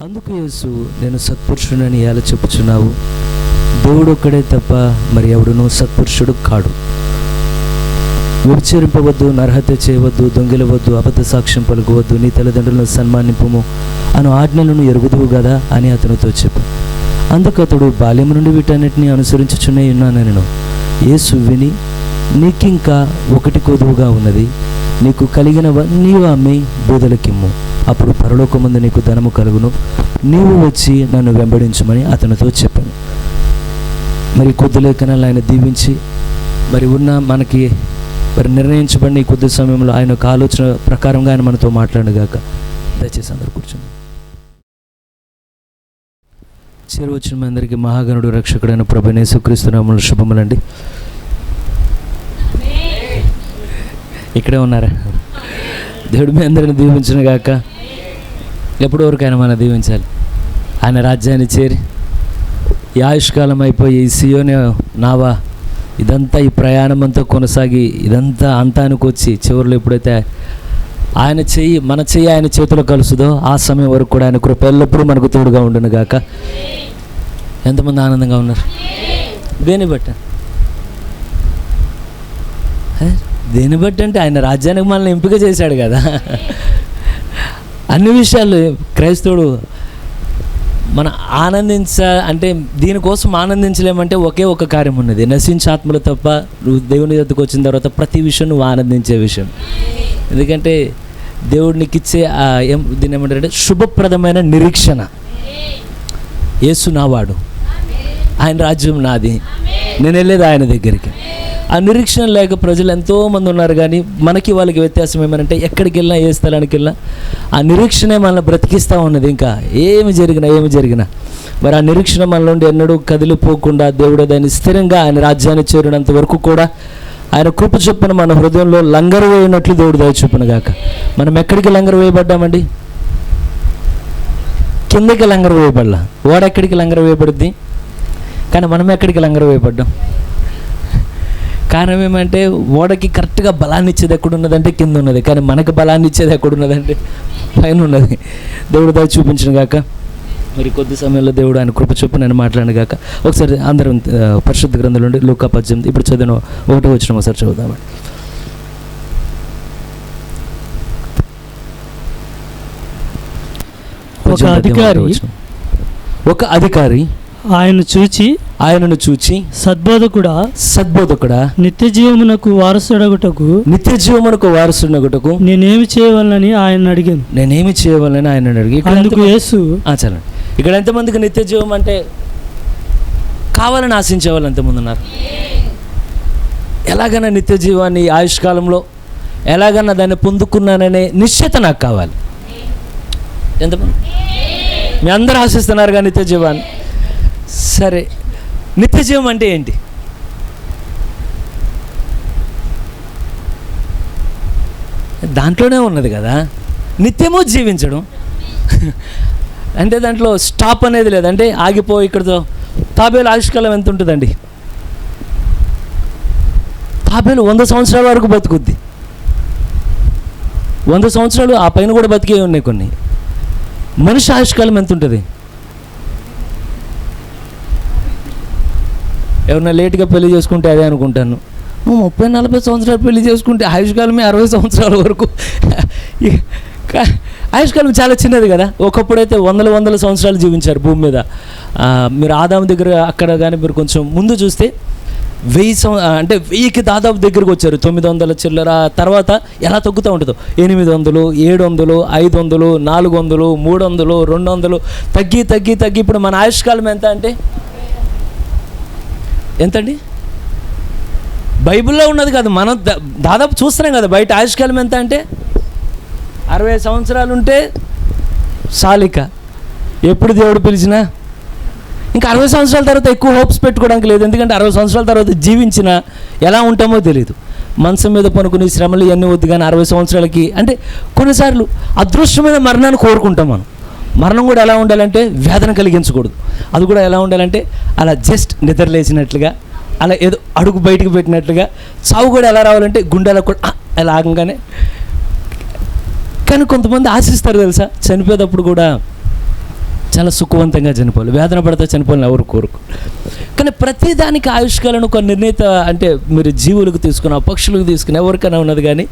అందుకు యేసు, నేను సత్పురుషుడని ఎలా చెప్పుచున్నావు? దేవుడు ఒక్కడే తప్ప మరి ఎవడునూ సత్పురుషుడు కాడు. వ్యభిచరింపవద్దు, నరహత్య చేయవద్దు, దొంగిలవద్దు, అబద్ధ సాక్ష్యం పలుకవద్దు, నీ తల్లిదండ్రులను సన్మానింపుము అను ఆజ్ఞలను ఎరుగుదువు కదా అని అతనితో చెప్పు. అందుకు అతడు, బాల్యం నుండి వీటన్నిటిని అనుసరించుచునే ఉన్నాను నేను. యేసు విని, నీకింకా ఒకటి కొదువుగా ఉన్నది, నీకు కలిగినవన్నీ అమ్మి బీదలకిమ్ము, అప్పుడు పరలోకమందు నీకు ధనము కలుగును, నీవు వచ్చి నన్ను వెంబడించమని అతనితో చెప్పాను. మరి కొద్ది లేఖనాలు ఆయన దీవించి మరి ఉన్న మనకి మరి నిర్ణయించబడిన ఈ కొద్ది సమయంలో ఆయన యొక్క ఆలోచన ప్రకారంగా ఆయన మనతో మాట్లాడగాక. దయచేసి అందరూ కూర్చొని. చేరువచ్చిన మీ అందరికీ మహాగణుడు రక్షకుడైన ప్రభువైన యేసుక్రీస్తు నామములో శుభములండి. ఇక్కడే ఉన్నారా? దేవుడు మీ అందరిని దీవించిన గాక. ఎప్పటి వరకు ఆయన మనం దీవించాలి? ఆయన రాజ్యాన్ని చేరి ఈ ఆయుష్కాలం అయిపోయి ఈ సియోని నావా ఇదంతా ఈ ప్రయాణం అంతా కొనసాగి ఇదంతా అంతానికి వచ్చి చివరిలో ఎప్పుడైతే ఆయన చెయ్యి మన చెయ్యి ఆయన చేతిలో కలుస్తుందో ఆ సమయం వరకు కూడా ఆయన కృప ఎల్లప్పుడూ మనకు తోడుగా ఉండును గాక. ఎంతమంది ఆనందంగా ఉన్నారు? దేని బట్టి? దేని బట్టి అంటే ఆయన రాజ్యానికి మనల్ని ఎంపిక చేశాడు కదా. అన్ని విషయాలు క్రైస్తవుడు మన అంటే దీనికోసం ఆనందించలేమంటే ఒకే ఒక కార్యం ఉన్నది, నశించే ఆత్మలు తప్ప నువ్వు దేవుని దగ్గరకు వచ్చిన తర్వాత ప్రతి విషయం నువ్వు ఆనందించే విషయం. ఎందుకంటే దేవుడు నీకు ఇచ్చే దీన్ని ఏమంటారంటే శుభప్రదమైన నిరీక్షణ. యేసు నావాడు, ఆయన రాజ్యం నాది, నేను వెళ్ళేది ఆయన దగ్గరికి. ఆ నిరీక్షణ లేక ప్రజలు ఎంతోమంది ఉన్నారు. కానీ మనకి వాళ్ళకి వ్యత్యాసం ఏమనంటే ఎక్కడికి వెళ్ళినా ఏ స్థలానికి వెళ్ళినా ఆ నిరీక్షణే మనల్ని బ్రతికిస్తూ ఉన్నది. ఇంకా ఏమి జరిగినా మరి ఆ నిరీక్షణ మనలో నుండి ఎన్నడూ కదిలిపోకుండా దేవుడు దాన్ని స్థిరంగా ఆయన రాజ్యాన్ని చేరినంత వరకు కూడా ఆయన కృప చొప్పున మన హృదయంలో లంగరు వేయనట్లు దేవుడు దయ చూపును గాక. మనం ఎక్కడికి లంగరు వేయబడ్డామండి? కిందకి లంగరు వేయబడలా. ఓడెక్కడికి లంగరు వేయబడుద్ది, కానీ మనం ఎక్కడికి లంగరు వేయబడ్డాం? కారణం ఏమంటే ఓడకి కరెక్ట్గా బలాన్ని ఇచ్చేది ఎక్కడున్నదంటే కింద ఉన్నది, కానీ మనకు బలాన్ని ఇచ్చేది ఎక్కడున్నదంటే పైన ఉన్నది. దేవుడు దయ చూపించిన గాక. మరి కొద్ది సమయంలో దేవుడు ఆయన కృప చొప్పున నేను మాట్లాడిన గాక. ఒకసారి అందరం పరిశుద్ధ గ్రంథంలో నుండి లూకా 18 ఇప్పుడు చదివిన 1వ వచనం ఒకసారి చదువుదామండి. ఒక అధికారి ఆయనను చూచి సద్బోధకుడా నిత్య జీవమునకు వారసుడగుటకు నేనేమి చేయవలనని ఆయన అడిగాను. అందుకు యేసు, చలండి. ఇక్కడ ఎంతమందికి నిత్య జీవం అంటే కావాలని ఆశించే వాళ్ళు ఎంతమంది ఉన్నారు? ఎలాగైనా నిత్య జీవాన్ని ఆయుష్కాలంలో ఎలాగైనా దాన్ని పొందుకున్నాననే నిశ్చయత నాకు కావాలి. ఎంతమంది? మీ అందరూ ఆశిస్తున్నారు కానీ నిత్య జీవాన్ని. సరే, నిత్య జీవం అంటే ఏంటి? దాంట్లోనే ఉన్నది కదా, నిత్యము జీవించడం. అంటే దాంట్లో స్టాప్ అనేది లేదు. అంటే ఆగిపోయి ఇక్కడతో తాబేలు ఆయుష్కాలం ఎంత ఉంటుందండి? తాబేలు 100 సంవత్సరాల వరకు బతుకుద్ది. 100 సంవత్సరాలు ఆ పైన కూడా బతికే ఉన్నాయి కొన్ని. మనిషి ఆయుష్కాలం ఎంత ఉంటుంది? ఎవరన్నా లేట్గా పెళ్లి చేసుకుంటే అదే అనుకుంటాను, 30-40 సంవత్సరాలు పెళ్లి చేసుకుంటే ఆయుష్కాలమే 60 సంవత్సరాల వరకు. ఆయుష్కాలం చాలా చిన్నది కదా. ఒకప్పుడైతే వందల సంవత్సరాలు జీవించారు భూమి మీద. మీరు ఆదాము దగ్గర అక్కడ కానీ మీరు కొంచెం ముందు చూస్తే 1000కి దాదాపు దగ్గరకు వచ్చారు. 900 చిల్లర. తర్వాత ఎలా తగ్గుతూ ఉంటుందో 800, 700, 500, 400, 300, 200 తగ్గి ఇప్పుడు మన ఆయుష్కాలం ఎంత అంటే ఎంతండి? బైబిల్లో ఉన్నది కాదు, మనం దాదాపు చూస్తున్నాం కదా బయట. ఆయుష్కాలం ఎంత అంటే 60 సంవత్సరాలు ఉంటే సాలిక, ఎప్పుడు దేవుడు పిలిచినా. ఇంకా 60 సంవత్సరాల తర్వాత ఎక్కువ హోప్స్ పెట్టుకోవడానికి లేదు. ఎందుకంటే 60 సంవత్సరాల తర్వాత జీవించినా ఎలా ఉంటామో తెలియదు. మనసు మీద పనుకుని శ్రమలు ఇవన్నీ వద్దు. కానీ 60 సంవత్సరాలకి అంటే కొన్నిసార్లు అదృష్టమైన మరణాన్ని కోరుకుంటాం మనం. మరణం కూడా ఎలా ఉండాలంటే వేదన కలిగించకూడదు. అది కూడా ఎలా ఉండాలంటే అలా జస్ట్ నిద్రలేసినట్లుగా, అలా ఏదో అడుగు బయటకు పెట్టినట్లుగా. చావు కూడా ఎలా రావాలంటే గుండెలో కూడా అలా ఆగంగానే. కానీ కొంతమంది ఆశిస్తారు తెలుసా, చనిపోయేటప్పుడు కూడా చాలా సుఖవంతంగా చనిపోవాలి, వేదన పడితే చనిపోవాలని ఎవరు కోరుకు. కానీ ప్రతిదానికి ఆయుష్కాలను కొన్ని నిర్ణీత, అంటే మీరు జీవులకు తీసుకున్న, పక్షులకు తీసుకున్న, ఎవరికైనా ఉన్నది.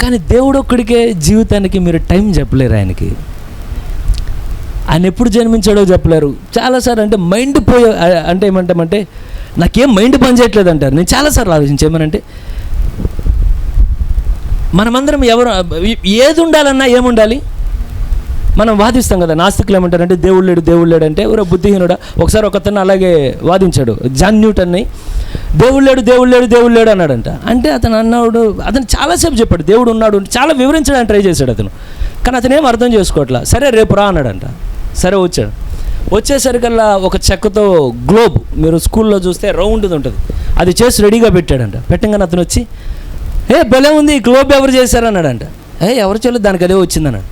కానీ దేవుడు ఒక్కడికే జీవితానికి మీరు టైం చెప్పలేరు. ఆయన ఎప్పుడు జన్మించాడో చెప్పలేరు. చాలాసార్లు అంటే మైండ్ పోయే, అంటే ఏమంటామంటే నాకేం మైండ్ పని చేయట్లేదు అంటారు. నేను చాలాసార్లు ఆలోచించేమనంటే, మనమందరం ఎవరు ఏది ఉండాలన్నా ఏముండాలి? మనం వాదిస్తాం కదా. నాస్తికులు ఏమంటారంటే దేవుడు లేడు అంటే ఎవరో బుద్ధిహీనుడా. ఒకసారి ఒకతను అలాగే వాదించాడు, జాన్ న్యూటన్ని. దేవుడు లేడు అన్నాడంట. అంటే అతను చాలాసేపు చెప్పాడు దేవుడు ఉన్నాడు, చాలా వివరించడానికి ట్రై చేశాడు అతను. కానీ అతను ఏం అర్థం చేసుకోవట్లా. సరే రేపు రా అన్నాడంట. సరే వచ్చాడు. వచ్చేసరికల్లా ఒక చెక్కతో గ్లోబ్, మీరు స్కూల్లో చూస్తే రౌండ్ది ఉంటుంది, అది చేసి రెడీగా పెట్టాడంట. పెట్టంగానే అతను వచ్చి, భలే ఉంది, ఈ గ్లోబ్ ఎవరు చేశారన్నాడంట. ఎవరు చేయలేదు, దానికి అదే వచ్చిందన్నాడు.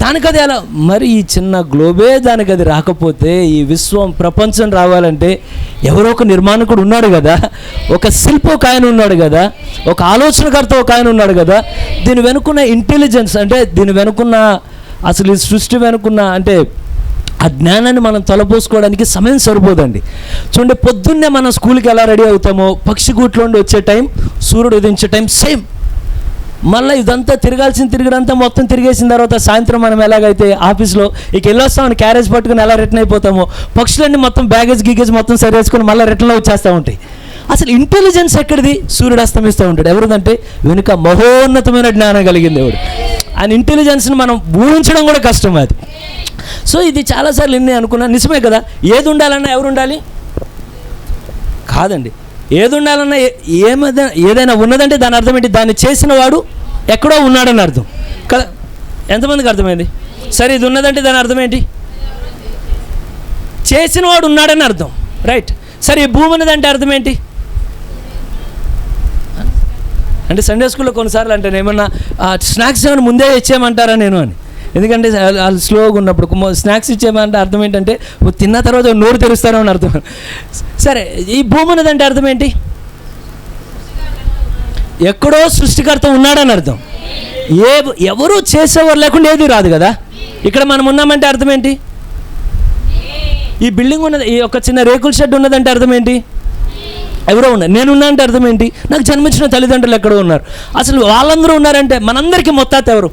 దానికది అలా. మరి ఈ చిన్న గ్లోబే దానికది రాకపోతే ఈ విశ్వం ప్రపంచం రావాలంటే ఎవరో ఒక నిర్మాణకుడు ఉన్నాడు కదా, ఒక శిల్పి ఒక ఆయన ఉన్నాడు కదా, ఒక ఆలోచనకర్త ఒక ఆయన ఉన్నాడు కదా. దీని వెనుకున్న ఇంటెలిజెన్స్, అంటే దీని వెనుకున్న అసలు ఈ సృష్టి వెనుకున్న అంటే ఆ జ్ఞానాన్ని మనం తలపోసుకోవడానికి సమయం సరిపోదండి. చూడండి, పొద్దున్నే మనం స్కూల్కి ఎలా రెడీ అవుతామో, పక్షిగూట్లో నుండి వచ్చే టైం, సూర్యుడు ఉదయించే టైం సేమ్. మళ్ళీ ఇదంతా తిరగాల్సిన మొత్తం తిరిగేసిన తర్వాత సాయంత్రం మనం ఎలాగైతే ఆఫీస్లో ఇక వెళ్ళొస్తామని క్యారేజ్ పట్టుకుని ఎలా రిటర్న్ అయిపోతామో, పక్షులన్నీ మొత్తం బ్యాగేజ్ మొత్తం సరివేసుకొని మళ్ళీ రిటర్న్లో వచ్చేస్తూ ఉంటాయి. అసలు ఇంటెలిజెన్స్ ఎక్కడిది? సూర్యుడు అస్తమిస్తూ ఉంటాడు. ఎవరిదంటే వెనుక మహోన్నతమైన జ్ఞానం కలిగింది దేవుడు. ఆయన ఇంటెలిజెన్స్ని మనం ఊహించడం కూడా కష్టం అది. సో ఇది చాలాసార్లు ఎన్ని అనుకున్నా నిజమే కదా. ఏది ఉండాలన్నా ఎవరు ఉండాలి? కాదండి, ఏది ఉండాలన్నా ఏదైనా ఉన్నదంటే దాని అర్థం ఏంటి? దాన్ని చేసిన వాడు ఎక్కడో ఉన్నాడని అర్థం కదా. ఎంతమందికి అర్థమైంది? సరే, ఇది ఉన్నదంటే దాని అర్థం ఏంటి? చేసిన వాడు ఉన్నాడని అర్థం, రైట్. సరే, ఈ భూమి ఉన్నదంటే అర్థం ఏంటి? అంటే సండే స్కూల్లో కొన్నిసార్లు అంటే ఏమన్నా స్నాక్స్ ఏమైనా ముందే ఇచ్చేయమంటారా నేను అని. ఎందుకంటే వాళ్ళు స్లోగా ఉన్నప్పుడు స్నాక్స్ ఇచ్చేయమంటే అర్థం ఏంటంటే తిన్న తర్వాత నోరు తెరుస్తారో అని అర్థం. సరే, ఈ భూమి ఉన్నదంటే అర్థం ఏంటి? ఎక్కడో సృష్టికర్త ఉన్నాడని అర్థం. ఎవరు చేసేవారు లేకుండా ఏది రాదు కదా. ఇక్కడ మనం ఉన్నామంటే అర్థం ఏంటి? ఈ బిల్డింగ్ ఉన్నది, ఈ ఒక చిన్న రేకుల షెడ్ ఉన్నదంటే అర్థం ఏంటి? ఎవరో ఉన్నారు. నేనున్నా అంటే అర్థం ఏంటి? నాకు జన్మించిన తల్లిదండ్రులు ఎక్కడో ఉన్నారు. అసలు వాళ్ళందరూ ఉన్నారంటే మనందరికీ మొత్తాత ఎవరు?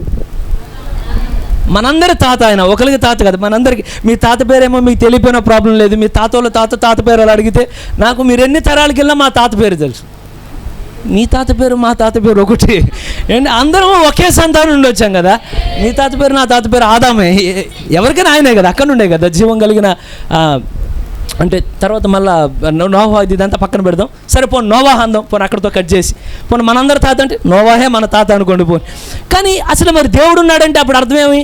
మనందరి తాత ఆయన. ఒకరికి తాత కదా, మనందరికీ. మీ తాత పేరేమో మీకు తెలియపోయిన ప్రాబ్లం లేదు. మీ తాతోళ్ళ తాత పేరు అలా అడిగితే నాకు మీరు ఎన్ని తరాలకి వెళ్ళినా మా తాత పేరు తెలుసు. మీ తాత పేరు మా తాత పేరు ఒకటి. ఏంటి, అందరం ఒకే సంతానం నుండి వచ్చాం కదా. మీ తాత పేరు నా తాత పేరు ఆదామే. ఎవరికైనా ఆయనే కదా, అక్కడ నుండే కదా జీవం కలిగిన. అంటే తర్వాత మళ్ళీ నోవా ఇదంతా పక్కన పెడదాం. సరే, పోను నోవా అందం, పోను అక్కడితో కట్ చేసి, పోను మనందరి తాత అంటే నోవాహే మన తాత అనుకోండి పోను. కానీ అసలు మరి దేవుడు ఉన్నాడంటే అప్పుడు అర్థమేమి?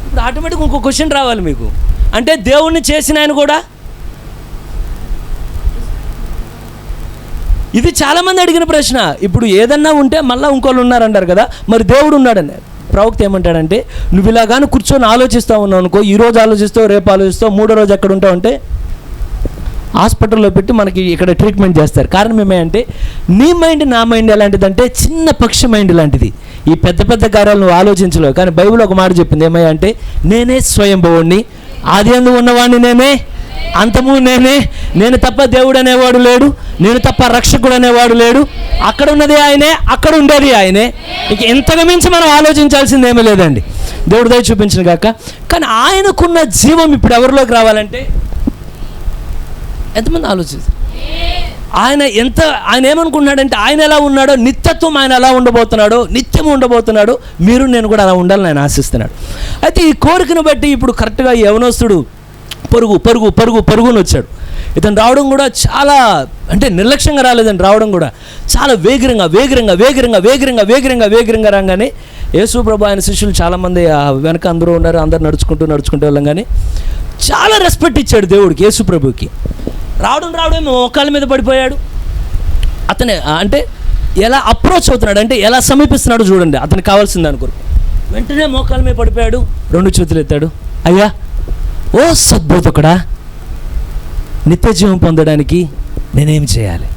ఇప్పుడు ఆటోమేటిక్గా ఇంకో క్వశ్చన్ రావాలి మీకు. అంటే దేవుణ్ణి చేసిన ఆయన కూడా, ఇది చాలామంది అడిగిన ప్రశ్న. ఇప్పుడు ఏదన్నా ఉంటే మళ్ళీ ఇంకోళ్ళు ఉన్నారంటారు కదా, మరి దేవుడు ఉన్నాడని. ప్రవక్త ఏమంటాడంటే, నువ్వు ఇలాగాను కూర్చొని ఆలోచిస్తూ ఉన్నావు అనుకో, ఈరోజు ఆలోచిస్తావు, రేపు ఆలోచిస్తావు, మూడో రోజు ఎక్కడ ఉంటావు అంటే హాస్పిటల్లో పెట్టి మనకి ఇక్కడ ట్రీట్మెంట్ చేస్తారు. కారణం ఏమంటే నీ మైండ్ నా మైండ్ ఎలాంటిదంటే చిన్న పక్షి మైండ్ లాంటిది. ఈ పెద్ద పెద్ద కార్యాలు నువ్వు ఆలోచించలేవు. కానీ బైబిల్ ఒక మాట చెప్పింది, ఏమంటే నేనే స్వయంభవుణ్ణి, ఆదియందు ఉన్నవాడిని నేనే, అంతము నేనే, నేను తప్ప దేవుడు అనేవాడు లేడు, నేను తప్ప రక్షకుడు అనేవాడు లేడు, అక్కడ ఉన్నది ఆయనే, అక్కడ ఉండేది ఆయనే. ఇక ఇంతకు మించి మనం ఆలోచించాల్సింది ఏమీ లేదండి. దేవుడు దయ చూపించిన కాక. కానీ ఆయనకున్న జీవం ఇప్పుడు ఎవరిలోకి రావాలంటే ఎంతమంది ఆలోచిస్తారు? ఆయన ఏమనుకున్నాడంటే ఆయన ఎలా ఉన్నాడో, నిత్యత్వం ఆయన ఎలా ఉండబోతున్నాడో, నిత్యం ఉండబోతున్నాడో, మీరు నేను కూడా అలా ఉండాలని ఆయన ఆశిస్తున్నాడు. అయితే ఈ కోరికను బట్టి ఇప్పుడు కరెక్ట్గా యవనస్తుడు పరుగుని వచ్చాడు. ఇతను రావడం కూడా చాలా అంటే నిర్లక్ష్యంగా రాలేదని, రావడం కూడా చాలా వేగిరంగా రాగానే యేసు ప్రభు ఆయన శిష్యులు చాలామంది వెనక అందరూ ఉన్నారు. అందరు నడుచుకుంటూ వెళ్ళం కానీ చాలా రెస్పెక్ట్ ఇచ్చాడు దేవుడికి, యేసు ప్రభుకి. రావడం మోకాళ్ళ మీద పడిపోయాడు. అతనే అంటే ఎలా అప్రోచ్ అవుతున్నాడు అంటే ఎలా సమీపిస్తున్నాడు చూడండి. అతనికి కావాల్సింది అనుకోరు. వెంటనే మోకాళ్ళ మీద పడిపోయాడు, 2 చేతులు ఎత్తాడు. అయ్యా, ఓ సద్బోధకుడా, నిత్య జీవం పొందడానికి నేనేం చేయాలి?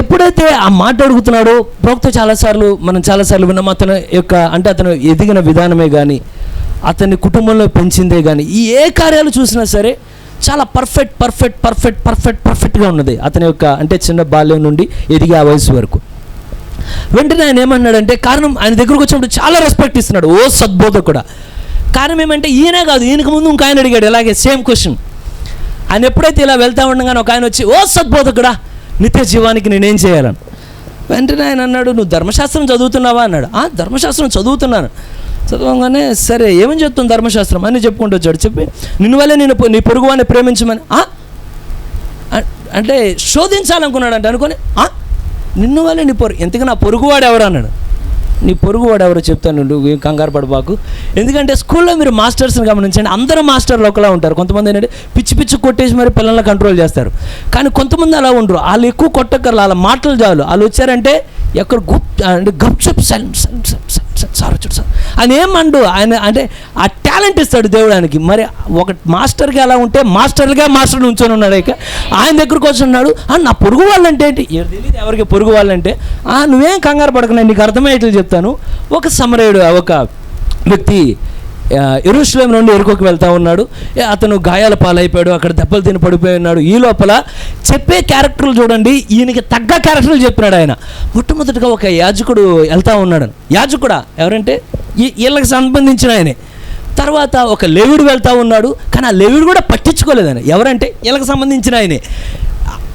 ఎప్పుడైతే ఆ మాట అడుగుతున్నాడో ప్రవక్త మనం చాలాసార్లు విన్నాం. అతని యొక్క అంటే అతను ఎదిగిన విధానమే కానీ, అతని కుటుంబంలో పెంచిందే కానీ, ఈ ఏ కార్యాలు చూసినా సరే చాలా పర్ఫెక్ట్గా ఉన్నది అతని యొక్క అంటే చిన్న బాల్యం నుండి ఎదిగే ఆ వయసు వరకు. వెంటనే ఆయన ఏమన్నాడంటే, కారణం ఆయన దగ్గరకు వచ్చినప్పుడు చాలా రెస్పెక్ట్ ఇస్తున్నాడు, ఓ సద్బోధకుడా. కారణం ఏమంటే ఈయనే కాదు, ఈయనకు ముందు ఇంక ఆయన అడిగాడు ఇలాగే సేమ్ క్వశ్చన్. ఆయన ఎప్పుడైతే ఇలా వెళ్తా ఉండగానే ఒక ఆయన వచ్చి, ఓ సద్బోధకుడా, నిత్య జీవానికి నేనేం చేయాలని. వెంటనే ఆయన అన్నాడు, నువ్వు ధర్మశాస్త్రం చదువుతున్నావా అన్నాడు. ధర్మశాస్త్రం చదువుతున్నాను. చదవగానే సరే ఏమని చెప్తుంది ధర్మశాస్త్రం అని చెప్పుకుంటూ వచ్చాడు. చెప్పి నిన్ను వల్లే నీ పొరుగువాడిని ప్రేమించమని అంటే శోధించాలనుకున్నాడు అంటే అనుకొని నిన్ను వల్లే ఎందుకు నా పొరుగువాడు ఎవరు అన్నాడు. నీ పొరుగువాడు ఎవరో చెప్తాను, నువ్వు ఏం కంగారు పడబాకు. ఎందుకంటే స్కూల్లో మీరు మాస్టర్స్ని గమనించండి, అందరూ మాస్టర్లు ఒకలా ఉంటారు. కొంతమంది ఏంటంటే పిచ్చి కొట్టేసి మరి పిల్లల్ని కంట్రోల్ చేస్తారు. కానీ కొంతమంది అలా ఉండరు, వాళ్ళు ఎక్కువ కొట్టక్కర్లు, వాళ్ళ మాటలు చాలు. వాళ్ళు వచ్చారంటే ఎక్కడ అంటే గప్చప్ సార్ ఆయన ఏమండు, ఆయన అంటే ఆ టాలెంట్ ఇస్తాడు దేవుడానికి. మరి ఒక మాస్టర్కి అలా ఉంటే మాస్టర్గా మాస్టర్ ఉంచొని ఉన్నాడు. ఇక ఆయన దగ్గరకు వచ్చి ఉన్నాడు, నా పొరుగు వాళ్ళంటే ఏంటి తెలియదు ఎవరికి పొరుగు వాళ్ళంటే. నువ్వేం కంగారు పడకుండా నీకు అర్థమయ్యేట్లు చెప్తాను. ఒక సమరయుడు, ఒక వ్యక్తి యెరూషలేము నుండి ఎరుకోకి వెళ్తూ ఉన్నాడు. అతను గాయాల పాలైపోయాడు, అక్కడ దెబ్బలు తిని పడిపోయి ఉన్నాడు. ఈ లోపల చెప్పే క్యారెక్టర్లు చూడండి, ఈయనకి తగ్గ క్యారెక్టర్లు చెప్పినాడు ఆయన. మొట్టమొదటిగా ఒక యాజకుడు వెళ్తూ ఉన్నాడు. యాజకుడా ఎవరంటే వీళ్ళకి సంబంధించిన ఆయనే. తర్వాత ఒక లేవీడు వెళ్తూ ఉన్నాడు, కానీ ఆ లేవీడు కూడా పట్టించుకోలేదు ఆయన. ఎవరంటే వీళ్ళకి సంబంధించిన ఆయనే.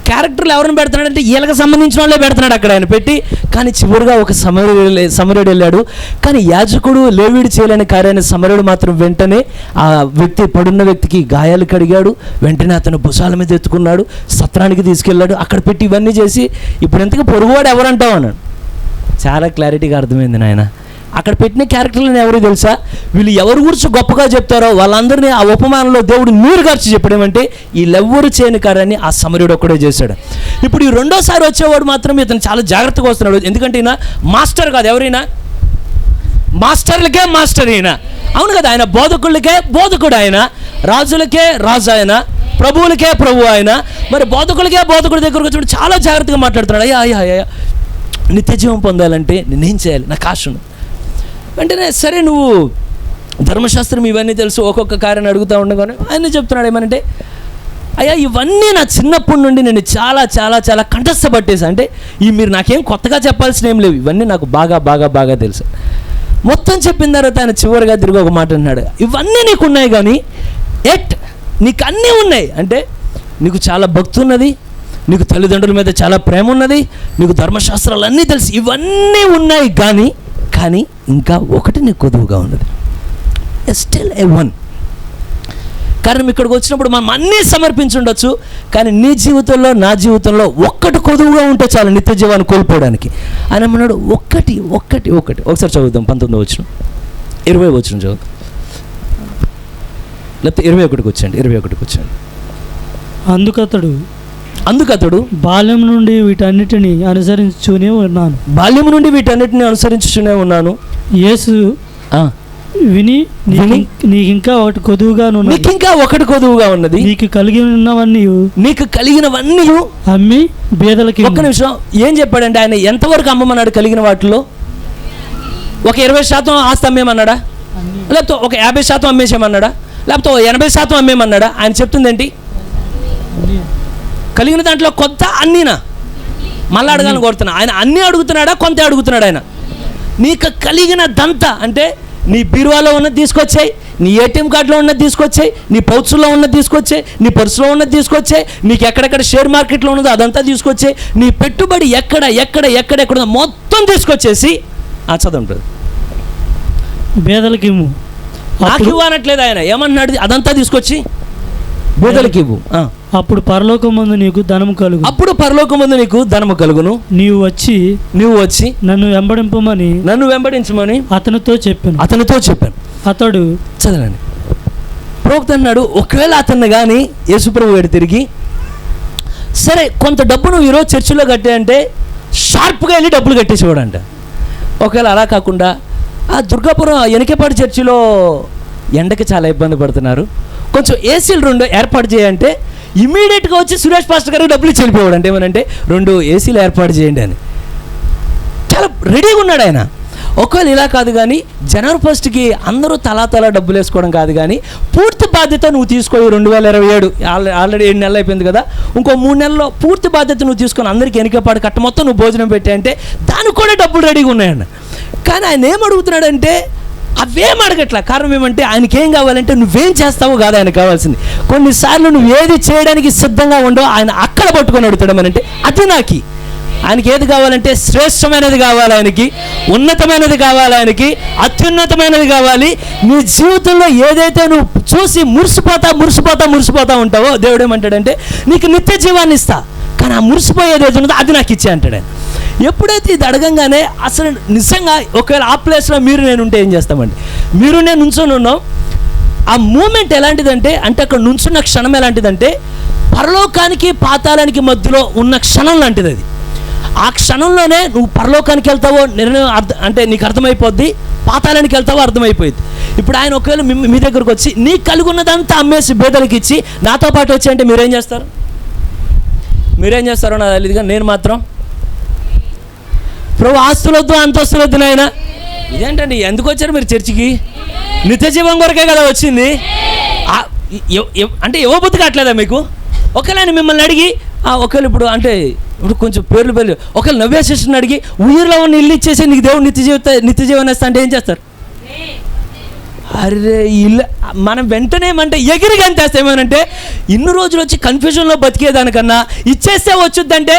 క్యారెక్టర్లు ఎవరిని పెడుతున్నాడంటే వీళ్ళకి సంబంధించిన వాళ్ళే పెడుతున్నాడు అక్కడ ఆయన పెట్టి. కానీ చివరిగా ఒక సమరయుడు వెళ్ళాడు. కానీ యాజకుడు లేవీడు చేయలేని కార్యాన్ని సమరయుడు మాత్రం వెంటనే ఆ వ్యక్తి పడున్న వ్యక్తికి గాయాలు కడిగాడు. వెంటనే అతను భుజాల మీద ఎత్తుకున్నాడు, సత్రానికి తీసుకెళ్ళాడు. అక్కడ పెట్టి ఇవన్నీ చేసి ఇప్పుడు ఎంతగా పొరుగువాడు ఎవరంటావు అన్నాడు. చాలా క్లారిటీగా అర్థమైంది నాయన. అక్కడ పెట్టిన క్యారెక్టర్లను ఎవరు తెలుసా? వీళ్ళు ఎవరి గురించి గొప్పగా చెప్తారో వాళ్ళందరినీ ఆ ఉపమానంలో దేవుడు నీరుగార్చి చెప్పడమంటే వీళ్ళెవ్వరు చేయని కార్యాన్ని ఆ సమరయుడు ఒక్కడే చేశాడు. ఇప్పుడు ఈ రెండోసారి వచ్చేవాడు మాత్రం ఇతను చాలా జాగ్రత్తగా వస్తున్నాడు. ఎందుకంటే ఈయన మాస్టర్ కాదు, ఎవరైనా మాస్టర్లకే మాస్టర్ ఈయన. అవును కదా, ఆయన బోధకులకే బోధకుడు, ఆయన రాజులకే రాజు, ఆయన ప్రభువులకే ప్రభు ఆయన. మరి బోధకులకే బోధకుడి దగ్గరకు వచ్చినప్పుడు చాలా జాగ్రత్తగా మాట్లాడుతున్నాడు. అయ్యా నిత్య జీవం పొందాలంటే నేనేం చేయాలి, నాకు ఆశ ఉంది. వెంటనే సరే నువ్వు ధర్మశాస్త్రం ఇవన్నీ తెలుసు, ఒక్కొక్క కార్యాన్ని అడుగుతూ ఉండగానే ఆయన చెప్తున్నాడు ఏమనంటే, అయ్యా ఇవన్నీ నా చిన్నప్పటి నుండి నేను చాలా చాలా చాలా కంఠస్థపట్టేసా. అంటే మీరు నాకేం కొత్తగా చెప్పాల్సిన ఏం లేవు, ఇవన్నీ నాకు బాగా బాగా బాగా తెలుసు. మొత్తం చెప్పిన తర్వాత ఆయన చివరిగా తిరిగి ఒక మాట అన్నాడు, ఇవన్నీ నీకు ఉన్నాయి కానీ నీకు అన్నీ ఉన్నాయి. అంటే నీకు చాలా భక్తి ఉన్నది, నీకు తల్లిదండ్రుల మీద చాలా ప్రేమ ఉన్నది, నీకు ధర్మశాస్త్రాలు అన్నీ తెలుసు, ఇవన్నీ ఉన్నాయి. కానీ ఇంకా ఒకటి నీకు కొదువుగా ఉన్నది, స్టిల్ ఏ వన్. కారణం ఇక్కడికి వచ్చినప్పుడు మనం అన్నీ సమర్పించుండొచ్చు, కానీ నీ జీవితంలో నా జీవితంలో ఒక్కటి కొదువుగా ఉంటే చాలు నిత్య జీవాన్ని కోల్పోవడానికి. ఆయన అన్నాడు ఒక్కటి. ఒకసారి చదువుదాం, 19వ వచనం, 20వ వచనం చదువుదాం, లేకపోతే 21కి వచ్చాండి. అందుకతడు బాల్యం నుండి వీటన్నిటిని అనుసరించుతూనే ఉన్నాను. యేసు విని నీకు ఇంకా ఒకటి కొదువుగా ఉన్నది, నీకు కలిగినవన్నీ అమ్మి బేదలకి. ఒక్క నిమిషం, ఏం చెప్పాడంటే ఆయన ఎంతవరకు అమ్మమన్నాడు? కలిగిన వాటిలో ఒక 20% ఆస్తి అమ్మేమన్నాడా, లేకపోతే ఒక 50% అమ్మేసేమన్నాడా, లేకపోతే 80% అమ్మేమన్నాడా? ఆయన చెప్తుంది ఏంటి? కలిగిన దాంట్లో కొంత అన్నీనా? మళ్ళీ అడగాలని కోరుతున్నా. ఆయన అన్నీ అడుగుతున్నాడా, కొంత అడుగుతున్నాడు? ఆయన నీకు కలిగిన దంతా అంటే నీ బీరువాలో ఉన్నది తీసుకొచ్చాయి, నీ ఏటీఎం కార్డులో ఉన్నది తీసుకొచ్చాయి, నీ పౌచ్లో ఉన్నది తీసుకొచ్చాయి, నీ పర్సులో ఉన్నది తీసుకొచ్చాయి, నీకు ఎక్కడెక్కడ షేర్ మార్కెట్లో ఉన్నదో అదంతా తీసుకొచ్చాయి, నీ పెట్టుబడి ఎక్కడ మొత్తం తీసుకొచ్చేసి చదువుంటుంది బేదలకి ఇవ్వు. నాకు ఇవ్వనట్లేదు ఆయన, ఏమన్నాడు? అదంతా తీసుకొచ్చి బేదలకి ఇవ్వు. అప్పుడు పరలోకమందు నీకు ధనము కలుగును. నీవు వచ్చి నన్ను వెంబడించమని అతనితో చెప్పాను. అతడు చదవండి. ప్రవక్త అన్నాడు, ఒకవేళ అతన్ని కానీ యేసుప్రభు వేడి తిరిగి సరే కొంత డబ్బు నువ్వు ఈరోజు చర్చిలో కట్టే అంటే షార్ప్గా వెళ్ళి డబ్బులు కట్టేసేవాడంట. ఒకవేళ అలా కాకుండా ఆ దుర్గాపురం ఎనికేపాటి చర్చిలో ఎండకి చాలా ఇబ్బంది పడుతున్నారు, కొంచెం ఏసీలు 2 ఏర్పాటు చేయంటే ఇమీడియట్గా వచ్చి సురేష్ పాస్టర్ గారికి డబ్బులు ఇచ్చి వెళ్ళిపోయాడు. అంటే ఏమనంటే 2 ఏసీలు ఏర్పాటు చేయండి అని. చాలా రెడీగా ఉన్నాడు ఆయన. ఒకవేళ ఇలా కాదు కానీ జనవరి 1కి అందరూ తలా డబ్బులు వేసుకోవడం కాదు కానీ పూర్తి బాధ్యత నువ్వు తీసుకో. 2027 ఆల్రెడీ 7 నెలలు అయిపోయింది కదా, ఇంకో 3 నెలల్లో పూర్తి బాధ్యత నువ్వు తీసుకొని అందరికీ ఎనికపాటు కట్ట మొత్తం నువ్వు భోజనం పెట్టా అంటే దానికి కూడా డబ్బులు రెడీగా ఉన్నాయన్న. కానీ ఆయన ఏం అడుగుతున్నాడంటే అవేం అడగట్లా. కారణం ఏమంటే ఆయనకి ఏం కావాలంటే నువ్వేం చేస్తావో కాదు ఆయన కావాల్సింది. కొన్నిసార్లు నువ్వు ఏది చేయడానికి సిద్ధంగా ఉండో ఆయన అక్కడ పట్టుకొని అడుగుతాడమనంటే అది నాకు. ఆయనకి ఏది కావాలంటే శ్రేష్టమైనది కావాలి, ఆయనకి ఉన్నతమైనది కావాలి, ఆయనకి అత్యున్నతమైనది కావాలి. నీ జీవితంలో ఏదైతే నువ్వు చూసి మురిసిపోతా ఉంటావో దేవుడు ఏమంటాడంటే నీకు నిత్య జీవాన్ని ఇస్తా, కానీ ఆ మురిసిపోయేది ఏది ఉన్నదో అది నాకు ఇచ్చే అంటాడు ఆయన. ఎప్పుడైతే ఇది అడగంగానే అసలు నిజంగా ఒకవేళ ఆ ప్లేస్లో మీరు నేను ఉంటే ఏం చేస్తామండి? మీరు నేను నుంచొని ఉన్నాం. ఆ మూమెంట్ ఎలాంటిదంటే అక్కడ నుంచున్న క్షణం ఎలాంటిదంటే పరలోకానికి పాతాళానికి మధ్యలో ఉన్న క్షణం లాంటిది అది. ఆ క్షణంలోనే నువ్వు పరలోకానికి వెళ్తావో నిర్ణయం అంటే నీకు అర్థమైపోద్ది, పాతాళానికి వెళ్తావో అర్థమైపోయింది. ఇప్పుడు ఆయన ఒకవేళ మీ దగ్గరకు వచ్చి నీ కలిగి ఉన్నదంతా అమ్మేసి పేదలకు ఇచ్చి నాతో పాటు వచ్చి అంటే మీరేం చేస్తారు? నాకు తెలియదుగా నేను మాత్రం ప్రభు ఆస్తులొద్దు అంతస్తులొద్దు నాయన. ఇదేంటండి ఎందుకు వచ్చారు మీరు చర్చికి? నిత్య జీవం కొరకే కదా వచ్చింది. అంటే ఇవ్వబుద్ధి కావట్లేదా మీకు? ఒకవేళ ఆయన మిమ్మల్ని అడిగి ఒకవేళ ఇప్పుడు కొంచెం పేర్లు ఒకవేళ నవ్వే శిష్యుని అడిగి ఊరిలో ఉన్న ఇల్లు ఇచ్చేసి నీకు దేవుడు నిత్య జీవనం ఇస్తా అంటే ఏం చేస్తారు? అరే ఇల్లు మనం వెంటనే ఏమంటే ఎగిరిగా అంతేస్తే ఏమనంటే ఇన్ని రోజులు వచ్చి కన్ఫ్యూజన్లో బతికేదానికన్నా ఇచ్చేస్తే వచ్చుద్దంటే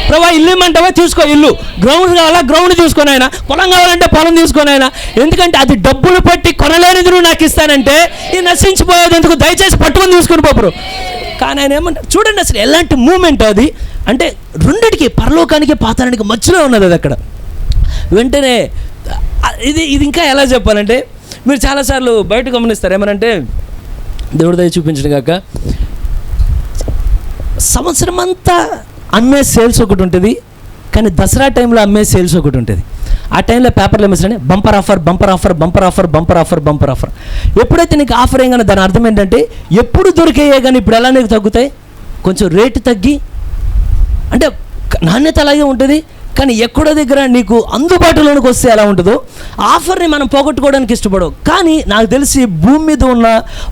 ప్రభా ఇల్లు ఇమ్మంటావా తీసుకో, ఇల్లు గ్రౌండ్ కావాలా గ్రౌండ్ తీసుకొని అయినా, పొలం కావాలంటే పొలం తీసుకొని అయినా, ఎందుకంటే అది డబ్బులు పెట్టి కొనలేనిది నువ్వు నాకు ఇస్తానంటే ఇది నశించిపోయేది ఎందుకు, దయచేసి పట్టుకొని తీసుకుని పోపురు. కానీ ఆయన ఏమంటారు చూడండి అసలు ఎలాంటి మూమెంట్ అది అంటే రెండిటికి పరలోకానికి పాతాళానికి మధ్యలో ఉన్నది అది. అక్కడ వెంటనే ఇది ఇంకా ఎలా చెప్పాలంటే మీరు చాలాసార్లు బయట గమనిస్తారు ఏమనంటే దేవుడి దయ చూపించడం కాక సంవత్సరం అంతా అమ్మే సేల్స్ ఒకటి ఉంటుంది, కానీ దసరా టైంలో అమ్మే సేల్స్ ఒకటి ఉంటుంది. ఆ టైంలో పేపర్లు ఏమేస్తారని bumper offer bumper offer bumper offer bumper offer bumper offer. ఎప్పుడైతే నీకు ఆఫర్ అయ్యి కానీ దాని అర్థం ఏంటంటే ఎప్పుడు దొరికాయే కానీ ఇప్పుడు ఎలా నీకు తగ్గుతాయి, కొంచెం రేటు తగ్గి అంటే నాణ్యత అలాగే ఉంటుంది, కానీ ఎక్కడో దగ్గర నీకు అందుబాటులోనికి వస్తే ఎలా ఉంటుందో ఆఫర్ని మనం పోగొట్టుకోవడానికి ఇష్టపడవు. కానీ నాకు తెలిసి భూమి మీద ఉన్న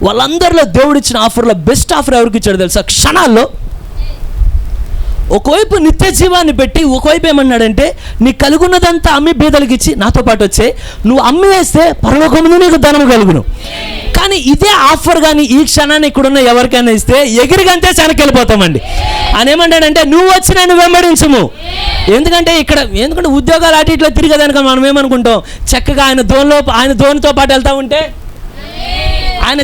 వాళ్ళందరిలో దేవుడిచ్చిన ఆఫర్లో బెస్ట్ ఆఫర్ ఎవరికి ఇచ్చాడో తెలుసా? క్షణాల్లో ఒకవైపు నిత్య జీవాన్ని పెట్టి ఒకవైపు ఏమన్నాడంటే నీ కలుగున్నదంతా అమ్మి బీదలకి ఇచ్చి నాతో పాటు వచ్చే నువ్వు అమ్మి వేస్తే పరలోకముందు నీకు ధనము కలుగును. కానీ ఇదే ఆఫర్ కానీ ఈ క్షణాన్ని ఇక్కడున్న ఎవరికైనా ఇస్తే ఎగిరిగంతే వెనక్కి వెళ్ళిపోతామండి. ఆయన ఏమంటాడంటే నువ్వు వచ్చి నన్ను వెంబడించము. ఎందుకంటే ఉద్యోగాలు అటు ఇట్లా తిరిగేదానికి మనం ఏమనుకుంటాం, చక్కగా ఆయన ధోనితో పాటు వెళ్తా ఉంటే ఆయన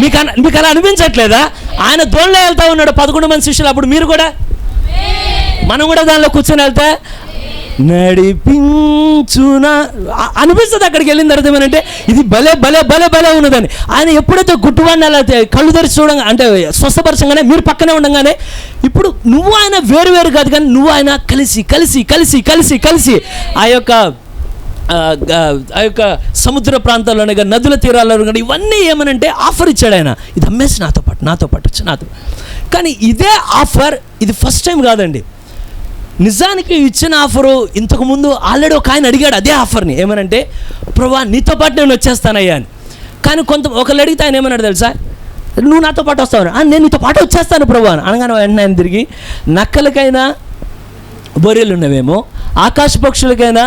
మీకు అలా అనిపించట్లేదా? ఆయన ధోనిలో వెళ్తా ఉన్నాడు 11 మంది శిష్యులు, అప్పుడు మీరు కూడా మనం కూడా దానిలో కూర్చొని వెళ్తే నడిపించున అనిపిస్తుంది. అక్కడికి వెళ్ళిన తర్వాత ఏమనంటే ఇది భలే భలే భలే భలే ఉన్నదని. ఆయన ఎప్పుడైతే గుట్టువాడిని అలా కళ్ళు తెరిచి చూడంగా అంటే స్వస్థపరచంగానే మీరు పక్కనే ఉండగానే ఇప్పుడు నువ్వు ఆయన వేరు కాదు కానీ నువ్వు ఆయన కలిసి కలిసి కలిసి కలిసి కలిసి ఆ యొక్క సముద్ర ప్రాంతాల్లోనే కానీ నదుల తీరాల్లో కానీ ఇవన్నీ ఏమనంటే ఆఫర్ ఇచ్చాడు ఆయన. ఇది అమ్మేసి నాతో పాటు వచ్చి నాతో. కానీ ఇదే ఆఫర్ ఇది ఫస్ట్ టైం కాదండి. నిజానికి ఇచ్చిన ఆఫరు ఇంతకుముందు ఆల్రెడీ ఒక ఆయన అడిగాడు అదే ఆఫర్ని. ఏమనంటే ప్రభా నీతో పాటు నేను వచ్చేస్తానయ్యా అని. కానీ ఒకళ్ళు అడిగితే ఆయన ఏమన్నాడు తెలుసా? నువ్వు నాతో పాటు వస్తావు. నేను నీతో పాటు వచ్చేస్తాను ప్రభా అని అనగానే వెంటనే ఆయన తిరిగి నక్కలకైనా బొర్రెలు ఉన్నవేమో, ఆకాశ పక్షులకైనా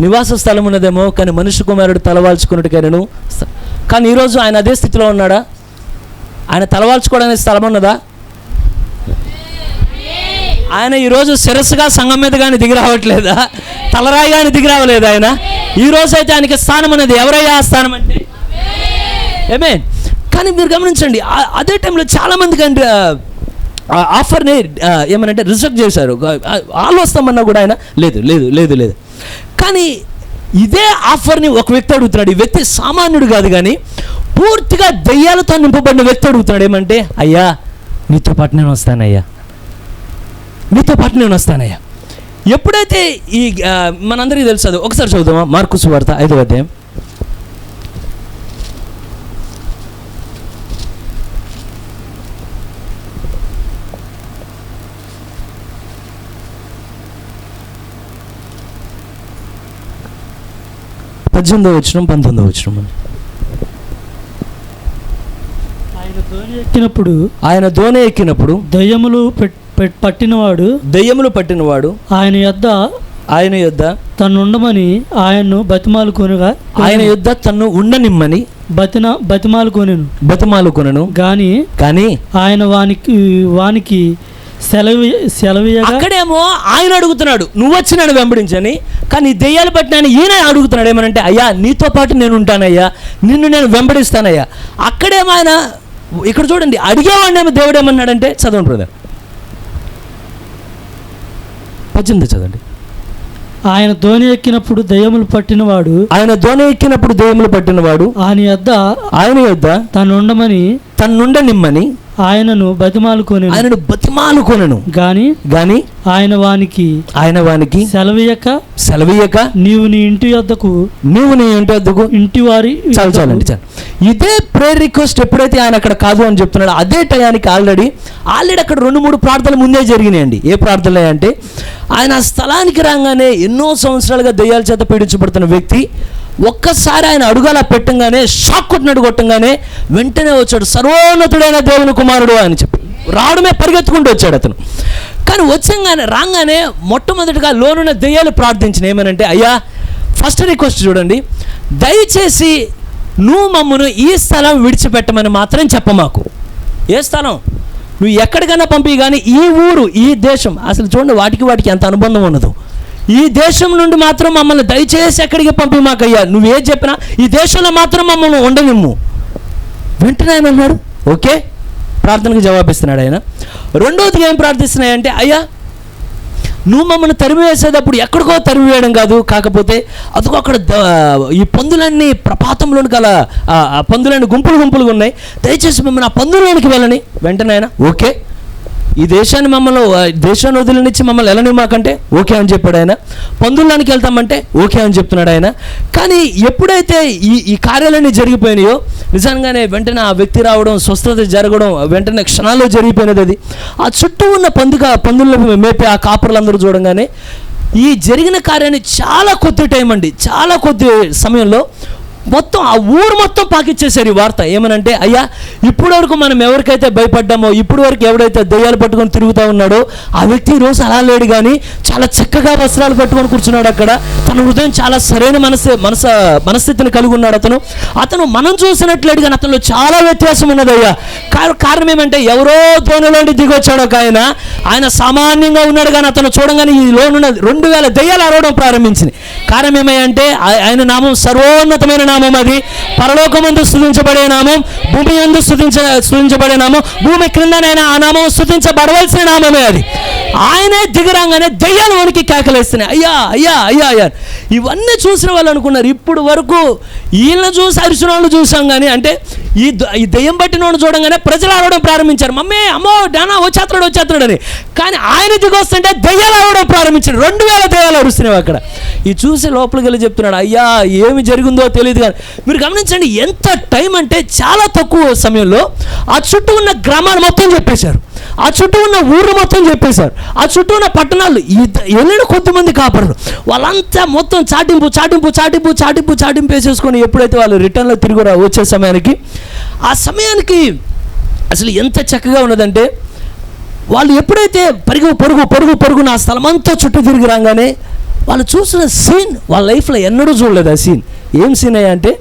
నివాస స్థలం ఉన్నదేమో, కానీ మనుష్య కుమారుడు తలవాల్చుకున్నట్టుకైనాను. కానీ ఈరోజు ఆయన అదే స్థితిలో ఉన్నాడా? ఆయన తలవాల్చుకోవడానికి స్థలం ఉన్నదా? ఆయన ఈరోజు శిరస్సుగా సంఘం మీద కానీ దిగి రావట్లేదా? తలరాయి కానీ దిగి రావలేదు ఆయన. ఈరోజు అయితే ఆయనకి స్థానం అనేది ఎవరయ్యా ఆ స్థానం అంటే ఏమే. కానీ మీరు గమనించండి అదే టైంలో చాలామందికి అంటే ఆఫర్ని ఏమనంటే రిజెక్ట్ చేశారు. వాళ్ళు వస్తామన్నా కూడా ఆయన లేదు లేదు లేదు లేదు. కానీ ఇదే ఆఫర్ని ఒక వ్యక్తి అడుగుతున్నాడు. ఈ వ్యక్తి సామాన్యుడు కాదు కానీ పూర్తిగా దయ్యాలతో నింపబడిన వ్యక్తి అడుగుతున్నాడు. ఏమంటే అయ్యా నీతో పాటు నేను వస్తానయ్యా, నీతో పాటు నేను వస్తానయ్యా. ఎప్పుడైతే ఈ మనందరికీ తెలుసు, ఒకసారి చదువుదామా మార్కు సువార్త 5వ అధ్యాయం. 18వ వచనం 19వ వచనం. ఆయన దోణి ఎక్కినప్పుడు దయ్యములు పట్టినవాడు ఆయన యొద్ద తను ఉండమని ఆయన్ను బతిమాలుకొనగా, ఆయన యొద్ద తన్ను ఉండనిమ్మని బతిమాలుకొనెను. కానీ ఆయన వానికి సెలవు. అక్కడేమో ఆయన అడుగుతున్నాడు, నువ్వు వచ్చి నన్ను వెంబడించని. కానీ దెయ్యాలు పట్టిన ఈయన అడుగుతున్నాడు ఏమనంటే, అయ్యా నీతో పాటు నేను ఉంటానయ్యా, నిన్ను నేను వెంబడిస్తానయ్యా. అక్కడేమో ఆయన, ఇక్కడ చూడండి, అడిగేవాడినేమో దేవుడు ఏమన్నాడంటే, చదవండి బ్రదర్ 18 చదవండి. ఆయన దోణి ఎక్కినప్పుడు దయ్యములు పట్టినవాడు ఆయన యొద్ద తన్నుండనిమ్మని ఆయనను బతిమాలుకొనెను. గాని ఆయన వానికి సెలవీయక నీవు నీ ఇంటి యొద్దకు ఇంటి వారి చాలండి. ఇదే ప్రేయర్ రిక్వెస్ట్ ఎప్పుడైతే ఆయన అక్కడ కాదు అని చెప్తున్నాడు, అదే టయానికి ఆల్రెడీ అక్కడ 2-3 ప్రార్థనలు ముందే జరిగినాయండి. ఏ ప్రార్థనలు అంటే, ఆయన స్థలానికి రాగానే ఎన్నో సంవత్సరాలుగా దెయ్యాల చేత పీడించబడుతున్న వ్యక్తి ఒక్కసారి ఆయన అడుగాల పెట్టంగానే, షాక్ కొట్టంగానే వెంటనే వచ్చాడు, సర్వోన్నతుడైన దేవుని కుమారుడు అని చెప్పి రావడమే పరిగెత్తుకుంటూ వచ్చాడు అతను. కానీ రాగానే మొట్టమొదటిగా లోనున్న దెయ్యాలు ప్రార్థించిన ఏమనంటే, అయ్యా ఫస్ట్ రిక్వెస్ట్ చూడండి, దయచేసి నువ్వు మమ్మను ఈ స్థలం విడిచిపెట్టమని మాత్రం చెప్పమాకు. ఏ స్థలం? నువ్వు ఎక్కడికైనా పంపి, కానీ ఈ ఊరు, ఈ దేశం, అసలు చూడండి వాటికి ఎంత అనుబంధం ఉన్నదో. ఈ దేశం నుండి మాత్రం మమ్మల్ని దయచేసి ఎక్కడికి పంపి మాకయ్యా, నువ్వేం చెప్పినా ఈ దేశంలో మాత్రం మమ్మల్ని ఉండనిమ్ము. వెంటనే ఆయన అన్నాడు, ఓకే, ప్రార్థనకు జవాబిస్తున్నాడు ఆయన. రెండోదిగా ఏం ప్రార్థిస్తున్నాయంటే, అయ్యా నువ్వు మమ్మల్ని తరిమివేసేటప్పుడు ఎక్కడికో తరిమివేయడం కాదు, కాకపోతే అదిగో అక్కడ ఈ పందులన్నీ ప్రపాతంలోని గల పందులన్నీ గుంపులుగా ఉన్నాయి, దయచేసి మమ్మల్ని ఆ పందుల్లోనికి వెళ్ళని. వెంటనే ఆయన ఓకే, ఈ దేశాన్ని వదిలినిచ్చి మమ్మల్ని వెళ్ళనివ్వకంటే ఓకే అని చెప్పాడు ఆయన. పందుల్లానికి వెళ్తామంటే ఓకే అని చెప్తున్నాడు ఆయన. కానీ ఎప్పుడైతే ఈ కార్యాలన్నీ జరిగిపోయినాయో, నిజంగానే వెంటనే ఆ వ్యక్తి రావడం, స్వస్థత జరగడం వెంటనే క్షణాల్లో జరిగిపోయినది. అది ఆ చుట్టూ ఉన్న పందులను మేపే ఆ కాపరులందరూ చూడంగానే ఈ జరిగిన కార్యాన్ని చాలా కొద్ది టైం అండి, చాలా కొద్ది సమయంలో మొత్తం ఆ ఊరు మొత్తం పాకిచ్చేశారు ఈ వార్త. ఏమనంటే, అయ్యా ఇప్పటి వరకు మనం ఎవరికైతే భయపడ్డామో, ఇప్పటి వరకు ఎవడైతే దెయ్యాలు పట్టుకొని తిరుగుతూ ఉన్నాడో ఆ వ్యక్తి ఈరోజు అలా లేడు, కానీ చాలా చక్కగా వస్త్రాలు కట్టుకొని కూర్చున్నాడు అక్కడ. తన హృదయం చాలా సరైన మనస్థితిని కలిగి ఉన్నాడు అతను మనం చూసినట్లేడు, కానీ అతనిలో చాలా వ్యత్యాసం ఉన్నది అయ్యా. కారణం ఏమంటే, ఎవరో దోణిలోండి దిగొచ్చాడు ఒక ఆయన సామాన్యంగా ఉన్నాడు, కానీ అతను చూడంగానే ఈ లోనున్న 2000 దెయ్యాలు అరవడం ప్రారంభించింది. కారణం ఏమంటే, ఆయన నామం సర్వోన్నతమైన నామం, అది పరలోకమందు స్తుతించబడే నామం, భూమి యందు స్తుతించబడే నామం, భూమి క్రిందనైనా ఆ నామం స్తుతించబడవలసిన నామమే అది. ఆయనే దిగరాగానే దెయ్యాలు వణికి కేకలేస్తున్నాయి, అయ్యా అయ్యా అయ్యా అయ్యా. ఇవన్నీ చూసిన వాళ్ళు అనుకున్నారు, ఇప్పుడు వరకు వీళ్ళని చూసి అరిసిన వాళ్ళు చూసాం, కానీ అంటే ఈ దెయ్యం పట్టిన వాళ్ళు చూడంగానే ప్రజలు ఆడడం ప్రారంభించారు, మమ్మీ అమ్మో డానా వచ్చేస్తాడు అని. కానీ ఆయన దిగొస్తుంటే దెయ్యాలు ఆడడం ప్రారంభించారు, 2000 దెయ్యాలు అరుస్తున్నాయి అక్కడ. ఇది చూసి లోపలికి వెళ్ళి చెప్తున్నాడు, అయ్యా ఏమి జరిగిందో తెలియదు. కానీ మీరు గమనించండి, ఎంత టైం అంటే చాలా తక్కువ సమయంలో ఆ చుట్టూ ఉన్న గ్రామాలు మొత్తం చెప్పేశారు, ఆ చుట్టూ ఉన్న ఊరు మొత్తం చెప్పేశారు, ఆ చుట్టూ ఉన్న పట్టణాలు ఎన్నడూ కొద్దిమంది కాపరులు వాళ్ళంతా మొత్తం చాటింపు వేసేసుకొని ఎప్పుడైతే వాళ్ళు రిటర్న్లో తిరిగి వచ్చే సమయానికి, ఆ సమయానికి అసలు ఎంత చక్కగా ఉన్నదంటే, వాళ్ళు ఎప్పుడైతే పరుగు నా స్థలమంతా చుట్టూ తిరిగి రాగానే వాళ్ళు చూసిన సీన్ వాళ్ళ లైఫ్లో ఎన్నడూ చూడలేదు. ఆ సీన్ ఏం సీన్ అయ్యా అంటే,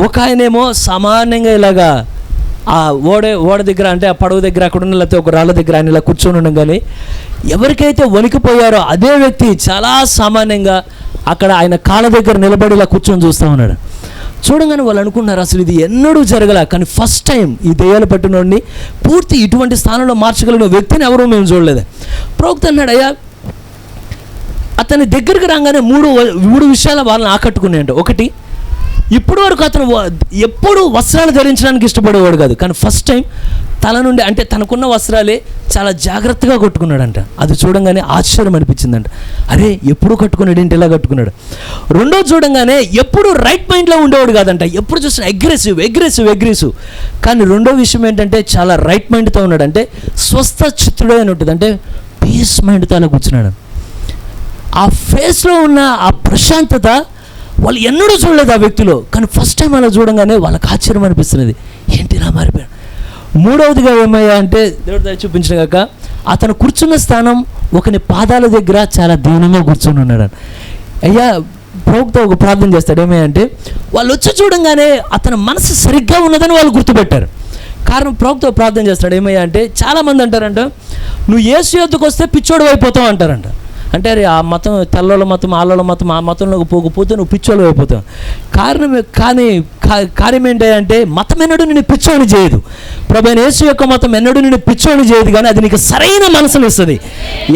ఒక ఆయనేమో సామాన్యంగా ఇలాగా ఆ ఓడ దగ్గర, అంటే ఆ పడవ దగ్గర అక్కడ ఉన్న, లేకపోతే ఒక రాళ్ళ దగ్గర ఆయన ఇలా కూర్చొని ఉండగానే ఎవరికైతే వణికిపోయారో అదే వ్యక్తి చాలా సామాన్యంగా అక్కడ ఆయన కాళ్ళ దగ్గర నిలబడి ఇలా కూర్చొని చూస్తూ ఉన్నాడు. చూడగానే వాళ్ళు అనుకున్నారు, అసలు ఇది ఎన్నడూ జరగల, కానీ ఫస్ట్ టైం ఈ దెయ్యాలు పట్టినోడిని పూర్తి ఇటువంటి స్థానంలో మార్చగలిగిన వ్యక్తిని ఎవరూ మేము చూడలేదు. ప్రవక్త అన్నాడు, అయ్యా అతని దగ్గరికి రాగానే మూడు విషయాలు వాళ్ళని ఆకట్టుకున్నాయంట. ఒకటి, ఇప్పటి వరకు అతను ఎప్పుడు వస్త్రాలు ధరించడానికి ఇష్టపడేవాడు కాదు, కానీ ఫస్ట్ టైం తల నుండి, అంటే తనకున్న వస్త్రాలే చాలా జాగ్రత్తగా కట్టుకున్నాడంట. అది చూడంగానే ఆశ్చర్యం అనిపించిందంట, అరే ఎప్పుడు కట్టుకున్నాడు ఏంటి ఇలా కట్టుకున్నాడు. రెండోది చూడంగానే ఎప్పుడు రైట్ మైండ్లో ఉండేవాడు కాదంట, ఎప్పుడు చూసిన అగ్రెసివ్. కానీ రెండో విషయం ఏంటంటే చాలా రైట్ మైండ్తో ఉన్నాడు, అంటే స్వస్థ చిత్తుడే అని ఉంటుంది, అంటే పీస్ మైండ్తో అలా కూర్చున్నాడు. ఆ ఫేస్లో ఉన్న ఆ ప్రశాంతత వాళ్ళు ఎన్నడూ చూడలేదు ఆ వ్యక్తిలో, కానీ ఫస్ట్ టైం అలా చూడంగానే వాళ్ళకి ఆశ్చర్యం అనిపిస్తున్నది, ఏంటి ఇలా మారిపోయాడు. మూడవదిగా ఏమయ్యా అంటే దేవుడు దయ చూపించిన కాక అతను కూర్చున్న స్థానం ఒకని పాదాల దగ్గర చాలా దీనంగా కూర్చొని ఉన్నాడు. అయ్యా ప్రవక్త ఒక ప్రార్థన చేస్తాడు, ఏమయ్యా అంటే వాళ్ళు వచ్చి చూడంగానే అతని మనసు సరిగ్గా ఉన్నదని వాళ్ళు గుర్తుపెట్టారు. కారణం ప్రవక్త ప్రార్థన చేస్తాడు, ఏమయ్యా అంటే చాలామంది అంటారంట, నువ్వు యేసు యొద్దకు వస్తే పిచ్చోడు అయిపోతావు అంటారంట. అంటే అరే ఆ మతం తెల్లోళ్ళ మతం ఆళ్ళ మతం ఆ మతంలోకి పోకపోతే నువ్వు పిచ్చోళ్ళు అయిపోతావు. కార్యం ఏంటంటే మతం ఎన్నడూ నిన్ను పిచ్చోని చేయదు. ప్రభువైన యేసు యొక్క మతం ఎన్నడూ నిన్ను పిచ్చోని చేయదు, కానీ అది నీకు సరైన మనసును ఇస్తుంది.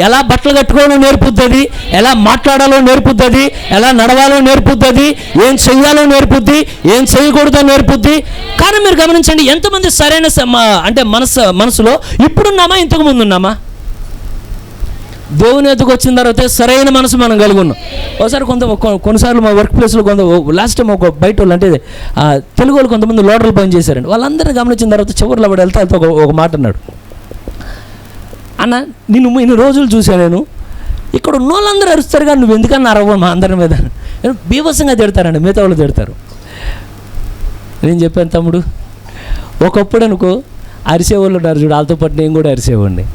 ఎలా బట్టలు కట్టుకోవాలో నేర్పుతుంది, ఎలా మాట్లాడాలో నేర్పుతుంది, ఎలా నడవాలో నేర్పుతుంది, ఏం చెయ్యాలో నేర్పుద్ది, ఏం చేయకూడదో నేర్పుద్ది. కానీ మీరు గమనించండి, ఎంతమంది సరైన అంటే మనసులో ఇప్పుడున్నామా ఇంతకు ముందు ఉన్నామా? దేవుని ఎదుగు వచ్చిన తర్వాత సరైన మనసు మనం కలిగి ఉన్నాం. ఒకసారి కొన్నిసార్లు మా వర్క్ ప్లేస్లో లాస్ట్ టైం ఒక బయట వాళ్ళు అంటే తెలుగు వాళ్ళు కొంతమంది లోడర్లు పని చేశారండి. వాళ్ళందరినీ గమనించిన తర్వాత చివరిలో వాడు వెళ్తా ఒక మాట అన్నాడు, అన్న నిన్ను ఇన్ని రోజులు చూశాను నేను, ఇక్కడ ఉన్న వాళ్ళందరూ అరుస్తారు కానీ నువ్వు ఎందుకన్నా అరవ మా అందరి మీద బీభత్సంగా తిడతారండి, మిగతా వాళ్ళు తిడతారు. నేను చెప్పాను, తమ్ముడు ఒకప్పుడు అనుకో అరిసేవాళ్ళు ఉన్నారు చూడు, వాళ్ళతో పాటు నేను కూడా అరిసేవాడిని.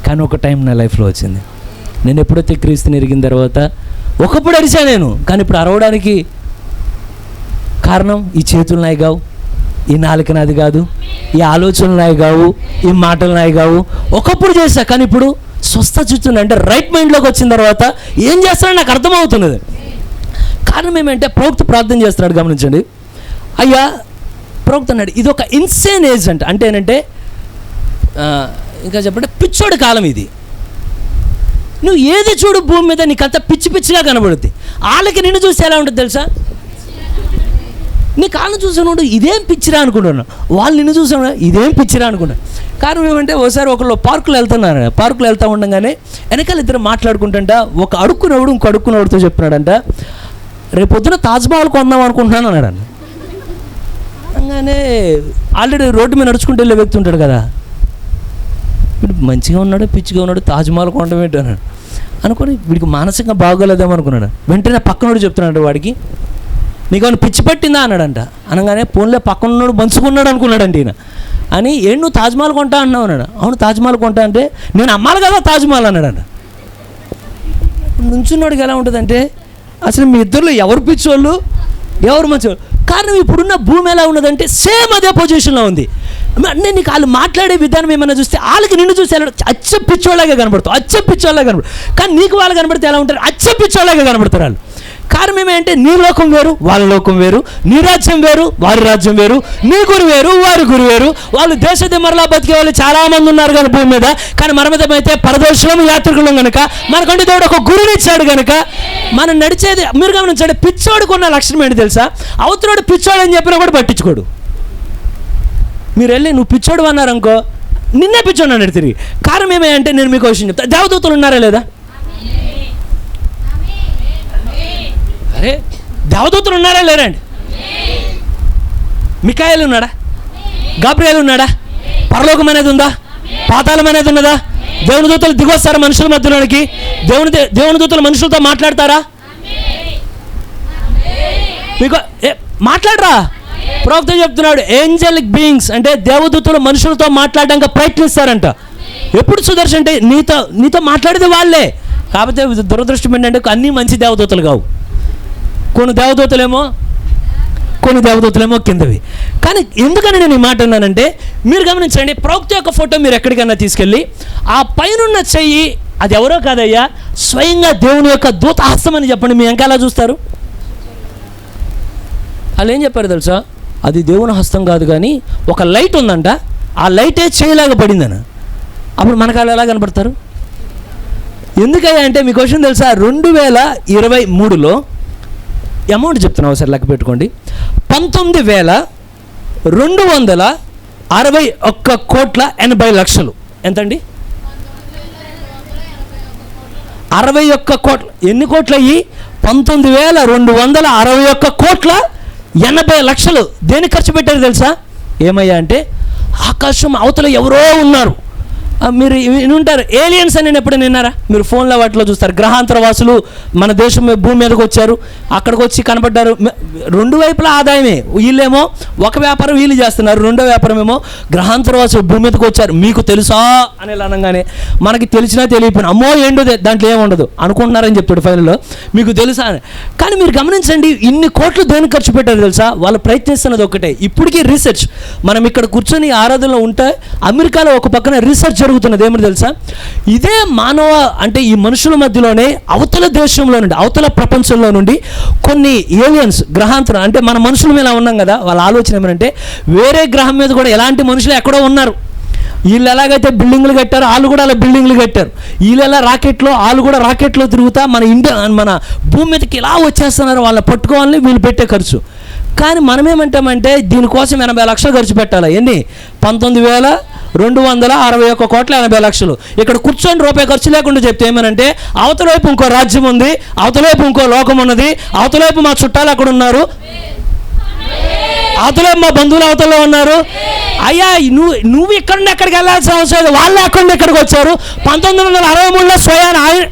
కానీ ఒక టైం నా లైఫ్లో వచ్చింది, నేను ఎప్పుడైతే క్రీస్తుని ఎరిగిన తర్వాత ఒకప్పుడు అరిసా నేను, కానీ ఇప్పుడు అరవడానికి కారణం ఈ చేతులు నాయి కావు, ఈ నాలుక నాది కాదు, ఈ ఆలోచనలు నాయి కావు, ఈ మాటలు నాయి కావు. ఒకప్పుడు చేశా, కానీ ఇప్పుడు స్వస్థ చూస్తున్నా అంటే రైట్ మైండ్లోకి వచ్చిన తర్వాత ఏం చేస్తానో నాకు అర్థమవుతున్నది. కారణం ఏమంటే ప్రవక్త ప్రార్థన చేస్తున్నాడు, గమనించండి. అయ్యా ప్రవక్త అన్నాడు, ఇది ఒక ఇన్సేన్ ఏజ్ అంటే ఏంటంటే ఇంకా చెప్పంటే పిచ్చోడి కాలం ఇది. నువ్వు ఏది చూడు భూమి మీద నీకంతా పిచ్చి పిచ్చిగా కనబడుద్ది. వాళ్ళకి నిన్ను చూసి ఎలా ఉంటుంది తెలుసా? నీ కాళ్ళను చూసాను ఇదేం పిచ్చిరా అనుకుంటున్నాను, వాళ్ళు నిన్ను చూసాను ఇదేం పిచ్చిరా అనుకున్నాను. కారణం ఏమంటే ఒకసారి ఒకళ్ళు పార్కులో వెళ్తూ ఉండగానే వెనకాల ఇద్దరు మాట్లాడుకుంటుంట, ఒక అడుక్కునవాడు ఇంకో అడుక్కునవాడితో చెప్తున్నాడంట, రేపు పొద్దున తాజ్మహల్ కొందాం అనుకుంటున్నాను అన్నాడు. అనగానే ఆల్రెడీ రోడ్డు మీద నడుచుకుంటూ వెళ్ళే వ్యక్తి ఉంటాడు కదా, వీడు మంచిగా ఉన్నాడు పిచ్చిగా ఉన్నాడు తాజ్మహల్ కొనడం ఏంటి అన్నాడు అనుకుని, వీడికి మానసికంగా బాగోలేదేమో అనుకున్నాడు. వెంటనే పక్కనోడు చెప్తున్నాడు, వాడికి నీకు ఏమైనా పిచ్చి పట్టిందా అన్నాడంట. అనగానే ఫోన్లో పక్కన ఉన్నాడు మంచుకున్నాడు అనుకున్నాడంట ఈయన. అని ఏం నువ్వు తాజ్మహల్ కొంటా అన్నావు అన్నాడు. అవును తాజ్మహల్ కొంటా అంటే నేను అమ్మాలి కదా తాజ్మహల్ అన్నాడంట. నుంచున్నాడికి ఎలా ఉంటుందంటే అసలు మీ ఇద్దరిలో ఎవరు పిచ్చోళ్ళు ఎవరు మంచోళ్ళు. కారణం ఇప్పుడున్న భూమి ఎలా ఉన్నదంటే సేమ్ అదే పొజిషన్లో ఉంది. అంటే నీకు వాళ్ళు మాట్లాడే విధానం ఏమైనా చూస్తే వాళ్ళకి నిన్ను చూసి ఎలా అచ్చం పిచ్చోళ్ళగా కనబడతావు, కానీ నీకు వాళ్ళు కనబడితే ఎలా ఉంటారు, అచ్చం పిచ్చోళ్ళగా కనబడతారు వాళ్ళు. కారణం ఏమంటే నీ లోకం వేరు వాళ్ళ లోకం వేరు, నీ రాజ్యం వేరు వారి రాజ్యం వేరు, నీ గురి వేరు వారి గురి వేరు. వాళ్ళు దేశది మరలా బతికే వాళ్ళు చాలామంది ఉన్నారు కానీ భూమి మీద, కానీ మనమైతే పరదేశంలో యాత్రికులం కనుక మనకంటే దేవుడు ఒక గురిని ఇచ్చాడు కనుక మనం నడిచేది. మీరు గమనించండి, పిచ్చోడికి ఉన్న లక్షణం ఏంటి తెలుసా? అవతలోడు పిచ్చోడు అని చెప్పినా కూడా పట్టించుకోడు. మీరు వెళ్ళి నువ్వు పిచ్చోడు అన్నారనుకో నిన్నే పిచ్చోడు అన్నాడు తిరిగి. కారణం ఏమంటే నేను మీకు విషయం చెప్తా, దేవదూతలు ఉన్నారా లేదా? అరే దేవదూతలు ఉన్నారా లేరండి? మికాయేలు ఉన్నాడా? గాబ్రియేలు ఉన్నాడా? పరలోకం అనేది ఉందా? పాతాళం అనేది ఉన్నదా? దేవుని దూతలు దిగొస్తారా మనుషుల మధ్యలోనికి? దేవుని దూతలు మనుషులతో మాట్లాడతారా? మీకు మాట్లాడరా? ప్రవక్త చెప్తున్నాడు, ఏంజలిక్ బీయింగ్స్ అంటే దేవదూతలు మనుషులతో మాట్లాడడానికి ప్రయత్నిస్తారంట. ఎప్పుడు సుదర్శన్ అంటే నీతో మాట్లాడేది వాళ్ళే. కాకపోతే దురదృష్టం ఏంటంటే అన్నీ మంచి దేవదూతలు కావు, కొన్ని దేవదూతలేమో కిందవి. కానీ ఎందుకని నేను ఈ మాట అన్నానంటే మీరు గమనించండి, ప్రవక్త యొక్క ఫోటో మీరు ఎక్కడికైనా తీసుకెళ్ళి ఆ పైనున్న చెయ్యి అది ఎవరో కాదయ్యా స్వయంగా దేవుని యొక్క దూత హస్తం అని చెప్పండి, మీ వెనకాల చూస్తారు. వాళ్ళు ఏం చెప్పారు తెలుసా? అది దేవుని హస్తం కాదు కానీ ఒక లైట్ ఉందంట, ఆ లైటే చేయలాగా పడిందని. అప్పుడు మనకు వాళ్ళు ఎలా కనపడతారు? ఎందుకయ్యా అంటే మీకు విషయం తెలుసా? 2023లో అమౌంట్ చెప్తున్నా ఒకసారి లెక్క పెట్టుకోండి, 19,261,80,00,000. ఎంతండి? 61 కోట్లు. ఎన్ని కోట్లు అయ్యి? 19,261,80,00,000 దేనికి ఖర్చు పెట్టారు తెలుసా? ఏమయ్యా అంటే ఆకాశం అవతల ఎవరో ఉన్నారు, మీరు వినుంటారు ఏలియన్స్ అని నేను ఎప్పుడైనా విన్నారా? మీరు ఫోన్లో వాటిలో చూస్తారు. గ్రహాంతర వాసులు మన దేశం భూమి మీదకి వచ్చారు, అక్కడికి వచ్చి కనపడ్డారు. రెండు వైపులా ఆదాయమే. వీళ్ళేమో ఒక వ్యాపారం వీళ్ళు చేస్తున్నారు, రెండో వ్యాపారం ఏమో గ్రహాంతర వాసులు భూమి మీదకి వచ్చారు. మీకు తెలుసా అని అనగానే మనకి తెలిసినా తెలియపోయినా అమ్మో ఏంటో దాంట్లో ఏముండదు అనుకుంటున్నారని చెప్తాడు ఫైనల్లో, మీకు తెలుసా అని. కానీ మీరు గమనించండి, ఇన్ని కోట్లు దేనికి ఖర్చు పెట్టారు తెలుసా? వాళ్ళు ప్రయత్నిస్తున్నది ఒకటే. ఇప్పటికీ రీసెర్చ్, మనం ఇక్కడ కూర్చొని ఆరాధనలో ఉంటే అమెరికాలో ఒక పక్కన రీసెర్చ్ జరుగుతున్నది. ఏమిటి తెలుసా? ఇదే మానవ అంటే ఈ మనుషుల మధ్యలోనే అవతల దేశంలో నుండి, అవతల ప్రపంచంలో నుండి కొన్ని ఏలియన్స్, గ్రహాంతరం అంటే మన మనుషుల మీద ఉన్నాం కదా, వాళ్ళ ఆలోచన ఏమంటే వేరే గ్రహం మీద కూడా ఎలాంటి మనుషులు ఎక్కడో ఉన్నారు. వీళ్ళు ఎలాగైతే బిల్డింగ్లు కట్టారో వాళ్ళు కూడా అలా బిల్డింగ్లు కట్టారు. వీళ్ళు ఎలా రాకెట్లో, వాళ్ళు కూడా రాకెట్లో తిరుగుతా మన భూమి మీదకి ఇలా వచ్చేస్తున్నారు. వాళ్ళని పట్టుకోవాలని వీళ్ళు పెట్టే ఖర్చు. కానీ మనమేమంటామంటే దీనికోసం 80 లక్షలు ఖర్చు పెట్టాలి. ఎన్ని? 19,261 కోట్ల 80 లక్షలు. ఇక్కడ కూర్చొని రూపాయి ఖర్చు లేకుండా చెప్తే ఏమనంటే అవతల వైపు ఇంకో రాజ్యం ఉంది, అవతల వైపు ఇంకో లోకం ఉన్నది, అవతల వైపు మా చుట్టాలు అక్కడ ఉన్నారు, అవతల మా బంధువులు అవతలలో ఉన్నారు. అయ్యా నువ్వు ఇక్కడ నుండి ఎక్కడికి వెళ్ళాల్సిన అవసరం లేదు, వాళ్ళు ఎక్కడి ఎక్కడికి వచ్చారు. 1963లో స్వయాన ఆయన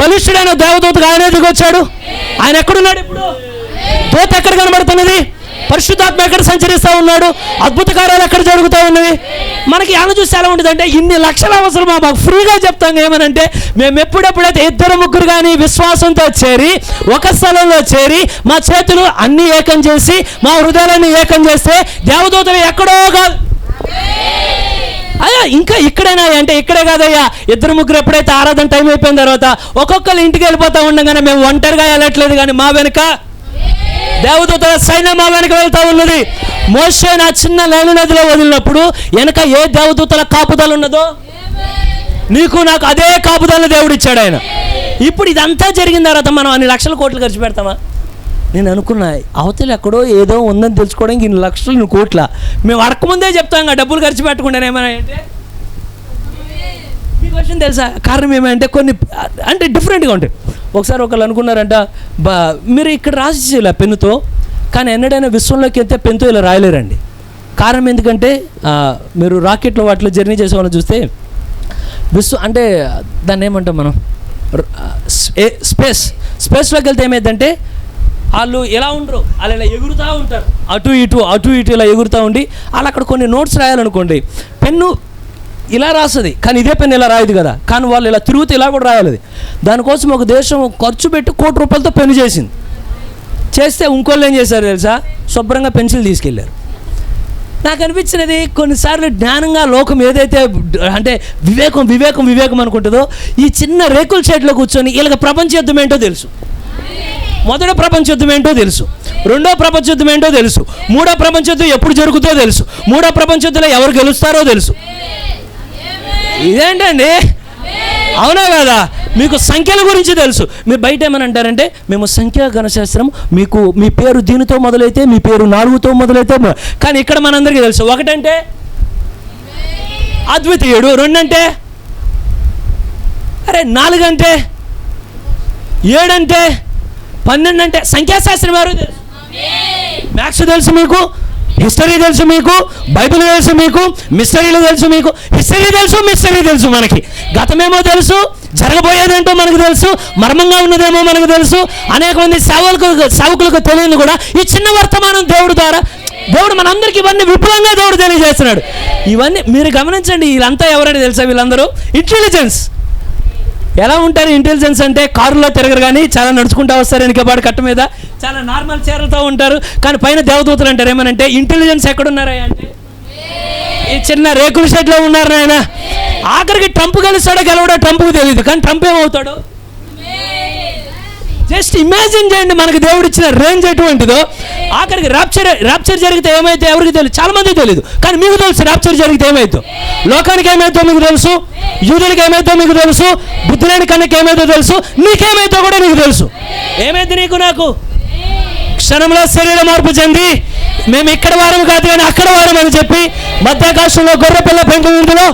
బలిష్ఠుడైన దేవదూతగా ఆయన ఎదుగు వచ్చాడు. ఆయన ఎక్కడున్నాడు ఇప్పుడు? దూత ఎక్కడ కనబడుతున్నది? పరిశుద్ధాత్మ ఎక్కడ సంచరిస్తూ ఉన్నాడు? అద్భుత కార్యాలు ఎక్కడ జరుగుతూ ఉన్నవి? మనకి ఆయన చూస్తే ఎలా ఉంటుంది అంటే ఇన్ని లక్షల అవసరమా? మాకు ఫ్రీగా చెప్తాం. ఏమనంటే మేము ఎప్పుడెప్పుడైతే 2-3 కానీ విశ్వాసంతో చేరి ఒక స్థలంలో చేరి మా చేతులు అన్నీ ఏకం చేసి మా హృదయాలన్నీ ఏకం చేస్తే దేవదూతలు ఎక్కడో కాదు. అయ్యా ఇంకా ఇక్కడేనా అంటే ఇక్కడే కాదయ్యా. 2-3 ఎప్పుడైతే ఆరాధన టైం అయిపోయిన తర్వాత ఒక్కొక్కరు ఇంటికి వెళ్ళిపోతూ ఉండగానే మేము ఒంటరిగా వెళ్ళట్లేదు, కానీ మా వెనుక దేవదూతల సైన్యం మా వెనక వెళ్తా ఉన్నది. మోషే నా చిన్న నైలు నదిలో వదిలినప్పుడు వెనక ఏ దేవదూతల కాపుదల ఉన్నదో నీకు నాకు అదే కాపుదలను దేవుడు ఇచ్చాడు ఆయన. ఇప్పుడు ఇదంతా జరిగిన తర్వాత మనం అన్ని లక్షల కోట్లు ఖర్చు పెడతామా? నేను అనుకున్నా అవతల ఎక్కడో ఏదో ఉందని తెలుసుకోవడానికి ఇన్ని లక్షలు, ఇన్ని కోట్ల మేము అడగకముందే చెప్తాం కదా డబ్బులు ఖర్చు పెట్టకుండా. ఏమైనా అంటే మీకు విషయం తెలుసా? కారణం ఏమంటే కొన్ని అంటే డిఫరెంట్గా ఉంటాయి. ఒకసారి ఒకళ్ళు అనుకున్నారంట, మీరు ఇక్కడ రాసిలా పెన్నుతో, కానీ ఎన్నడైనా విశ్వంలోకి వెళ్తే పెన్నుతో ఇలా రాయలేరండి. కారణం ఎందుకంటే మీరు రాకెట్లో వాటిలో జర్నీ చేసే వాళ్ళని చూస్తే అంటే దాన్ని ఏమంటాం మనం, స్పేస్లోకి వెళ్తే ఏమైందంటే వాళ్ళు ఎలా ఉండరు, వాళ్ళు ఇలా ఎగురుతూ ఉంటారు, అటు ఇటు ఇలా ఎగురుతూ ఉండి వాళ్ళు అక్కడ కొన్ని నోట్స్ రాయాలనుకోండి, పెన్ను ఇలా రాస్తుంది కానీ ఇదే పెన్ను ఇలా రాయదు కదా. కానీ వాళ్ళు ఇలా తిరుగుతూ ఇలా కూడా రాయాలి. దానికోసం ఒక దేశం ఖర్చు పెట్టి ₹1 కోటి పెన్ను చేసింది. చేస్తే ఇంకోళ్ళు ఏం చేశారు తెలుసా? శుభ్రంగా పెన్సిల్ తీసుకెళ్ళారు. నాకు అనిపించినది కొన్నిసార్లు జ్ఞానంగా లోకం ఏదైతే అంటే వివేకం అనుకుంటుందో, ఈ చిన్న రేకుల షెడ్లో కూర్చొని వీళ్ళకి ప్రపంచ యుద్ధం ఏంటో తెలుసు. మొదటి ప్రపంచ యుద్ధం ఏంటో తెలుసు, రెండో ప్రపంచ యుద్ధం ఏంటో తెలుసు, మూడో ప్రపంచ యుద్ధం ఎప్పుడు జరుగుతుందో తెలుసు, మూడో ప్రపంచ యుద్ధంలో ఎవరు గెలుస్తారో తెలుసు. ఇదేంటండి? అవునా కదా? మీకు సంఖ్యల గురించి తెలుసు. మీరు బయట ఏమని అంటారంటే మేము సంఖ్యా గణశాస్త్రం, మీకు మీ పేరు దీనితో మొదలైతే మీ పేరు 4తో మొదలైతే, కానీ ఇక్కడ మనందరికీ తెలుసు 1 అంటే అద్వితీయుడు, 2 అంటే 4 అంటే 7 అంటే 12 అంటే సంఖ్యాశాస్త్రం ఎవరు తెలుసు. మ్యాథ్స్ తెలుసు మీకు, హిస్టరీ తెలుసు మీకు, బైబిల్ తెలుసు మీకు, మిస్టరీలు తెలుసు మీకు. హిస్టరీ తెలుసు, మిస్టరీ తెలుసు. మనకి గతమేమో తెలుసు, జరగబోయేదేంటో మనకు తెలుసు, మర్మంగా ఉన్నదేమో మనకు తెలుసు. అనేక మంది సేవకులకు తెలియదు కూడా ఈ చిన్న వర్తమానం దేవుడు ద్వారా దేవుడు మనందరికీ ఇవన్నీ విపులంగా దేవుడు తెలియజేస్తున్నాడు. ఇవన్నీ మీరు గమనించండి. వీళ్ళంతా ఎవరైనా తెలుసా? వీళ్ళందరూ ఇంటెలిజెన్స్. ఎలా ఉంటారు ఇంటెలిజెన్స్ అంటే? కారులో తిరగరు కానీ చాలా నడుచుకుంటూ వస్తారు, వెనకబాటు కట్ట మీద చాలా నార్మల్ చీరలతో ఉంటారు. కానీ పైన దేవదూతలు అంటారు. ఏమనంటే ఇంటెలిజెన్స్ ఎక్కడున్నారా అంటే ఈ చిన్న రేకుల షెడ్లో ఉన్నారు ఆయన. ఆఖరికి ట్రంప్ గెలుస్తాడో గెలవడో ట్రంప్కి తెలియదు, కానీ ట్రంప్ ఏమవుతాడు? జస్ట్ ఇమాజిన్ చేయండి మనకు దేవుడు ఇచ్చిన రేంజ్ ఎటువంటిదో. ఆఖరికి ర్యాప్చర్ జరిగితే ఏమైతే ఎవరికి తెలియదు, చాలా మందికి తెలియదు, కానీ మీకు తెలుసు ర్యాప్చర్ జరిగితే ఏమైతే. లోకానికి ఏమైతే మీకు తెలుసు, యూదులకి ఏమైతే మీకు తెలుసు, బుద్ధులేని కన్నకి ఏమైతే తెలుసు, నీకేమైతే కూడా నీకు తెలుసు. ఏమైతే నీకు నాకు? క్షణంలో శరీర మార్పు చెంది మేము ఇక్కడ వారం కాదు కానీ అక్కడ వారం అని చెప్పి మధ్యాకాశంలో గొర్రెపిల్ల పెంకులో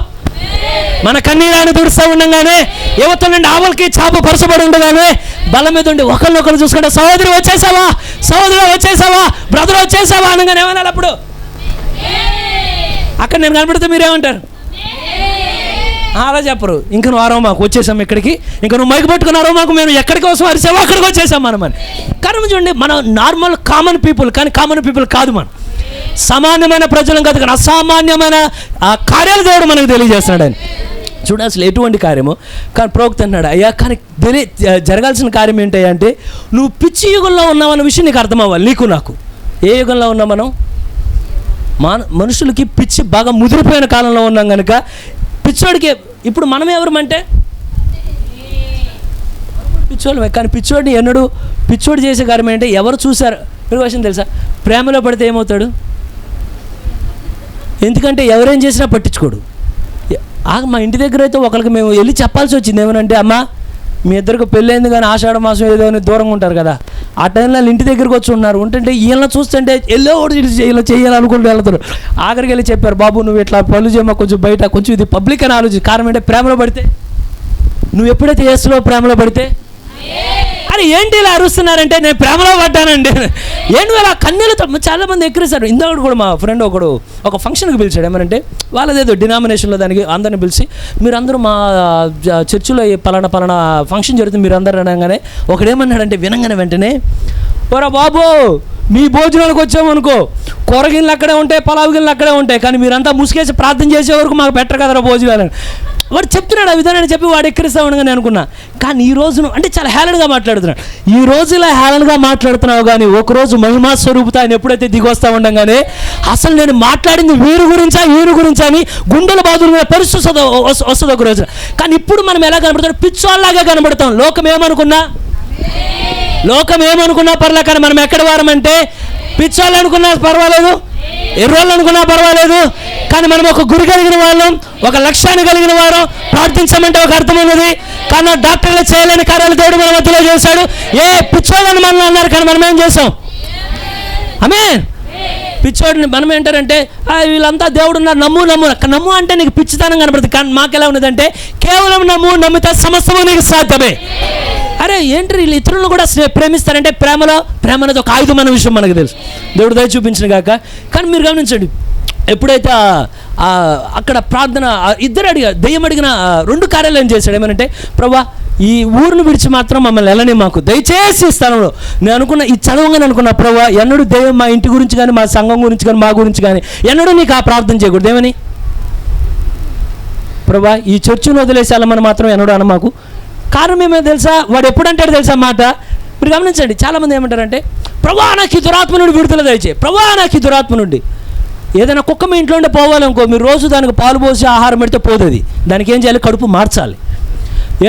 మన కన్నీరాన్ని తుడుస్తూ ఉండగానే యువత నుండి ఆవులకి చాప పరచబడి ఉండగానే బల మీద ఉండి ఒకరినొకరు చూసుకుంటే సహోదరు వచ్చేసావా, సహోదరు వచ్చేసావా, బ్రదర్ వచ్చేసావా అనగానే ఏమన్నారు? అప్పుడు అక్కడ నేను కనబడితే మీరేమంటారు? అలా చెప్పరు. ఇంక నువ్వు అరవ మాకు వచ్చేసాం ఇక్కడికి, ఇంకా నువ్వు మైకు పట్టుకున్నారో మాకు, మేము ఎక్కడికి వస్తాం అరిసావో అక్కడికి వచ్చేసాం మనం అని. కానీ చూడండి, మనం నార్మల్ కామన్ పీపుల్, కానీ కామన్ పీపుల్ కాదు, మనం సామాన్యమైన ప్రజలం కాదు, కానీ అసామాన్యమైన కార్యాలు దేవుడు మనకు తెలియజేస్తున్నాడు అని. చూడ అసలు ఎటువంటి కార్యము. కానీ ప్రవక్త అన్నాడు, అయ్యా కానీ జరగాల్సిన కార్యం ఏంటయ్యా అంటే, నువ్వు పిచ్చి యుగంలో ఉన్నావన్న విషయం నీకు అర్థం అవ్వాలి. నీకు నాకు ఏ యుగంలో ఉన్నాం మనం? మనుషులకి పిచ్చి బాగా ముదిరిపోయిన కాలంలో ఉన్నాం కనుక పిచ్చోడికి ఇప్పుడు మనం ఎవరమంటే పిచ్చోళ్ళమే. కానీ పిచ్చోడిని ఎన్నడూ పిచ్చోడు చేసే కార్యం ఏంటంటే, ఎవరు చూశారు మీరు విషయం తెలుసా? ప్రేమలో పడితే ఏమవుతాడు? ఎందుకంటే ఎవరేం చేసినా పట్టించుకోడు. మా ఇంటి దగ్గర అయితే ఒకరికి మేము వెళ్ళి చెప్పాల్సి వచ్చింది ఏమనంటే, అమ్మ మీ ఇద్దరికి పెళ్ళైంది కానీ ఆషాఢ మాసం ఏదో అని దూరంగా ఉంటారు కదా, ఆ టైంలో వాళ్ళు ఇంటి దగ్గరికి వచ్చి ఉన్నారు. ఉంటుంటే వీళ్ళని చూస్తుంటే ఎల్లో ఇలా చేయాలనుకుంటూ వెళ్తారు. ఆఖరికి వెళ్ళి చెప్పారు, బాబు నువ్వు ఇట్లా పళ్ళు చేయమా, కొంచెం బయట కొంచెం ఇది పబ్లిక్ అని ఆలోచించి. కారణం ఏంటంటే, ప్రేమలో పడితే నువ్వు ఎప్పుడైతే యేసులో ప్రేమలో పడితే, అరే ఏంటి ఇలా అరుస్తున్నారంటే, నేను ప్రేమలో పడ్డానండి. ఏంటి అలా కన్నీళ్ళతో చాలామంది ఎక్కిరిస్తారు. ఇందాక కూడా మా ఫ్రెండ్ ఒక ఫంక్షన్కి పిలిచాడు. ఏమనంటే వాళ్ళదేదో డినామినేషన్లో దానికి అందరిని పిలిచి, మీరందరూ మా చర్చిలో పలానా ఫంక్షన్ జరుగుతుంది మీరు అందరూ అనగానే ఒకడేమన్నాడంటే, వినంగానే వెంటనే, ఓరా బాబు మీ భోజనాలకు వచ్చామనుకో కూరగిన్నెలు అక్కడే ఉంటాయి, పలావు గిన్నెలు అక్కడే ఉంటాయి, కానీ మీరంతా ముసుగేసి ప్రార్థన చేసే వరకు మాకు పెట్టరు కదరా భోజనాలని వాడు చెప్తున్నాడు. ఆ విధానాన్ని చెప్పి వాడు ఎక్కిరిస్తా ఉండగా నేను అనుకున్నా, కానీ ఈ రోజును అంటే చాలా హేళనగా మాట్లాడుతున్నాడు. ఈ రోజు ఇలా హేళనగా మాట్లాడుతున్నావు, కానీ ఒకరోజు మహిమా స్వరూపుత ఆయన ఎప్పుడైతే దిగి వస్తా ఉండగానే, అసలు నేను మాట్లాడింది వీరి గురించా అని గుండెల బాధలు పరిస్థితి వస్తుంది ఒక రోజు. కానీ ఇప్పుడు మనం ఎలా కనబడతాం? పిచ్చోళ్ళలాగా కనబడతాం. లోకం ఏమనుకున్నా పర్లే, కానీ మనం ఎక్కడ వారమంటే పిచ్చోళ్ళు అనుకున్నా పర్వాలేదు, ఎర్రోళ్ళు అనుకున్నా పర్వాలేదు, కానీ మనం ఒక గురి కలిగిన వాళ్ళం, ఒక లక్ష్యాన్ని కలిగిన వారం. ప్రార్థించమంటే ఒక అర్థం ఉన్నది, కానీ డాక్టర్లు చేయలేని కార్యాలు దేవుడు మన మధ్యలో చేశాడు. ఏ పిచ్చోళ్ళని మనం అన్నారు, కానీ మనం ఏం చేసాం? ఆమేన్. పిచ్చోడిని మనం ఏంటారంటే, వీళ్ళంతా దేవుడు ఉన్నారు, నమ్ము అంటే నీకు పిచ్చితనం కనబడుతుంది. కానీ మాకెలా ఉన్నదంటే, కేవలం నమ్మితే సమస్తము నీకు సాధ్యమే. అరే ఏంటి వీళ్ళు ఇతరులను కూడా ప్రేమిస్తారంటే, ప్రేమ అనేది ఒక ఆయుధం అనే విషయం మనకు తెలుసు. దేవుడు దయ చూపించిన కాక. కానీ మీరు గమనించండి, ఎప్పుడైతే అక్కడ ప్రార్థన దెయ్యం అడిగిన 2 కార్యాలు ఏం చేశాడు? ఏమనంటే, ప్రభా ఈ ఊరిని విడిచి మాత్రం మమ్మల్ని వెళ్ళని మాకు దయచేసి స్థలంలో. నేను అనుకున్న ఈ చదవంగానే అనుకున్నా, ప్రభా ఎన్నడూ దెయ్యం మా ఇంటి గురించి కానీ, మా సంఘం గురించి కానీ, మా గురించి కానీ ఎన్నడూ నీకు ఆ ప్రార్థన చేయకూడదు. ఏమని? ప్రభా ఈ చర్చిని వదిలేసి వెళ్ళమని మాత్రం ఎన్నడూ అన్న మాకు. కారణం ఏమో తెలుసా? వాడు ఎప్పుడు అంటాడు తెలుసా మాట? మీరు గమనించండి, చాలామంది ఏమంటారంటే, ప్రభా నాకు ఈ దురాత్మ నుండి విడుదల దయచేయి, ప్రభా నాకు ఈ దురాత్మ నుండి. ఏదైనా కుక్క మీ ఇంట్లో ఉంటే పోవాలనుకో, మీరు రోజు దానికి పాలు పోసి ఆహారం పెడితే పోతుంది. దానికి ఏం చేయాలి? కడుపు మార్చాలి.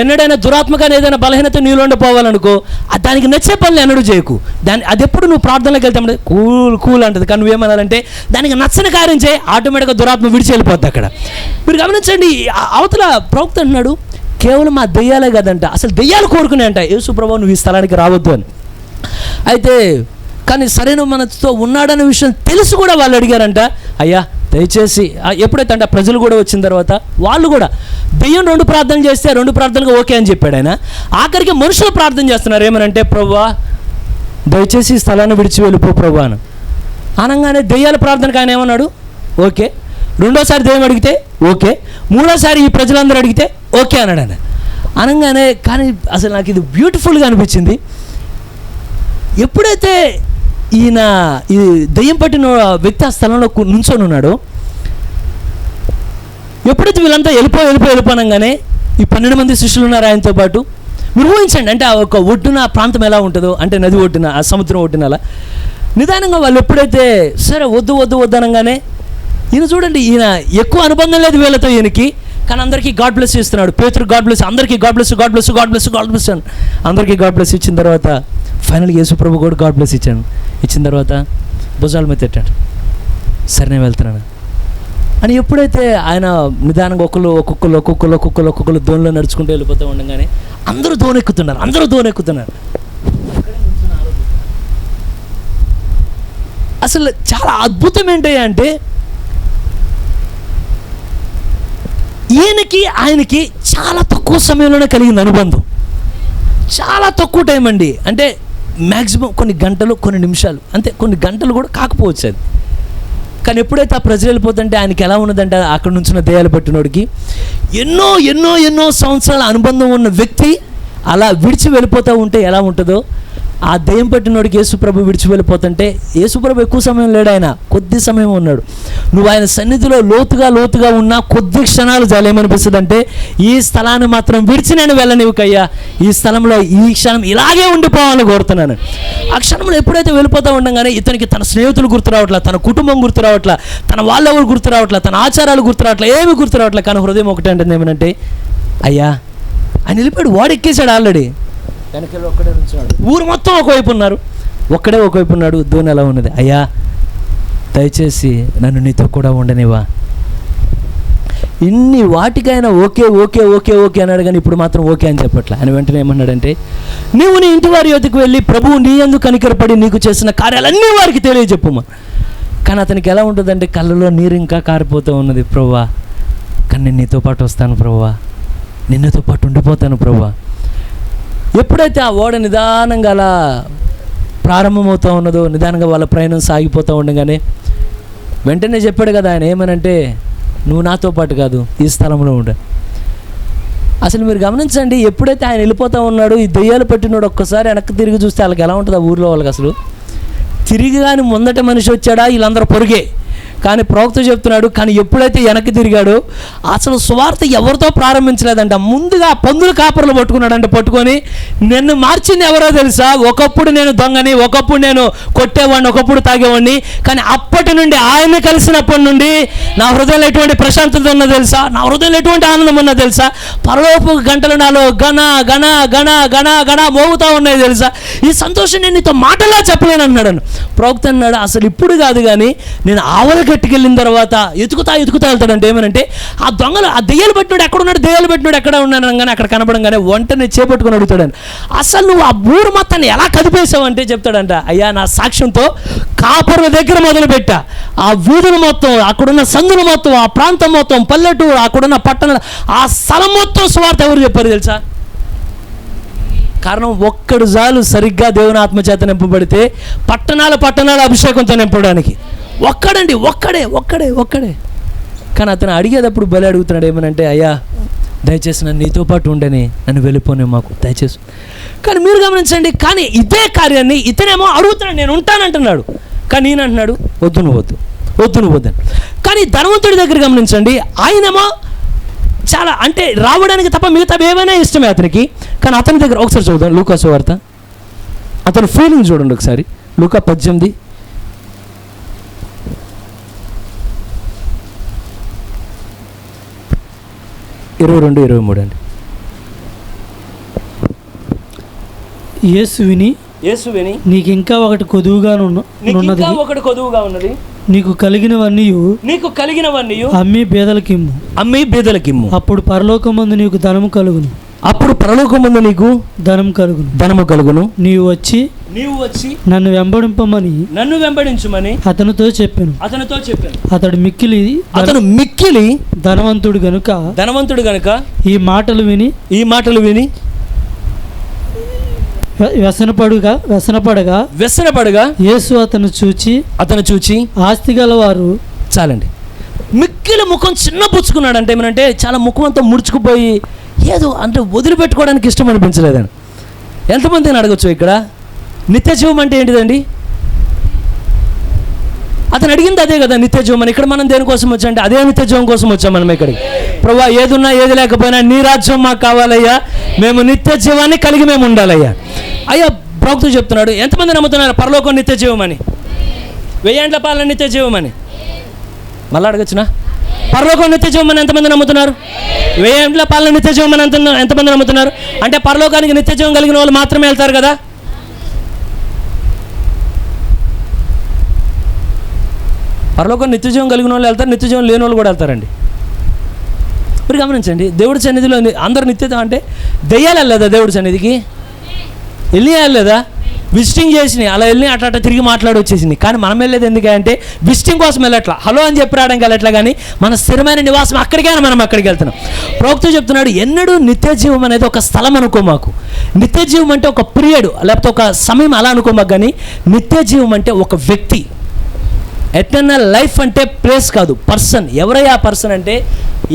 ఎన్నడైనా దురాత్మకాన్ని ఏదైనా బలహీనత నీలో ఉండి పోవాలనుకో, దానికి నచ్చే పనులు ఎన్నడూ చేయకు. అది ఎప్పుడు నువ్వు ప్రార్థనలోకి వెళ్తామంటే కూల్ అంటుంది. కానీ నువ్వేమన్నారంటే, దానికి నచ్చని కార్యం చేయి, ఆటోమేటిక్గా దురాత్మ విడిచి వెళ్ళిపోద్ది అక్కడ. మీరు గమనించండి, అవతల ప్రవక్త అన్నాడు, కేవలం ఆ దెయ్యాలే కదంట, అసలు దెయ్యాలు కోరుకునేంట, యేసు ప్రభువు నువ్వు ఈ స్థలానికి రావద్దు అని. అయితే కానీ సరైన మనతో ఉన్నాడనే విషయం తెలుసు కూడా వాళ్ళు అడిగారంట, అయ్యా దయచేసి. ఎప్పుడైతే అంటే ప్రజలు కూడా వచ్చిన తర్వాత వాళ్ళు కూడా దెయ్యం 2 ప్రార్థనలు చేస్తే 2 ప్రార్థనలుగా ఓకే అని చెప్పాడు ఆయన. ఆఖరికి మనుషులు ప్రార్థన చేస్తున్నారు, ఏమనంటే, ప్రభువా దయచేసి ఈ స్థలాన్ని విడిచి వెళ్ళిపో ప్రభువా అని అనగానే, దెయ్యాల ప్రార్థనకు ఆయన ఏమన్నాడు? ఓకే. 2వ దెయ్యం అడిగితే ఓకే, 3వ ఈ ప్రజలందరూ అడిగితే ఓకే అన్నాడు ఆయన. అనగానే కానీ అసలు నాకు ఇది బ్యూటిఫుల్గా అనిపించింది. ఎప్పుడైతే ఈ దెయ్యం పట్టిన వ్యక్తి ఆ స్థలంలో నుంచొని ఉన్నాడో, ఎప్పుడైతే వీళ్ళంతా వెళ్ళిపోనగానే ఈ 12 మంది శిష్యులు ఉన్నారు ఆయనతో పాటు. మీరు ఊహించండి, అంటే ఒక ఒడ్డున ప్రాంతం ఎలా ఉంటుందో, అంటే నది ఒడ్డున, ఆ సముద్రం ఒడ్డున అలా నిదానంగా వాళ్ళు ఎప్పుడైతే సరే వద్దు అనగానే, ఈయన చూడండి, ఈయన ఎక్కువ అనుబంధం లేదు వీళ్ళతో ఈయనకి, కానీ అందరికీ గాడ్ బ్లెస్ ఇస్తున్నాడు. పేతురు గాడ్ బ్లెస్, అందరికీ గాడ్ బ్లెస్ అని అందరికీ గాడ్ బ్లెస్ ఇచ్చిన తర్వాత ఫైనల్గా యేసు ప్రభు కూడా గాడ్ బ్లెస్ ఇచ్చిన తర్వాత భుజాల మీద తిట్టాడు, సరే నేను వెళ్తున్నాను అని. ఎప్పుడైతే ఆయన నిదానంగా ఒక్కొక్కరు దోణిలో నడుచుకుంటూ వెళ్ళిపోతూ ఉండగానే అందరూ దోణెక్కుతున్నారు. అసలు చాలా అద్భుతం ఏంటంటే, ఆయనకి చాలా తక్కువ సమయంలోనే కలిగింది అనుబంధం. చాలా తక్కువ టైం అండి, అంటే మ్యాక్సిమం కొన్ని గంటలు, కొన్ని నిమిషాలు, అంతే, కొన్ని గంటలు కూడా కాకపోవచ్చు అది. కానీ ఎప్పుడైతే ఆ ప్రజలు వెళ్ళిపోతుంటే ఆయనకి ఎలా ఉన్నదంటే అక్కడ నుంచిన దెయ్యాలు పట్టినోడికి ఎన్నో ఎన్నో ఎన్నో సంవత్సరాల అనుబంధం ఉన్న వ్యక్తి అలా విడిచి వెళ్ళిపోతూ ఉంటే ఎలా ఉంటుందో ఆ దెయ్యం పట్టినోడికి యేసుప్రభు విడిచి వెళ్ళిపోతుంటే యేసుప్రభు ఎక్కువ సమయం లేడు, ఆయన కొద్ది సమయం ఉన్నాడు. నువ్వు ఆయన సన్నిధిలో లోతుగా ఉన్నా కొద్ది క్షణాలు ఏమనిపిస్తుంది అంటే ఈ స్థలాన్ని మాత్రం విడిచి నేను వెళ్ళనివ్వకయ్యా, ఈ స్థలంలో ఈ క్షణం ఇలాగే ఉండిపోవాలని కోరుతున్నాను. ఆ క్షణంలో ఎప్పుడైతే వెళ్ళిపోతూ ఉండగానే ఇతనికి తన స్నేహితులు గుర్తు రావట్లా, తన కుటుంబం గుర్తు రావట్లా, తన వాళ్ళెవరు గుర్తు రావట్లా, తన ఆచారాలు గుర్తు రావట్లా, ఏమి గుర్తు రావట్లా. కానీ హృదయం ఒకటే అంటుంది ఏమనంటే అయ్యా ఆయన వెళ్ళిపోయాడు, వాడు ఎక్కేశాడు ఆల్రెడీ, వెనకెళ్ళి ఒక్కడే ఉంచాడు. ఊరు మొత్తం ఒకవైపు ఉన్నారు, ఒక్కడే ఒకవైపు ఉన్నాడు. ధోని ఎలా ఉన్నది, అయ్యా దయచేసి నన్ను నీతో కూడా ఉండనివా. ఇన్ని వాటికైనా ఓకే ఓకే ఓకే ఓకే అన్నాడు, కానీ ఇప్పుడు మాత్రం ఓకే అని చెప్పట్లా. ఆయన వెంటనే ఏమన్నాడంటే నీవు నీ ఇంటి వారి యొద్దకు వెళ్ళి ప్రభువు నీ యందు కనికరపడి నీకు చేసిన కార్యాలన్నీ వారికి తెలియజెప్పుమా. కానీ అతనికి ఎలా ఉంటుందంటే కళ్ళలో నీరు ఇంకా కారిపోతూ ఉన్నది. ప్రభువా కానీ నేను నీతో పాటు వస్తాను ప్రభువా, నిన్నతో పాటు ఉండిపోతాను ప్రభువా. ఎప్పుడైతే ఆ ఓడ నిదానంగా అలా ప్రారంభమవుతూ ఉన్నదో, నిదానంగా వాళ్ళ ప్రయాణం సాగిపోతూ ఉండగానే వెంటనే చెప్పాడు కదా ఆయన ఏమనంటే నువ్వు నాతో పాటు కాదు ఈ స్థలంలో ఉండ. అసలు మీరు గమనించండి, ఎప్పుడైతే ఆయన వెళ్ళిపోతూ ఉన్నాడు ఈ దెయ్యాలు పట్టినోడు ఒక్కసారి వెనక్కి తిరిగి చూస్తే వాళ్ళకి ఎలా ఉంటుంది ఆ ఊర్లో వాళ్ళకి. అసలు తిరిగి కానీ ముందట మనిషి వచ్చాడా వీళ్ళందరూ పొరుగే. కానీ ప్రవక్త చెప్తున్నాడు కానీ ఎప్పుడైతే వెనక్కి తిరిగాడో అసలు సువార్త ఎవరితో ప్రారంభించలేదంట, ముందుగా పందుల కాపర్లు పట్టుకున్నాడంటే పట్టుకొని నిన్ను మార్చింది ఎవరో తెలుసా, ఒకప్పుడు నేను దొంగని, ఒకప్పుడు నేను కొట్టేవాడిని, ఒకప్పుడు తాగేవాడిని, కానీ అప్పటి నుండి ఆయన కలిసినప్పటి నుండి నా హృదయంలో ఎటువంటి ప్రశాంతత ఉన్నదో తెలుసా, నా హృదయంలో ఎటువంటి ఆనందం ఉన్నదో తెలుసా, పరలోపు గంటలు నాలో గణ గణ గణ గణ గణ మోగుతూ ఉన్నాయి తెలుసా, ఈ సంతోషం నేను నీతో మాటలా చెప్పలేను అన్నాడు. ప్రవక్త అన్నాడు అసలు ఇప్పుడు కాదు కానీ నేను ఆవల గట్టుకెళ్ళిన తర్వాత ఎతుకుతా వెళ్తాడంటే ఏమనంటే ఆ దొంగలు ఆ దెయ్యాలు పట్టినాడు ఎక్కడున్నాడు, దెయ్యాలు పట్టినాడు ఎక్కడ ఉన్నాడు అనగానే అక్కడ కనపడంగానే వంటని చేపట్టుకుని అడుగుతాడని అసలు నువ్వు ఆ ఊరు మొత్తాన్ని ఎలా కదిపేసావు అంటే చెప్తాడంట అయ్యా నా సాక్ష్యంతో కాపర్ల దగ్గర మొదలుపెట్టా, ఆ వీధులు మొత్తం, అక్కడున్న సందులు మొత్తం, ఆ ప్రాంతం మొత్తం, పల్లెటూరు, అక్కడున్న పట్టణాలు, ఆ స్థలం మొత్తం సువార్త ఎవరు చెప్పారు తెలుసా. కారణం ఒక్కడు చాలు సరిగ్గా దేవుని ఆత్మచేత నింపబడితే పట్టణాల అభిషేకంతో నింపడానికి. ఒక్కడండి, ఒక్కడే. కానీ అతను అడిగేటప్పుడు బలి అడుగుతున్నాడు ఏమనంటే అయ్యా దయచేసి నన్ను నీతో పాటు ఉండని, నన్ను వెళ్ళిపోనే మాకు దయచేసి. కానీ మీరు గమనించండి, కానీ ఇదే కార్యాన్ని ఇతనేమో అడుగుతున్నాడు నేను ఉంటానంటున్నాడు, కానీ ఈయన అంటున్నాడు వద్దు నువ్వు వద్దు. కానీ ధనవంతుడి దగ్గర గమనించండి, ఆయనేమో చాలా అంటే రావడానికి తప్ప మిగతా ఏమైనా ఇష్టమే అతనికి. కానీ అతని దగ్గర ఒకసారి చూద్దాం లూకా సువార్త, అతని ఫీలింగ్ చూడండి ఒకసారి. లూకా 18 22-23 అండి. యేసు విని నీకు ఇంకా ఒకటి కొదువుగా ఉన్నది, నీకు కలిగినవన్నీ అమ్మి బేదలకిమ్ము, అప్పుడు పరలోకమందు నీకు ధనము కలుగును. నీవు వచ్చి నన్ను వెంబడించమని అతనితో చెప్పాను. అతడు మిక్కిలి ధనవంతుడు గనుక ఈ మాటలు విని వ్యసనపడగా యేసు అతను చూచి ఆస్తి గలవారు చాలండి మిక్కిలి ముఖం చిన్న పుచ్చుకున్నాడు. అంటే ఏమనంటే చాలా ముఖం అంతా ముడుచుకుపోయి ఏదో అంటే వదిలిపెట్టుకోవడానికి ఇష్టం అనిపించలేదని. ఎంతమందిని అడగచ్చు ఇక్కడ నిత్య జీవం అంటే ఏంటిదండి? అతను అడిగింది అదే కదా నిత్య జీవం అని. ఇక్కడ మనం దేనికోసం వచ్చామంటే అదే నిత్య జీవం కోసం వచ్చాం మనం ఇక్కడికి. ప్రభువా ఏదున్నా ఏది లేకపోయినా నీ రాజ్యం మాకు కావాలయ్యా, మేము నిత్య జీవాన్ని కలిగి మేము ఉండాలయ్యా. అయ్యా ప్రవక్త చెప్తున్నాడు, ఎంతమంది నమ్ముతున్నారు పరలోకం నిత్య జీవం అని, 1000 ఏండ్ల పాలన నిత్య జీవం అని? మళ్ళీ అడగచ్చునా? పరలోకం నిత్య జీవం అని ఎంతమంది నమ్ముతున్నారు? 1000 ఏండ్ల పాలన నిత్య జీవం అని ఎంతమంది నమ్ముతున్నారు? అంటే పరలోకానికి నిత్య జీవం కలిగిన వాళ్ళు మాత్రమే వెళ్తారు కదా. పరలోకం నిత్య జీవం కలిగిన వాళ్ళు వెళ్తారు, నిత్య జీవం లేని వాళ్ళు కూడా వెళ్తారండి. మీరు గమనించండి, దేవుడి సన్నిధిలో అందరూ నిత్యత అంటే దెయ్యాలు వెళ్ళలేదా దేవుడి సన్నిధికి? వెళ్ళి వెళ్ళలేదా? విజిటింగ్ చేసినాయి, అలా వెళ్ళి అట్లా తిరిగి మాట్లాడి వచ్చేసింది. కానీ మనం వెళ్ళేది ఎందుకంటే విజిటింగ్ కోసం వెళ్ళట్లా, హలో అని చెప్పి రావడానికి వెళ్ళట్లా, కానీ మన స్థిరమైన నివాసం అక్కడికైనా మనం అక్కడికి వెళ్తున్నాం. ప్రవక్త చెప్తున్నాడు ఎన్నడూ నిత్య జీవం అనేది ఒక స్థలం అనుకో మాకు. నిత్య జీవం అంటే ఒక పీరియడ్ లేకపోతే ఒక సమయం అలా అనుకో మాకు, కానీ నిత్య జీవం అంటే ఒక వ్యక్తి. ఎటర్నల్ లైఫ్ అంటే ప్లేస్ కాదు, పర్సన్. ఎవరయ్యా ఆ పర్సన్ అంటే,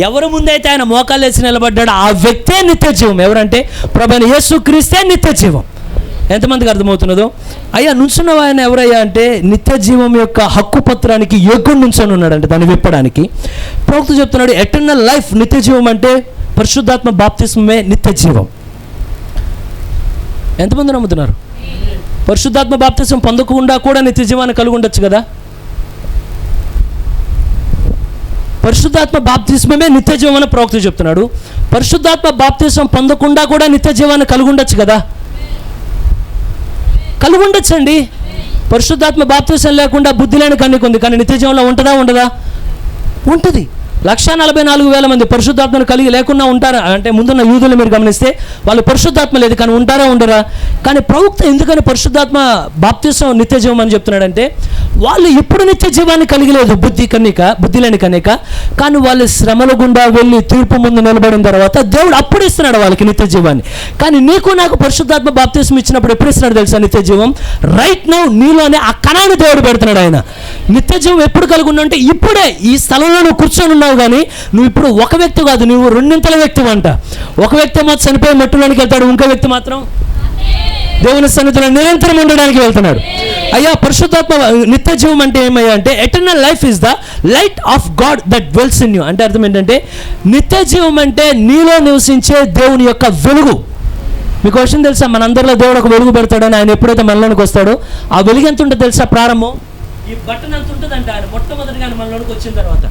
ఎవరి ముందైతే ఆయన మోకాలు వేసి నిలబడ్డాడో ఆ వ్యక్తే నిత్య జీవం. ఎవరంటే ప్రభువైన యేసుక్రీస్తే నిత్య జీవం. ఎంతమందికి అర్థమవుతున్నదో? అయ్యా నుంచున్న ఆయన ఎవరయ్యా అంటే నిత్య జీవం యొక్క హక్కు పత్రానికి యోగ్యుడు నుంచొని ఉన్నాడంటే దాన్ని విప్పడానికి. ప్రవక్త చెప్తున్నాడు ఎటర్నల్ లైఫ్, నిత్య జీవం అంటే పరిశుద్ధాత్మ బాప్తిస్మే నిత్య జీవం. ఎంతమంది నమ్ముతున్నారు? పరిశుద్ధాత్మ బాప్తిస్మం పొందకుండా కూడా నిత్య జీవాన్ని కలిగి ఉండొచ్చు కదా. పరిశుద్ధాత్మ బాప్తిస్మమే నిత్య జీవం అని ప్రవక్త చెప్తున్నాడు. పరిశుద్ధాత్మ బాప్తిస్మం పొందకుండా కూడా నిత్య జీవాన్ని కలిగి ఉండొచ్చు కదా. కలిగి ఉండొచ్చండి. పరిశుద్ధాత్మ బాప్తిస్మం లేకుండా బుద్ధి లేని కన్యక ఉంది, కానీ నిత్య జీవంలో ఉంటుందా ఉండదా? ఉంటుంది. 144,000 మంది పరిశుద్ధాత్మను కలిగి లేకుండా ఉంటారా అంటే, ముందున్న యూదులు మీరు గమనిస్తే వాళ్ళు పరిశుద్ధాత్మ లేదు కానీ ఉంటారా ఉండరా? కానీ ప్రవక్త ఎందుకని పరిశుద్ధాత్మ బాప్తిస్మం నిత్య జీవం అని చెప్తున్నాడంటే, వాళ్ళు ఇప్పుడు నిత్య జీవాన్ని కలిగి లేదు, బుద్ధి లేని కన్యక. కానీ వాళ్ళు శ్రమల గుండా వెళ్ళి తీర్పు ముందు నిలబడిన తర్వాత దేవుడు అప్పుడు ఇస్తున్నాడు వాళ్ళకి నిత్య జీవాన్ని. కానీ నీకు నాకు పరిశుద్ధాత్మ బాప్తిస్మం ఇచ్చినప్పుడు ఎప్పుడు ఇస్తున్నాడు తెలుసా నిత్య జీవం? రైట్ నౌ నీలోనే ఆ కణాన్ని దేవుడు పెడుతున్నాడు. ఆయన నిత్య జీవం ఎప్పుడు కలిగి ఉన్నా అంటే ఇప్పుడే ఈ స్థలంలో నువ్వు కూర్చొని ఉన్నావు. కానీ నువ్వు ఇప్పుడు ఒక వ్యక్తి కాదు, నువ్వు రెండింతల వ్యక్తి అంట. ఒక వ్యక్తి మాత్రం చనిపోయి మట్టిలోనికి వెళ్తాడు, ఇంకో వ్యక్తి మాత్రం దేవుని సన్నిధిలో నిరంతరం ఉండడానికి వెళ్తున్నాడు. అయ్యా పరిశుద్ధాత్మ నిత్య జీవం అంటే ఏమయ్యా అంటే eternal life is the light of God that dwells in you. అంటే అర్థం ఏంటంటే నిత్య జీవం అంటే నీలో నివసించే దేవుని యొక్క వెలుగు. మీకు విషయం తెలుసా, మనందరిలో దేవుడు ఒక వెలుగు పెడతాడని. ఆయన ఎప్పుడైతే మనలోనికి వస్తాడో ఆ వెలుగు ఎంత ఉంటుందో తెలుసా? ప్రారంభం ఈ బటన్ అంత ఉంటుందంట. ఆయన మొట్టమొదటిగా మనలోనికి వచ్చిన తర్వాత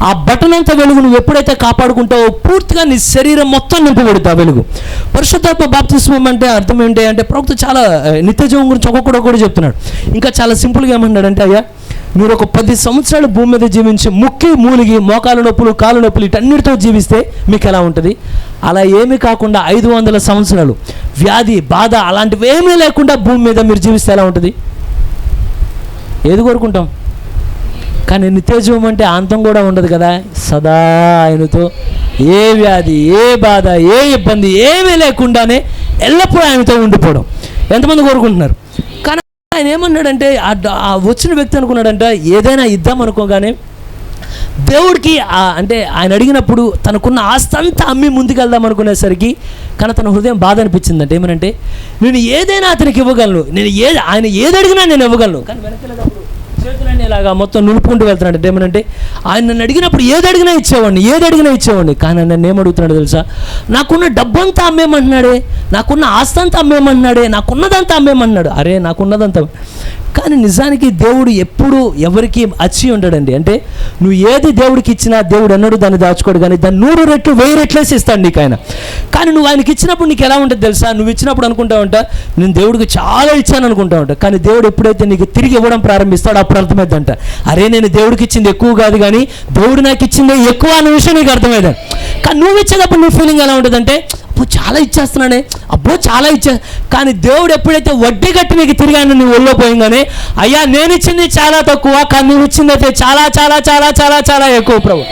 ఆ బటన్ అంత వెలుగు నువ్వు ఎప్పుడైతే కాపాడుకుంటావో పూర్తిగా నీ శరీరం మొత్తం నింపబడుతుంది ఆ వెలుగు. పరిశుద్ధాత్మ బాప్తిస్మం అంటే అర్థం ఏంటి అంటే, ప్రవక్త చాలా నిత్య జీవం గురించి ఒక్కొక్కడు కూడా చెప్తున్నాడు. ఇంకా చాలా సింపుల్గా ఏమన్నాడంటే, అయ్యా మీరు ఒక 10 సంవత్సరాలు భూమి మీద జీవించి ముక్కి మూలిగి మోకాలు నొప్పులు కాలు నొప్పులు వీటన్నిటితో జీవిస్తే మీకు ఎలా ఉంటుంది? అలా ఏమీ కాకుండా 500 సంవత్సరాలు వ్యాధి బాధ అలాంటివి ఏమీ లేకుండా భూమి మీద మీరు జీవిస్తే ఎలా ఉంటుంది? ఏది కోరుకుంటాం? కానీ నిత్య జీవం అంటే అంతం కూడా ఉండదు కదా. సదా ఆయనతో ఏ వ్యాధి ఏ బాధ ఏ ఇబ్బంది ఏమీ లేకుండానే ఎల్లప్పుడూ ఆయనతో ఉండిపోవడం ఎంతమంది కోరుకుంటున్నారు? కానీ ఆయన ఏమన్నాడంటే, ఆ వచ్చిన వ్యక్తి అనుకున్నాడంట ఏదైనా ఇద్దాం అనుకోగానే దేవుడికి అంటే ఆయన అడిగినప్పుడు తనకున్న ఆస్తి అంతా అమ్మి ముందుకెళ్దాం అనుకునేసరికి కానీ తన హృదయం బాధ అనిపించిందంటే, ఏమనంటే నేను ఏదైనా అతనికి ఇవ్వగలను, ఆయన ఏది అడిగినా నేను ఇవ్వగలను. కానీ వెనకెళ్ళేటప్పుడు చేతులన్నీ ఇలాగా మొత్తం నిలుపుకుంటూ వెళ్తున్నాడు. అంటే ఏమనంటే ఆయన నన్ను అడిగినప్పుడు ఏది అడిగినా ఇచ్చేవాడిని. కానీ నన్ను ఏమడుగుతున్నాడు తెలుసా? నాకున్న డబ్బంతా అమ్మేమంటున్నాడే, నాకున్న ఆస్తి అంతా అమ్మేమంటున్నాడే, నాకున్నదంతా అమ్మేమన్నాడు. అరే నాకున్నదంతా. కానీ నిజానికి దేవుడు ఎప్పుడు ఎవరికి అచ్చి ఉండడండి. అంటే నువ్వు ఏది దేవుడికి ఇచ్చినా దేవుడు అన్నాడు దాన్ని దాచుకోడు, కానీ దాన్ని 100 రెట్లు 1000 రెట్లేసి ఇస్తాడు నీకు ఆయన. కానీ నువ్వు ఆయనకి ఇచ్చినప్పుడు నీకు ఎలా ఉంటుంది తెలుసా? నువ్వు ఇచ్చినప్పుడు అనుకుంటా ఉంటా నేను దేవుడికి చాలా ఇచ్చాను అనుకుంటా ఉంటా. కానీ దేవుడు ఎప్పుడైతే నీకు తిరిగి ఇవ్వడం ప్రారంభిస్తాడో అప్పుడు అర్థమైందంట, అరే నేను దేవుడికి ఇచ్చింది ఎక్కువ కాదు కానీ దేవుడు నాకు ఇచ్చింది ఎక్కువ అనే విషయం నీకు అర్థమైంది. కానీ నువ్వు ఇచ్చేటప్పుడు నీ ఫీలింగ్ ఎలా ఉంటుందంటే, అబ్బో చాలా ఇచ్చేస్తున్నానే, కానీ దేవుడు ఎప్పుడైతే వడ్డీ కట్టి నీకు తిరిగి ఆయన నువ్వు ఒళ్ళో పోయింగానే, అయ్యా నేను ఇచ్చింది చాలా తక్కువ కానీ నువ్వు ఇచ్చింది అయితే చాలా చాలా చాలా చాలా చాలా ఎక్కువ ప్రభు.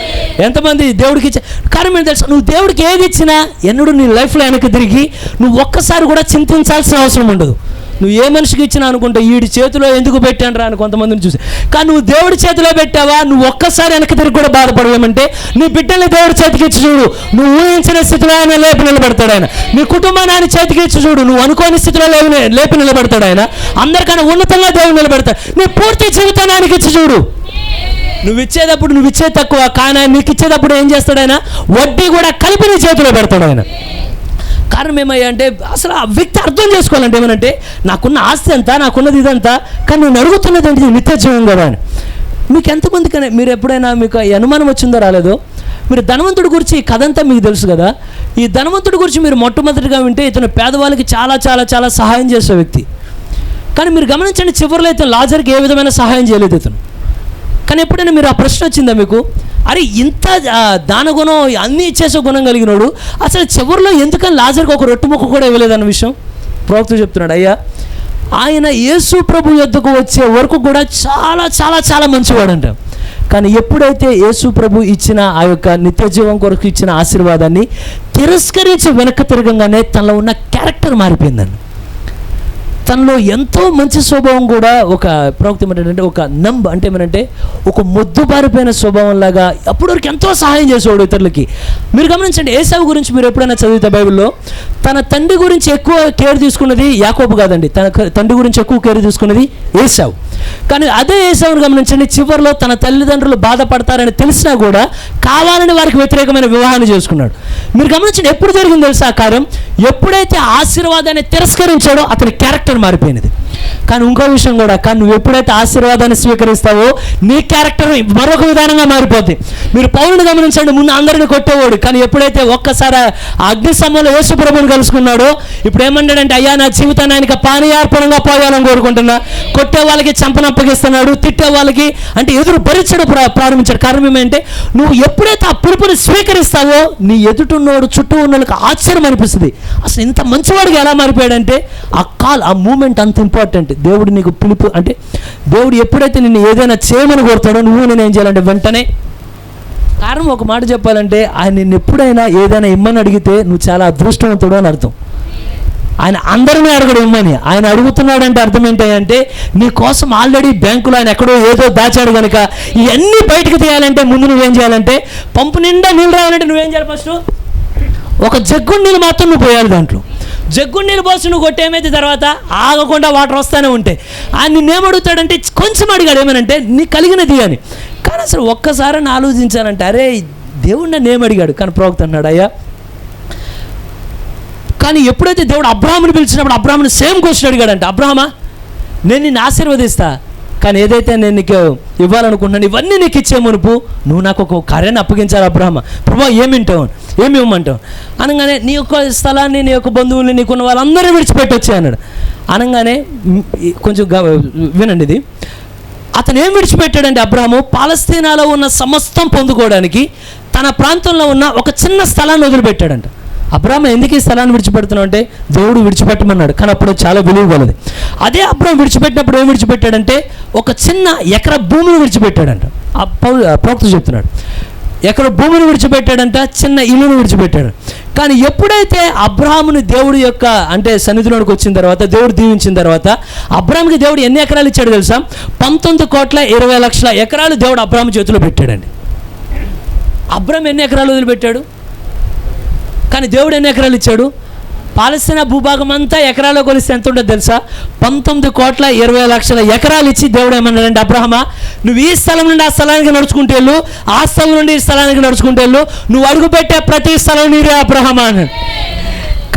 ఎంతమంది దేవుడికి కారణం ఏంటి తెలుసు? నువ్వు దేవుడికి ఏది ఇచ్చినా ఎన్నడూ నీ లైఫ్లో వెనక్కి తిరిగి నువ్వు ఒక్కసారి కూడా చింతించాల్సిన అవసరం ఉండదు. నువ్వు ఏ మనిషికి ఇచ్చినా అనుకుంటా వీడి చేతిలో ఎందుకు పెట్టాను రా అని కొంతమందిని చూసి, కానీ నువ్వు దేవుడి చేతిలో పెట్టావా నువ్వు ఒక్కసారి వెనక్కి తిరిగి కూడా బాధపడవేమంటే, నీ బిడ్డల్ని దేవుడి చేతికి ఇచ్చి చూడు, నువ్వు ఊహించిన స్థితిలో ఆయన లేపి నిలబెడతాడు ఆయన. నీ కుటుంబాన్ని ఆయన చేతికి ఇచ్చి చూడు, నువ్వు అనుకోని స్థితిలో లేపి నిలబెడతాడు ఆయన. అందరికన్నా ఉన్నతంగా దేవుడు నిలబెడతాడు. నీ పూర్తి జీవితాన్ని ఆయనకి ఇచ్చి చూడు. నువ్వు ఇచ్చేటప్పుడు నువ్వు ఇచ్చేది తక్కువ, కానీ ఆయన నీకు ఇచ్చేటప్పుడు ఏం చేస్తాడు ఆయన? వడ్డీ కూడా కలిపి నీ చేతిలో పెడతాడు ఆయన. కారణం ఏమయ్యా అంటే అసలు ఆ వ్యక్తి అర్థం చేసుకోవాలంటే ఏమనంటే, నాకున్న ఆస్తి అంతా నాకున్నది ఇదంతా, కానీ నేను అడుగుతున్నది ఏంటి? నిత్య జీవం కదా అని. మీకు ఎంతమందికనే మీరు ఎప్పుడైనా మీకు అనుమానం వచ్చిందో రాలేదో, మీరు ధనవంతుడి గురించి ఈ కథ అంతా మీకు తెలుసు కదా. ఈ ధనవంతుడి గురించి మీరు మొట్టమొదటిగా వింటే ఇతను పేదవాళ్ళకి చాలా చాలా చాలా సహాయం చేసే వ్యక్తి. కానీ మీరు గమనించండి, చివరిలో ఇతను లాజర్కి ఏ విధమైన సహాయం చేయలేదు ఇతను. కానీ ఎప్పుడైనా మీరు ఆ ప్రశ్న వచ్చిందా మీకు? అరే ఇంత దాన గుణం అన్నీ ఇచ్చేసే గుణం కలిగినోడు అసలు చివరిలో ఎందుకని లాజర్కి ఒక రొట్టె ముక్క కూడా ఇవ్వలేదన్న విషయం ప్రవక్త చెప్తున్నాడు. అయ్యా ఆయన యేసు ప్రభు యొద్దకు వచ్చే వరకు కూడా చాలా చాలా చాలా మంచివాడంట. కానీ ఎప్పుడైతే యేసు ప్రభు ఇచ్చిన ఆ యొక్క నిత్య జీవం కొరకు ఇచ్చిన ఆశీర్వాదాన్ని తిరస్కరించి వెనక్కి తిరగంగానే తనలో ఉన్న క్యారెక్టర్ మారిపోయిందండి. తనలో ఎంతో మంచి స్వభావం కూడా ఒక ప్రవక్త ఏమంటే ఒక అంటే ఏమంటే ఒక మొద్దుబారిపోయిన స్వభావం లాగా అప్పటివరకు ఎంతో సహాయం చేసేవాడు ఇతరులకి. మీరు గమనించండి, ఏసావు గురించి మీరు ఎప్పుడైనా చదివితే బైబిల్లో తన తండ్రి గురించి ఎక్కువ కేర్ తీసుకున్నది యాకోబు కాదండి, తన తండ్రి గురించి ఎక్కువ కేర్ తీసుకున్నది ఏసావు. కానీ అదే ఏసావుని గమనించండి, చివరిలో తన తల్లిదండ్రులు బాధపడతారని తెలిసినా కూడా కావాలని వారికి వ్యతిరేకమైన వివాహాన్ని చేసుకున్నాడు. మీరు గమనించండి, ఎప్పుడు జరిగింది తెలుసా ఆ కార్యం? ఎప్పుడైతే ఆశీర్వాదాన్ని తిరస్కరించాడో అతని క్యారెక్టర్ మారిపోయినది. కానీ ఇంకో విషయం కూడా, కానీ నువ్వు ఎప్పుడైతే ఆశీర్వాదాన్ని స్వీకరిస్తావో నీ క్యారెక్టర్ మరొక విధానంగా మారిపోద్ది. మీరు పౌలుని గమనించండి, ముందు అందరిని కొట్టేవాడు, కానీ ఎప్పుడైతే ఒక్కసారి ఆ అగ్ని సమయంలో యేసు ప్రభువుని కలుసుకున్నాడో ఇప్పుడు ఏమన్నాడంటే, అయ్యా నా జీవితాన్ని ఆయనకి పానీయార్పణంగా పోయాలని కోరుకుంటున్నా. కొట్టే వాళ్ళకి చంపనప్పగిస్తున్నాడు, తిట్టే వాళ్ళకి అంటే ఎదురు భరించడం ప్రారంభించాడు. కారణం ఏమంటే నువ్వు ఎప్పుడైతే ఆ పిలుపుని స్వీకరిస్తావో నీ ఎదుటిన్నోడు చుట్టూ ఉన్న వాళ్ళకి ఆశ్చర్యం అనిపిస్తుంది. అసలు ఇంత మంచివాడికి ఎలా మారిపోయాడంటే ఆ మూమెంట్ అంత ఇంపార్టెంట్. దేవుడు నీకు పిలుపు అంటే దేవుడు ఎప్పుడైతే నిన్ను ఏదైనా చేయమని కోరుతాడో నువ్వు నేను ఏం చేయాలంటే వెంటనే. కారణం ఒక మాట చెప్పాలంటే, ఆయన నిన్ను ఎప్పుడైనా ఏదైనా ఇమ్మని అడిగితే నువ్వు చాలా అదృష్టవంతుడు అని అర్థం. ఆయన అందరినీ అడగడు ఇమ్మని, ఆయన అడుగుతున్నాడంటే అర్థం ఏంటంటే నీ కోసం ఆల్రెడీ బ్యాంకులో ఆయన ఎక్కడో ఏదో దాచాడు కనుక ఇవన్నీ బయటకు తీయాలంటే ముందు నువ్వేం చేయాలంటే పంపు నిండా నీళ్ళు రావాలంటే నువ్వేం చేయాలి? ఫస్ట్ ఒక జగ్గు నీళ్ళు మాత్రం నువ్వు పోయాలి. దాంట్లో జగ్గు నీళ్ళు పోసి నువ్వు కొట్టేమైతే తర్వాత ఆగకుండా వాటర్ వస్తూనే ఉంటాయి. ఆయన నిన్నేమడుగుతాడంటే కొంచెం అడిగాడు ఏమనంటే నీ కలిగినది అని. కానీ అసలు ఒక్కసారి ఆలోచించానంటే అరే దేవుడు నన్ను ఏమడిగాడు? కానీ ప్రవక్త అన్నాడు, అయ్యా కానీ ఎప్పుడైతే దేవుడు అబ్రాహాముని పిలిచినప్పుడు అబ్రాహాముని సేమ్ క్వశ్చన్ అడిగాడంట, అబ్రాహమా నేను నిన్ను ఆశీర్వదిస్తా, కానీ ఏదైతే నేను నీకు ఇవ్వాలనుకుంటున్నాను ఇవన్నీ నీకు ఇచ్చే మునుపు నువ్వు నాకు ఒక కార్యాన్ని అప్పగించాలి. అబ్రాహ్మ, ప్రభా ఏమి ఇవ్వమంటావు అనగానే నీ యొక్క స్థలాన్ని నీ యొక్క బంధువుల్ని నీకున్న వాళ్ళందరూ విడిచిపెట్టొచ్చే అన్నాడు. అనగానే కొంచెం వినండి ఇది, అతను ఏం విడిచిపెట్టాడంటే అబ్రాహాము పాలస్తీనాలో ఉన్న సమస్తం పొందుకోవడానికి తన ప్రాంతంలో ఉన్న ఒక చిన్న స్థలాన్ని వదిలిపెట్టాడంట. అబ్రాహాం ఎందుకు ఈ స్థలాన్ని విడిచిపెడుతున్నావు అంటే దేవుడు విడిచిపెట్టమన్నాడు, కానీ అప్పుడు చాలా విలువ కలది. అదే అబ్రాహాం విడిచిపెట్టినప్పుడు ఏం విడిచిపెట్టాడంటే ఒక చిన్న ఎకరా భూమిని విడిచిపెట్టాడంట. ప్రవక్త చెప్తున్నాడు, ఎకరా భూమిని విడిచిపెట్టాడంట, చిన్న ఇల్లును విడిచిపెట్టాడు. కానీ ఎప్పుడైతే అబ్రాహాముని దేవుడు యొక్క అంటే సన్నిధిలోనికి వచ్చిన తర్వాత దేవుడు దీవించిన తర్వాత అబ్రాహాంకి దేవుడు ఎన్ని ఎకరాలు ఇచ్చాడు తెలుసా? 19,20,00,000 ఎకరాలు దేవుడు అబ్రాహాం చేతిలో పెట్టాడండి. అబ్రాహాం ఎన్ని ఎకరాలు వదిలిపెట్టాడు? కానీ దేవుడు ఎన్ని ఎకరాలు ఇచ్చాడు? పాలస్తీనా భూభాగం అంతా ఎకరాల్లో కొలిస్తే ఎంత ఉండదు తెలుసా? 19,20,00,000 ఎకరాలు ఇచ్చి దేవుడు ఏమన్నాడంటే, అబ్రాహమా నువ్వు ఈ స్థలం నుండి ఆ స్థలానికి నడుచుకుంటూ వెళ్ళు, ఆ స్థలం నుండి ఈ స్థలానికి నడుచుకుంటూ వెళ్ళు, నువ్వు అడుగుపెట్టే ప్రతి స్థలం నీరే అబ్రాహమా అన్నాడు.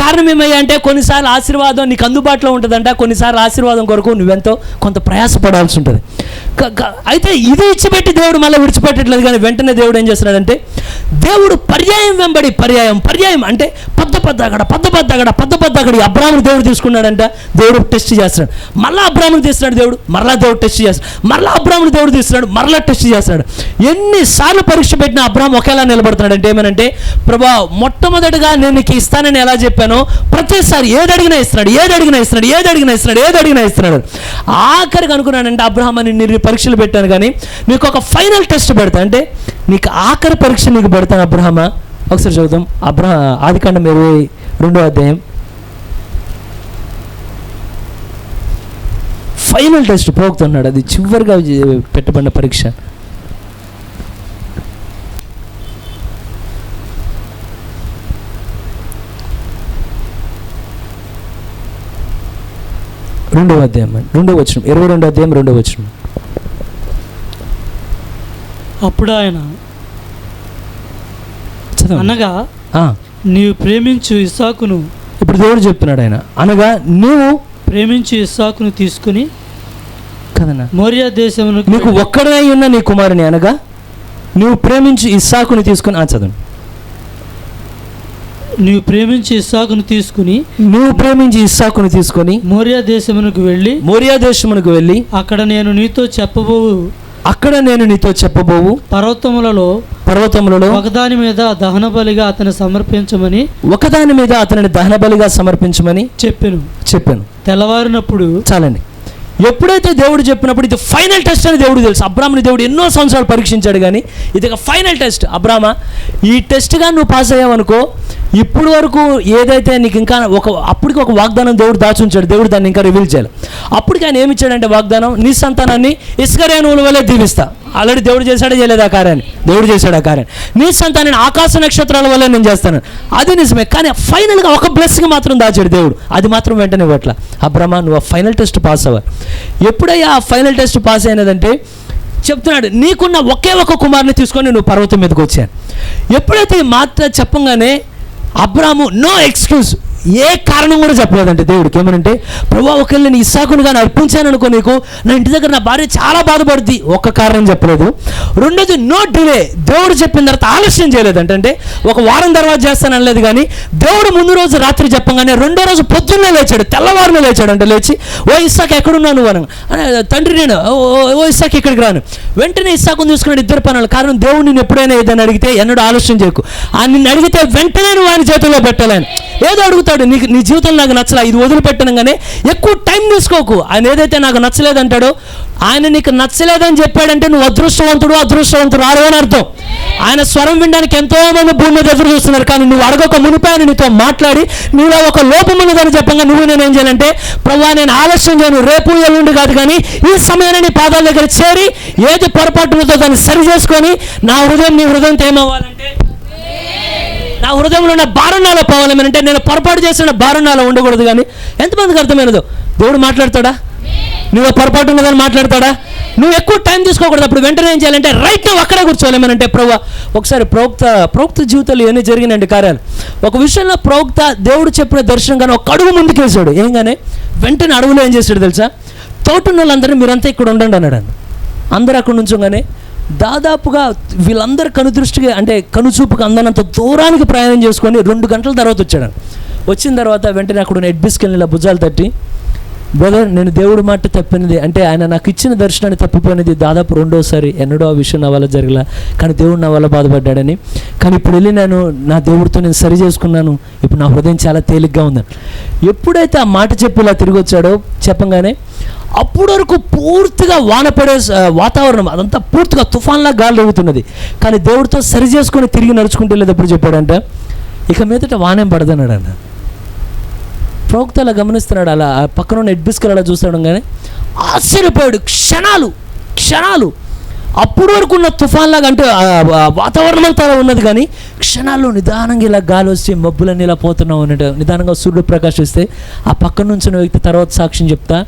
కారణం ఏమయ్యా అంటే కొన్నిసార్లు ఆశీర్వాదం నీకు అందుబాటులో ఉంటుందంట, కొన్నిసార్లు ఆశీర్వాదం కొరకు నువ్వెంతో కొంత ప్రయాసపడాల్సి ఉంటుంది. అయితే ఇది ఇచ్చిపెట్టి దేవుడు మళ్ళీ విడిచిపెట్టట్లేదు. కానీ వెంటనే దేవుడు ఏం చేస్తున్నాడంటే దేవుడు పర్యాయం వెంబడి పర్యాయం అంటే పద్దగడ అబ్రాహాముని దేవుడు తీసుకున్నాడంట. దేవుడు టెస్ట్ చేస్తున్నాడు, మళ్ళీ అబ్రాహాముని తీస్తున్నాడు దేవుడు, మరలా దేవుడు టెస్ట్ చేస్తున్నాడు, మరలా అబ్రాహాముని దేవుడు తీస్తున్నాడు, మరలా టెస్ట్ చేస్తున్నాడు. ఎన్నిసార్లు పరీక్ష పెట్టినా అబ్రాహాం ఒకేలా నిలబడుతున్నాడు. అంటే ఏమనంటే ప్రభా మొట్టమొదటిగా నేను నీకు ఇస్తానని ఎలా చెప్పానో ప్రతిసారి ఏదడిగినా ఇస్తున్నాడు. ఆఖరికి అనుకున్నానంటే అబ్రాహాం అని నేను పరీక్షలు పెట్టాను, కానీ నీకు ఒక ఫైనల్ టెస్ట్ పెడతా, అంటే నీకు ఆఖరి పరీక్ష నీకు పెడతాను అబ్రాహామా. ఒకసారి చదువుతాం ఆదికాండం 22వ అధ్యాయం. ఫైనల్ టెస్ట్ పోగుతున్నాడు, అది చివరిగా పెట్టబడిన పరీక్ష. రెండవ అధ్యాయం 2వ వచనం, 22వ అధ్యాయం 2వ వచనం. అప్పుడు ఆయన అనగా నీవు ప్రేమించు ఇస్సాకును, ఇప్పుడు దేవుడు చెప్తున్నాడు ఆయన అనగా నీవు ప్రేమించు ఇస్సాకును తీసుకుని కదనా మోరియా దేశమును నీకు ఒక్కడే ఉన్న నీ కుమారుని అనగా నువ్వు ప్రేమించి ఇస్సాకుని తీసుకుని చదవండి. నువ్వు ప్రేమించి ఇస్సాకును తీసుకుని మోరియా దేశమునకు వెళ్ళి అక్కడ నేను నీతో చెప్పబోవు పర్వతములలో ఒకదాని మీద దహన బలిగా అతని సమర్పించమని చెప్పాను. తెల్లవారినప్పుడు చాలండి. ఎప్పుడైతే దేవుడు చెప్పినప్పుడు ఇది ఫైనల్ టెస్ట్ అని దేవుడు తెలుసు. అబ్రాహాముని దేవుడు ఎన్నో సంవత్సరాలు పరీక్షించాడు, కానీ ఇది ఒక ఫైనల్ టెస్ట్. అబ్రామా, ఈ టెస్ట్గా నువ్వు పాస్ అయ్యావనుకో, ఇప్పుడు వరకు ఏదైతే నీకు ఇంకా అప్పటికి ఒక వాగ్దానం దేవుడు దాచుంచాడు, దేవుడు దాన్ని ఇంకా రివీల్ చేయాలి. అప్పటికి ఆయన ఏమి ఇచ్చాడంటే వాగ్దానం, నీ సంతానాన్ని ఇస్కరేణువుల వల్లే దీవిస్తా. ఆల్రెడీ దేవుడు చేశాడే చేయలేదు ఆ కార్యాన్ని, దేవుడు చేశాడు ఆ కార్యాన్ని. నీ సంతానాన్ని ఆకాశ నక్షత్రాల వల్లే నేను చేస్తాను, అది నిజమే. కానీ ఫైనల్గా ఒక బ్లెస్సింగ్ మాత్రం దాచాడు దేవుడు, అది మాత్రం వెంటనే ఇవ్వట్ల. అబ్రహ్మ, నువ్వు ఆ ఫైనల్ టెస్ట్ పాస్ అవ్వాలి. ఎప్పుడయ్యా ఆ ఫైనల్ టెస్ట్ పాస్ అయినదంటే చెప్తున్నాడు, నీకున్న ఒకే ఒక కుమారుని తీసుకొని నువ్వు పర్వతం మీదకి వచ్చాను. ఎప్పుడైతే ఈ మాట చెప్పంగానే అబ్రాము నో ఎక్స్క్యూజ్, ఏ కారణం కూడా చెప్పలేదంటే దేవుడికి. ఏమనంటే, ప్రభా ఒకవేళ నేను ఇస్సాకును కానీ అర్పించాను అనుకో, నీకు నా ఇంటి దగ్గర నా భార్య చాలా బాధపడుద్ది, ఒక్క కారణం చెప్పలేదు. రెండోది నో డిలే, దేవుడు చెప్పిన తర్వాత ఆలస్యం చేయలేదు. అంటే ఒక వారం తర్వాత చేస్తాను అనలేదు, కానీ దేవుడు ముందు రోజు రాత్రి చెప్పంగానే రెండో రోజు పొద్దున్నే లేచాడు, తెల్లవారునే లేచాడు. అంటే లేచి, ఓ ఇస్సాకు ఎక్కడున్నాను నువ్వు అని, తండ్రి నేను, ఓ ఇస్సాకు ఇక్కడికి రాను. వెంటనే ఇస్సాకుని తీసుకున్నాడు, ఇద్దరు పనులు. కారణం దేవుడు నిన్ను ఎప్పుడైనా ఏదైనా అడిగితే ఎన్నడూ ఆలస్యం చేయకు, ఆయన నిన్ను అడిగితే వెంటనే నువ్వు ఆయన చేతుల్లో పెట్టాలని. ఏదో అడుగుతాడు, నీకు నీ జీవితంలో నాకు నచ్చలే, ఇది వదిలిపెట్టనంగానే ఎక్కువ టైం తీసుకోకు. ఆయన ఏదైతే నాకు నచ్చలేదంటాడో, ఆయన నీకు నచ్చలేదని చెప్పాడంటే నువ్వు అదృష్టవంతుడు అని అర్థం. ఆయన స్వరం వినడానికి ఎంతో మంది భూమి మీద ఎదురు చూస్తున్నారు, కానీ నువ్వు అడగక మునిపై ఆయన నీతో మాట్లాడి నీలో ఒక లోపం ఉన్నదని చెప్పంగా నువ్వు నేనేం చేయాలంటే, ప్రభువా నేను ఆలస్యం చేయను, రేపు ఎల్లుండి కాదు కానీ ఈ సమయాన్ని నీ పాదాల దగ్గర చేరి ఏది పొరపాటు ఉందో దాన్ని సరి చేసుకొని నా హృదయం నీ హృదయంతో ఏమవ్వాలంటే, నా హృదయంలో ఉన్న భారణాలు పోవాలేమనంటే, నేను పొరపాటు చేసిన భారణాలు ఉండకూడదు. కానీ ఎంతమందికి అర్థమైనదో, దేవుడు మాట్లాడతాడా, నువ్వు పొరపాటు ఉన్నదని మాట్లాడతాడా, నువ్వు ఎక్కువ టైం తీసుకోకూడదు. అప్పుడు వెంటనే ఏం చేయాలంటే, రైట్ నువ్వు అక్కడే కూర్చోలేమనంటే, ప్రభువా ఒకసారి ప్రవక్త జీవితంలో ఎన్ని జరిగినండి కార్యాలు. ఒక విషయంలో ప్రవక్త దేవుడు చెప్పిన దర్శనం కానీ ఒక అడుగు ముందుకు వేసాడు, ఏంగానే వెంటనే అడుగులో ఏం చేశాడు తెలుసా, తోటున్న వాళ్ళందరూ మీరంతా ఇక్కడ ఉండండి అన్నాడు. అందరూ అక్కడ నుంచోగానే దాదాపుగా వీళ్ళందరూ కనుదృష్టిగా అంటే కనుచూపుకు అందనంత దూరానికి ప్రయాణం చేసుకొని 2 గంటల తర్వాత వచ్చాడు. వచ్చిన తర్వాత వెంటనే అక్కడ ఉన్న ఎడ్బిస్కెళ్ళి ఇలా భుజాలు తట్టి, బ్రదర్ నేను దేవుడు మాట తప్పినది అంటే, ఆయన నాకు ఇచ్చిన దర్శనాన్ని తప్పిపోయినది దాదాపు 2వసారి, ఎన్నడో ఆ విషయం నా వల్ల జరగల, కానీ దేవుడు నా వల్ల బాధపడ్డాడని. కానీ ఇప్పుడు వెళ్ళి నేను నా దేవుడితో నేను సరి చేసుకున్నాను, ఇప్పుడు నా హృదయం చాలా తేలిగ్గా ఉందని. ఎప్పుడైతే ఆ మాట చెప్పి ఇలా తిరిగి వచ్చాడో చెప్పంగానే, అప్పటి వరకు పూర్తిగా వాన పడే వాతావరణం అదంతా పూర్తిగా తుఫాన్లా గాలి రేగుతున్నది, కానీ దేవుడితో సరి చేసుకొని తిరిగి నడుచుకుంటే వెళ్ళేటప్పుడు చెప్పాడంట, ఇక మీదట వానేం పడదన్నాడంట. ప్రవక్త అలా గమనిస్తున్నాడు, అలా పక్కన ఉన్న ఎడ్బిస్కల్ అలా చూస్తాడు, కానీ ఆశ్చర్యపోయాడు. క్షణాలు అప్పటి వరకు ఉన్న తుఫాన్లాగా అంటే వాతావరణం అంతా ఉన్నది, కానీ క్షణాల్లో నిదానంగా ఇలా గాలి వచ్చి మబ్బులన్నీ ఇలా పోతున్నావు అన్నట్టు నిదానంగా సూర్యుడు ప్రకాశిస్తే ఆ పక్కన నుంచి వ్యక్తి తర్వాత సాక్ష్యం చెప్తా,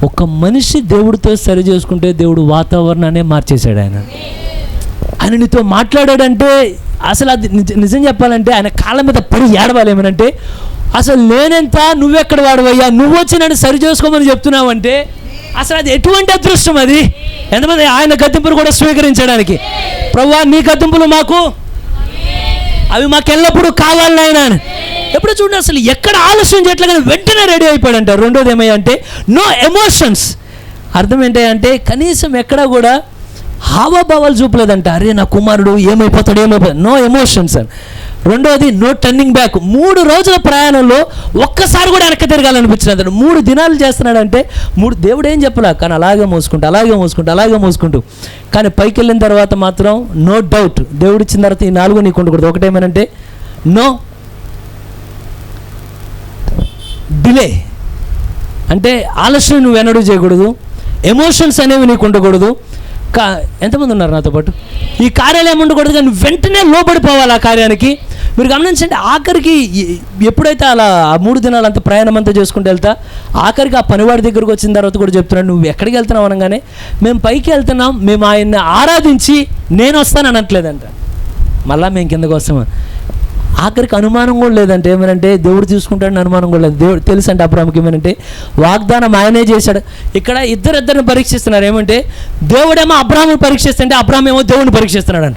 ఒక మనిషి దేవుడితో సరి చేసుకుంటే దేవుడు వాతావరణాన్ని మార్చేశాడు. ఆయన నీతో మాట్లాడాడంటే అసలు అది నిజం చెప్పాలంటే ఆయన కాళ్ళ మీద పడి ఏడవాలి. ఏమనంటే, అసలు నేనెంత నువ్వెక్కడ వాడవయ్యా, నువ్వు వచ్చి నన్ను సరి చేసుకోమని చెప్తున్నావంటే అసలు అది ఎటువంటి అదృష్టం అది. ఎంతమంది ఆయన గద్దింపులు కూడా స్వీకరించడానికి, ప్రభువా నీ గద్దింపులు అవి మాకు ఎల్లప్పుడూ కావాలి ఆయన. ఎప్పుడు చూడండి అసలు ఎక్కడ ఆలస్యం చేయట్లేదు, వెంటనే రెడీ అయిపోయాడంట. రెండోది ఏమయ్యా అంటే, నో ఎమోషన్స్. అర్థం ఏంటంటే కనీసం ఎక్కడా కూడా హావభావాలు చూపలేదంట, అరే నా కుమారుడు ఏమైపోతాడు. నో ఎమోషన్స్ అని. రెండోది నో టర్నింగ్ బ్యాక్. 3 రోజుల ప్రయాణంలో ఒక్కసారి కూడా వెనక్కి తిరగాలనిపించినది. 3 దినాలు చేస్తున్నాడంటే దేవుడు ఏం చెప్పలే, కానీ అలాగే మోసుకుంటూ కానీ పైకి వెళ్ళిన తర్వాత మాత్రం నో డౌట్ దేవుడు ఇచ్చిన తర్వాత ఈ 4 నీకు ఉండకూడదు. ఒకటేమనంటే నో డిలే, అంటే ఆలస్యం నువ్వు ఎన్నడూ చేయకూడదు, ఎమోషన్స్ అనేవి నీకు ఉండకూడదు. ఎంతమంది ఉన్నారు నాతో పాటు? ఈ కార్యాలు ఏమి ఉండకూడదు, కానీ వెంటనే లోబడిపోవాలి ఆ కార్యానికి. మీరు గమనించండి, ఆఖరికి ఎప్పుడైతే అలా ఆ 3 దినాలు అంత ప్రయాణం అంతా చేసుకుంటూ వెళ్తా, ఆఖరికి ఆ పనివాడి దగ్గరకు వచ్చిన తర్వాత కూడా చెప్తున్నాడు, నువ్వు ఎక్కడికి వెళ్తున్నావు అనగానే, మేము పైకి వెళ్తున్నాం, మేము ఆయన్ని ఆరాధించి నేను వస్తాను అనట్లేదంట, మళ్ళీ మేము కిందకు వస్తాము. ఆఖరికి అనుమానం కూడా లేదంటే, ఏమనంటే దేవుడు తీసుకుంటాడని అనుమానం కూడా లేదు. దేవుడు తెలుసు అంటే అబ్రాహాముకి ఏమనంటే వాగ్దానం ఆయనే చేశాడు. ఇక్కడ ఇద్దరిని పరీక్షిస్తున్నారు. ఏమంటే దేవుడేమో అబ్రాహాముని పరీక్షిస్తుంటే అబ్రాహాం ఏమో దేవుడిని పరీక్షిస్తున్నాడు అంట.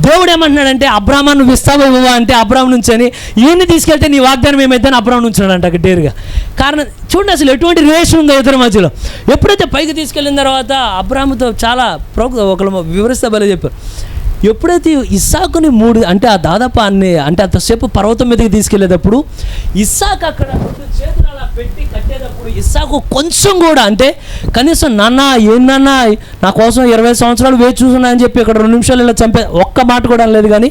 దేవుడు ఏమంటున్నాడంటే, అబ్రాహాము నువ్వు ఇస్తావా ఇవ్వవా అంటే, అబ్రాహాం నుంచి అని ఈయన్ని తీసుకెళ్తే నీ వాగ్దానం ఏమైతే అబ్రాహాం నుంచున్నాడంట అక్కడ డేరుగా. కారణం చూడండి అసలు ఎటువంటి రిలేషన్ ఉందో ఇద్దరి మధ్యలో. ఎప్పుడైతే పైకి తీసుకెళ్ళిన తర్వాత అబ్రాహాముతో చాలా ఒకళ్ళు వివరిస్తా బలే చెప్పారు. ఎప్పుడైతే ఇస్సాకుని 3 అంటే ఆ దాదాపు అంతసేపు పర్వతం మీదకి తీసుకెళ్ళేటప్పుడు ఇస్సాకు అక్కడ 2 చేతులు అలా పెట్టి కట్టేటప్పుడు ఇస్సాకు కొంచెం కూడా అంటే కనీసం నాన్న ఏందన్నా నా కోసం 20 సంవత్సరాలు వేచి చూస్తున్నా అని చెప్పి ఇక్కడ 2 నిమిషాలు ఇలా చంపే ఒక్క మాట కూడా అనలేదు. కానీ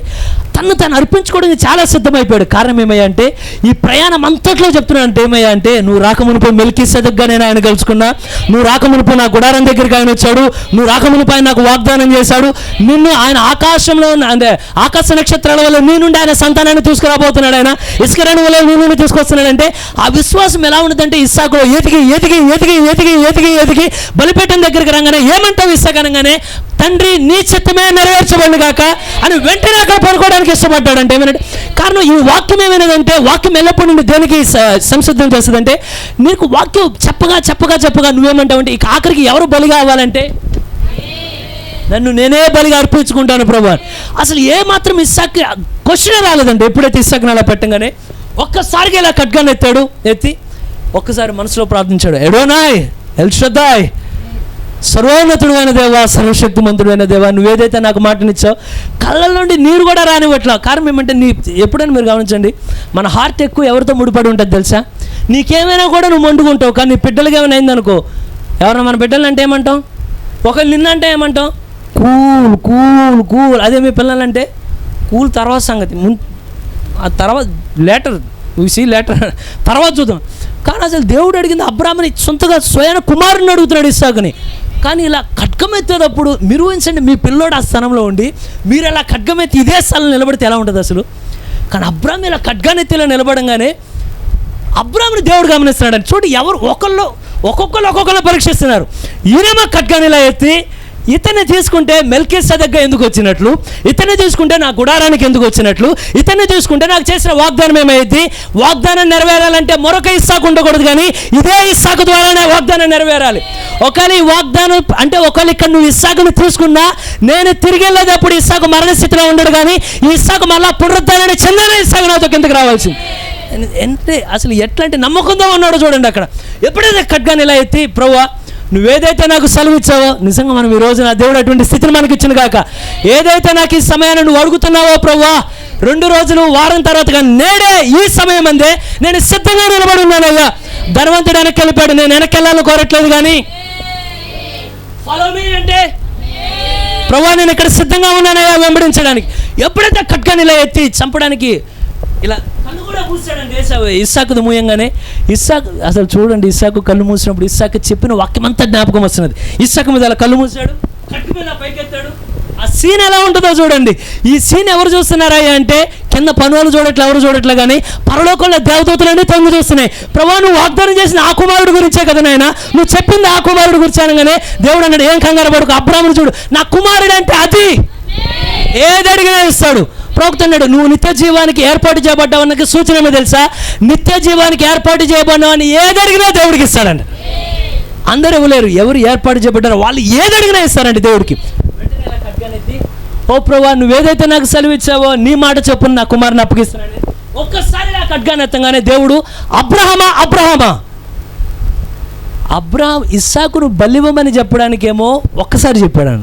తను అర్పించుకోవడానికి చాలా సిద్ధమైపోయాడు. కారణం ఏమయ్యా అంటే ఈ ప్రయాణం అంతట్లో చెప్తున్నాను అంటే ఏమయ్యా అంటే నువ్వు రాకమునుపు మెల్కీసెదెకుగా నేను ఆయన కలుసుకున్నా, నువ్వు రాకమునుపు నా గుడారం దగ్గరికి ఆయన వచ్చాడు, నువ్వు రాకమునుపు ఆయన నాకు వాగ్దానం చేశాడు, నిన్ను ఆయన ఆకాశంలో అంటే ఆకాశ నక్షత్రాల వల్ల నీ నుండి ఆయన సంతానాన్ని తీసుకురాబోతున్నాడు, ఆయన ఇసుక రేణువుల వల్ల నీ నుండి తీసుకొస్తున్నాడంటే ఆ విశ్వాసం ఎలా ఉండదంటే ఇస్సాకులో ఎదిగి బలిపీఠం దగ్గరికి రాగానే ఏమంటావు ఇస్సాకు అనగానే తండ్రి నీ చిత్తమే నెరవేర్చబడి కాక అని వెంటనే అక్కడ పడుకోవడానికి ఇష్టపడ్డాడంటే ఏమనంటే కారణం ఈ వాక్యం ఏమైనదంటే వాక్యం ఎల్లప్పుడూ నుండి దేనికి సంసిద్ధం చేస్తుందంటే నీకు వాక్యం చెప్పగా నువ్వేమంటావంటే ఇక ఆఖరికి ఎవరు బలి కావాలంటే నన్ను నేనే బలిగా అర్పించుకుంటాను ప్రభు. అసలు ఏమాత్రం ఇస్సాకు క్వశ్చన్ రాలేదంటే ఎప్పుడైతే ఇస్సాకుని అలా పెట్టగానే ఒక్కసారిగా ఇలా ఖడ్గాన్ని ఎత్తి ఒక్కసారి మనసులో ప్రార్థించాడు, ఎడోనాయ్ ఎల్షద్దాయ్ సర్వోన్నతుడు అయిన దేవా సర్వశక్తిమంతుడు అయిన దేవా నువ్వేదైతే నాకు మాటనిచ్చావు కళ్ళ నుండి నీరు కూడా రానివ్వట్లా. కారణం ఏమంటే ఎప్పుడైనా మీరు గమనించండి మన హార్ట్ ఎక్కువ ఎవరితో ముడిపడి ఉంటుంది తెలుసా? నీకేమైనా కూడా నువ్వు వండుకుంటావు కానీ నీ బిడ్డలకి ఏమైనా అయిందనుకో ఎవరైనా మన బిడ్డలు అంటే ఏమంటాం, ఒకళ్ళు నిన్నంటే ఏమంటాం కూల్ అదే మీ పిల్లలంటే కూల్ తర్వాత సంగతి ఆ తర్వాత లేటర్ తర్వాత చూద్దాం. కానీ అసలు దేవుడు అడిగింది అబ్రాహాముని సొంతగా స్వయాన కుమారుని అడుగుతున్నాడు ఇస్సాకుని. కానీ ఇలా ఖడ్గమెత్తేటప్పుడు మీరు ఊహించండి మీ పిల్లోడు ఆ స్థానంలో ఉండి మీరు ఇలా ఖడ్గమెత్తి ఇదే స్థలంలో నిలబడితే ఎలా ఉంటుంది అసలు? కానీ అబ్రాహాము ఇలా ఖడ్గానెత్తిలో నిలబడంగానే అబ్రాహాముని దేవుడు గమనిస్తున్నాడు. చూడు ఎవరు ఒక్కొక్కరు పరీక్షిస్తున్నారు. ఈయనేమో ఖడ్గాని ఇలా ఎత్తి ఇతన్ని తీసుకుంటే మెల్కీసెదెకుగా ఎందుకు వచ్చినట్లు, ఇతన్ని తీసుకుంటే నా గుడారానికి ఎందుకు వచ్చినట్లు, ఇతన్ని తీసుకుంటే నాకు చేసిన వాగ్దానం ఏమైంది, వాగ్దానం నెరవేరాలంటే మరొక ఇస్సాకు ఉండకూడదు కానీ ఇదే ఇస్సాకు ద్వారానే వాగ్దానం నెరవేరాలి. ఒకవేళ ఈ వాగ్దానం అంటే ఒకవేళ ఇక్కడ నువ్వు ఇస్సాకుని తీసుకున్నా నేను తిరిగి వెళ్ళేటప్పుడు ఇస్సాకు మరణస్థితిలో ఉండడు కానీ ఈ ఇస్సాకు మళ్ళా పునరుద్ధానాన్ని చెందిన ఇస్సాకు నాతో కిందకి రావాల్సింది. అంటే అసలు ఎట్లాంటి నమ్మకంతో ఉన్నాడో చూడండి. అక్కడ ఎప్పుడైతే ఖడ్గాని ఇలా ఎత్తి ప్రభువా నువ్వేదైతే నాకు సెలవు ఇచ్చావో నిజంగా మనం ఈ రోజు నా దేవుడు అటువంటి స్థితిని మనకి ఇచ్చిన కాక ఏదైతే నాకు ఈ సమయాన్ని నువ్వు అడుగుతున్నావో ప్రభువా 2 రోజులు వారం తర్వాత కానీ నేడే ఈ సమయం అందే నేను సిద్ధంగా నిలబడి ఉన్నానయ్యా. ధనవంతుడు వెనక్కి వెళ్ళిపోయాడు, నేను వెనక్కి వెళ్ళాలని కోరట్లేదు కానీ ఫాలో మీ అంటే ప్రభువా నేను ఇక్కడ సిద్ధంగా ఉన్నానయ్యా వెంబడించడానికి. ఎప్పుడైతే ఖడ్గాని ఇలా ఎత్తి చంపడానికి ఇలా కళ్ళు కూడా మూసాడండి ఇస్సాకు మూయంగానే ఇస్సాకు అసలు చూడండి ఇస్సాకు కళ్ళు మూసినప్పుడు ఇస్సాకు చెప్పిన వాక్యం అంతా జ్ఞాపకం వస్తున్నది. ఇస్సాకు మీద అలా కళ్ళు మూసాడు, కట్టు మీద పైకెత్తాడు. ఆ సీన్ ఎలా ఉంటుందో చూడండి. ఈ సీన్ ఎవరు చూస్తున్నారా అంటే కింద పనులు చూడట్లే ఎవరు చూడట్లే కానీ పరలోకంలో దేవదూతలన్నీ తొంగి చూస్తున్నాయి. ప్రభా నువ్వు వాగ్దానం చేసిన ఆ కుమారుడు గురించే కదా నాయన, నువ్వు చెప్పింది ఆ కుమారుడు గురించి అనగానే దేవుడు అన్నాడు ఏం కంగారు పడుకు అబ్రాహామును చూడు నా కుమారుడు అంటే అది ఏది అడిగినా ఇస్తాడు. ప్రవక్త అన్నాడు నువ్వు నిత్య జీవానికి ఏర్పాటు చేయబడ్డావు అన్నకి సూచన ఏమో తెలుసా? నిత్య జీవానికి ఏర్పాటు చేయబడ్డావు అని ఏది అడిగినా దేవుడికి ఇస్తాడండి. అందరూ ఇవ్వలేరు, ఎవరు ఏర్పాటు చేయబడ్డారో వాళ్ళు ఏది అడిగినా ఇస్తారండి దేవుడికి. ఓ ప్రభా నువ్వేదైతే నాకు సెలవు ఇచ్చావో నీ మాట చొప్పున నా కుమారుని అప్పగిస్తున్నాను. ఒక్కసారి ఆ ఖడ్గాన్ని ఎత్తగానే దేవుడు అబ్రహాం ఇస్సాకును బలివ్వమని చెప్పడానికేమో ఒక్కసారి చెప్పాడు,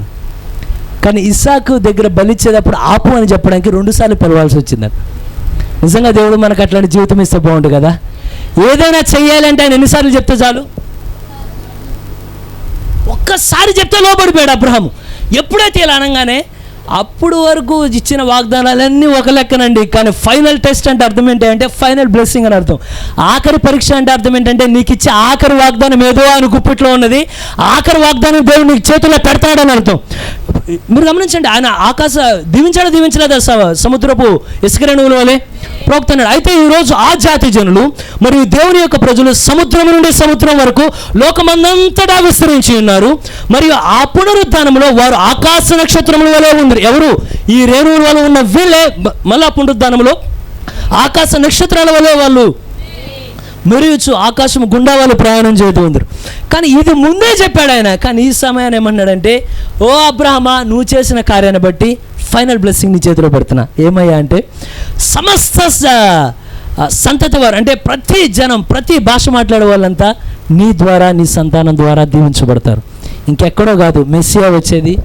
కానీ ఇస్సాకు దగ్గర బలిచ్చేటప్పుడు ఆపు అని చెప్పడానికి 2 సార్లు పిలవాల్సి వచ్చిందని. నిజంగా దేవుడు మనకు అట్లాంటి జీవితం ఇస్తే బాగుంటుంది కదా. ఏదైనా చెయ్యాలంటే ఆయన ఎన్నిసార్లు చెప్తే చాలు? ఒక్కసారి చెప్తే లోబడిపోయాడు అబ్రహాము. ఎప్పుడైతే ఇలా అనగానే అప్పుడు వరకు ఇచ్చిన వాగ్దానాలన్నీ ఒక లెక్కనండి, కానీ ఫైనల్ టెస్ట్ అంటే అర్థం ఏంటంటే ఫైనల్ బ్లెస్సింగ్ అని అర్థం. ఆఖరి పరీక్ష అంటే అర్థం ఏంటంటే నీకు ఇచ్చే ఆఖరి వాగ్దానం ఏదో అని గుప్పిట్లో ఉన్నది, ఆఖరి వాగ్దానం దేవుడు నీకు చేతుల్లో పెడతాడని అర్థం. మీరు గమనించండి ఆయన ఆకాశ దీవించలేదా సముద్రపు ఇసుక రేణువుల వలె ప్రవక్త అన్నాడు. అయితే ఈరోజు ఆ జాతి జనులు మరియు దేవుని యొక్క ప్రజలు సముద్రం నుండి సముద్రం వరకు లోకమందంతటా విస్తరించి ఉన్నారు. మరియు ఆ పునరుద్ధానంలో వారు ఆకాశ నక్షత్రముల వలె ఉంది. ఎవరు? ఈ రేణువుల వల్ల ఉన్న వీళ్ళే మళ్ళా పునరుద్ధానంలో ఆకాశ నక్షత్రాల వలె వాళ్ళు మెరుగుచు ఆకాశం గుండా వాళ్ళు ప్రయాణం చేస్తూ ఉందరు. కానీ ఇది ముందే చెప్పాడు ఆయన. కానీ ఈ సమయాన్ని ఏమన్నాడంటే ఓ అబ్రహమా నువ్వు చేసిన కార్యాన్ని బట్టి ఫైనల్ బ్లెస్సింగ్ నీ చేతిలో పెడుతున్నా. ఏమయ్యా అంటే సమస్త సంతతి వారు అంటే ప్రతి జనం ప్రతి భాష మాట్లాడే వాళ్ళంతా నీ ద్వారా నీ సంతానం ద్వారా దీవించబడతారు. ఇంకెక్కడో కాదు, మెస్సియా వచ్చేది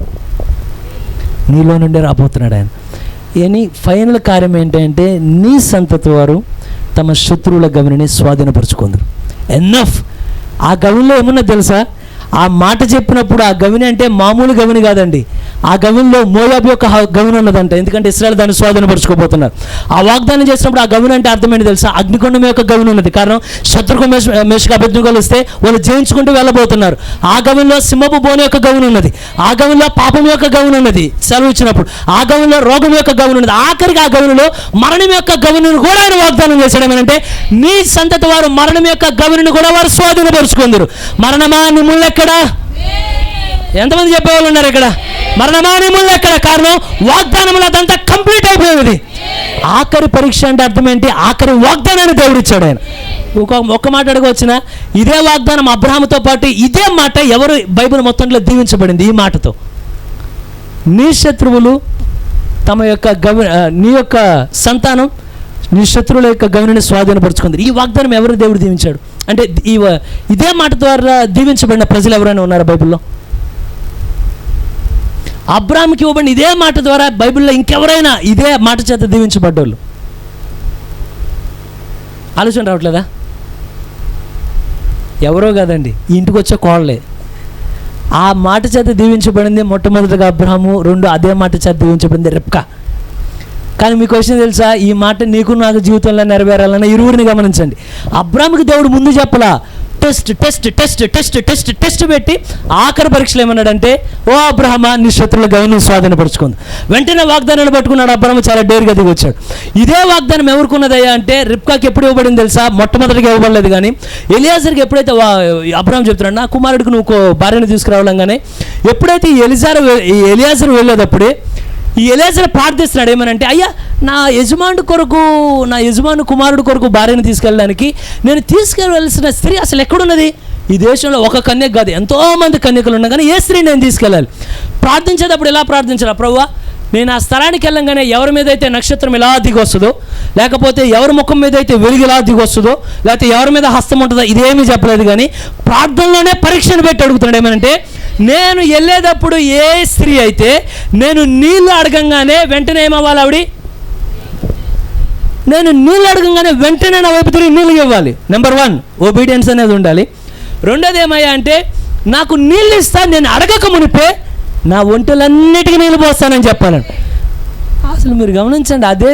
నీలో నుండే రాబోతున్నాడు ఆయన. అని ఫైనల్ కార్యం ఏంటంటే నీ సంతతి వారు తమ శత్రువుల గమనిని స్వాధీనపరుచుకుందరు. ఎన్నఫ్ ఆ గవిలో ఏమన్నా తెలుసా? ఆ మాట చెప్పినప్పుడు ఆ గవిని అంటే మామూలు గవిని కాదండి. ఆ గవిలో మోయాబు యొక్క గవిని ఉన్నదంట. ఎందుకంటే ఇశ్రాయేలు దాన్ని స్వాధీనపరుచుకోబోతున్నారు. ఆ వాగ్దానం చేసినప్పుడు ఆ గవిని అంటే అర్థమైంది తెలుసా? అగ్నికొండం యొక్క గవిని ఉన్నది. కారణం శత్రుకు మేషకు అబేద్నెగోలు వస్తే వాళ్ళు జయించుకుంటూ వెళ్ళబోతున్నారు. ఆ గవిలో సింహపు బోను యొక్క గవిని ఉన్నది. ఆ గవిలో పాపం యొక్క గవిని ఉన్నది సెలవు ఇచ్చినప్పుడు. ఆ గవిలో రోగం యొక్క గవిని ఉన్నది. ఆఖరికి ఆ గవిలో మరణం యొక్క గవిని కూడా ఆయన వాగ్దానం చేశాడు. ఏమంటే నీ సంతతి వారు మరణం యొక్క గవిని కూడా వారు స్వాధీనపరుచుకుందరు. మరణమా నీ ముళ్ళు ఎక్కడ? ఎంతమంది చెప్పేవాళ్ళు ఉన్నారు ఇక్కడ? మరణమా నీ ముళ్ళు ఎక్కడ? కారణం వాగ్దానములు అదంతా కంప్లీట్ అయిపోయింది. ఆఖరి పరీక్ష అంటే అర్థం ఏంటి? ఆఖరి వాగ్దానాన్ని దేవుడు ఇచ్చాడు. ఆయన ఒక్క మాట అడగవచ్చిన, ఇదే వాగ్దానం అబ్రహాముతో పాటు ఇదే మాట ఎవరు బైబిల్ మొత్తంలో దీవించబడింది? ఈ మాటతో, నీ శత్రువులు తమ యొక్క నీ యొక్క సంతానం నీ శత్రువుల యొక్క గవిని స్వాధీనపరుచుకుంది. ఈ వాగ్దానం ఎవరు దేవుడు దీవించాడు అంటే ఇదే మాట ద్వారా దీవించబడిన ప్రజలు ఎవరైనా ఉన్నారా బైబిల్లో? అబ్రాహాముకి ఇవ్వబడిన ఇదే మాట ద్వారా బైబిల్లో ఇంకెవరైనా ఇదే మాట చేత దీవించబడ్డోళ్ళు? ఆలోచన రావట్లేదా? ఎవరో కాదండి, ఇంటికి వచ్చే కోళ్ళే. ఆ మాట చేత దీవించబడింది మొట్టమొదటిగా అబ్రహాము, రెండు అదే మాట చేత దీవించబడింది రిబ్కా. కానీ మీకు విషయం తెలుసా? ఈ మాట నీకు నాకు జీవితంలో నెరవేరాలన్న ఇరువురిని గమనించండి. అబ్రాహాముకి దేవుడు ముందు చెప్పలా, test test test test test test పెట్టి ఆఖరి పరీక్షలు ఏమన్నాడంటే, ఓ అబ్రహమా నీ శత్రువుల గవిని స్వాధీనపరుచుకుంది. వెంటనే వాగ్దానాన్ని పట్టుకున్నాడు అబ్రహం. చాలా డేరుగా దిగి వచ్చాడు. ఇదే వాగ్దానం ఎవరికి ఉన్నదయ్యా అంటే రిబ్కాకి ఎప్పుడు ఇవ్వబడింది తెలుసా? మొట్టమొదటిగా ఇవ్వబడలేదు. కానీ ఎలియాజర్కి ఎప్పుడైతే అబ్రహం చెప్తున్నాడు నా కుమారుడికి నువ్వు భార్యను తీసుకురావాలంగానే, ఎప్పుడైతే ఈ ఎలియాజర్ వెళ్ళేటప్పుడే ఈ ఎలియాజర్ ప్రార్థిస్తున్నాడు. ఏమనంటే, అయ్యా నా యజమాను కుమారుడు కొరకు భార్యను తీసుకెళ్ళడానికి నేను తీసుకెళ్ళవలసిన స్త్రీ అసలు ఎక్కడున్నది? ఈ దేశంలో ఒక కన్యక కాదు, ఎంతోమంది కన్యకలు ఉన్నా కానీ ఏ స్త్రీ నేను తీసుకెళ్ళాలి? ప్రార్థించేటప్పుడు ఎలా ప్రార్థించాలి? ప్రభువా నేను ఆ స్థలానికి వెళ్ళంగానే ఎవరి మీద అయితే నక్షత్రం ఇలా దిగి వస్తుందో, లేకపోతే ఎవరి ముఖం మీద అయితే వెలుగు ఇలా దిగి వస్తుందో, లేకపోతే ఎవరి మీద హస్తం ఉంటుందో, ఇదేమీ చెప్పలేదు. కానీ ప్రార్థనలోనే పరీక్షను పెట్టి అడుగుతున్నాడు. ఏమనంటే, నేను వెళ్ళేటప్పుడు ఏ స్త్రీ అయితే నేను నీళ్ళు అడగంగానే వెంటనే ఏమవ్వాలి? ఆవిడ నేను నీళ్ళు అడగంగానే వెంటనే నా వైపు తిరిగి నీళ్ళు ఇవ్వాలి. నెంబర్ 1 ఒబీడియన్స్ అనేది ఉండాలి. రెండోది ఏమయ్యా అంటే, నాకు నీళ్ళు ఇస్తా, నేను అడగక మునిపే నా ఒంటెలన్నిటికీ నీళ్ళు పోస్తానని చెప్పాలని. అసలు మీరు గమనించండి, అదే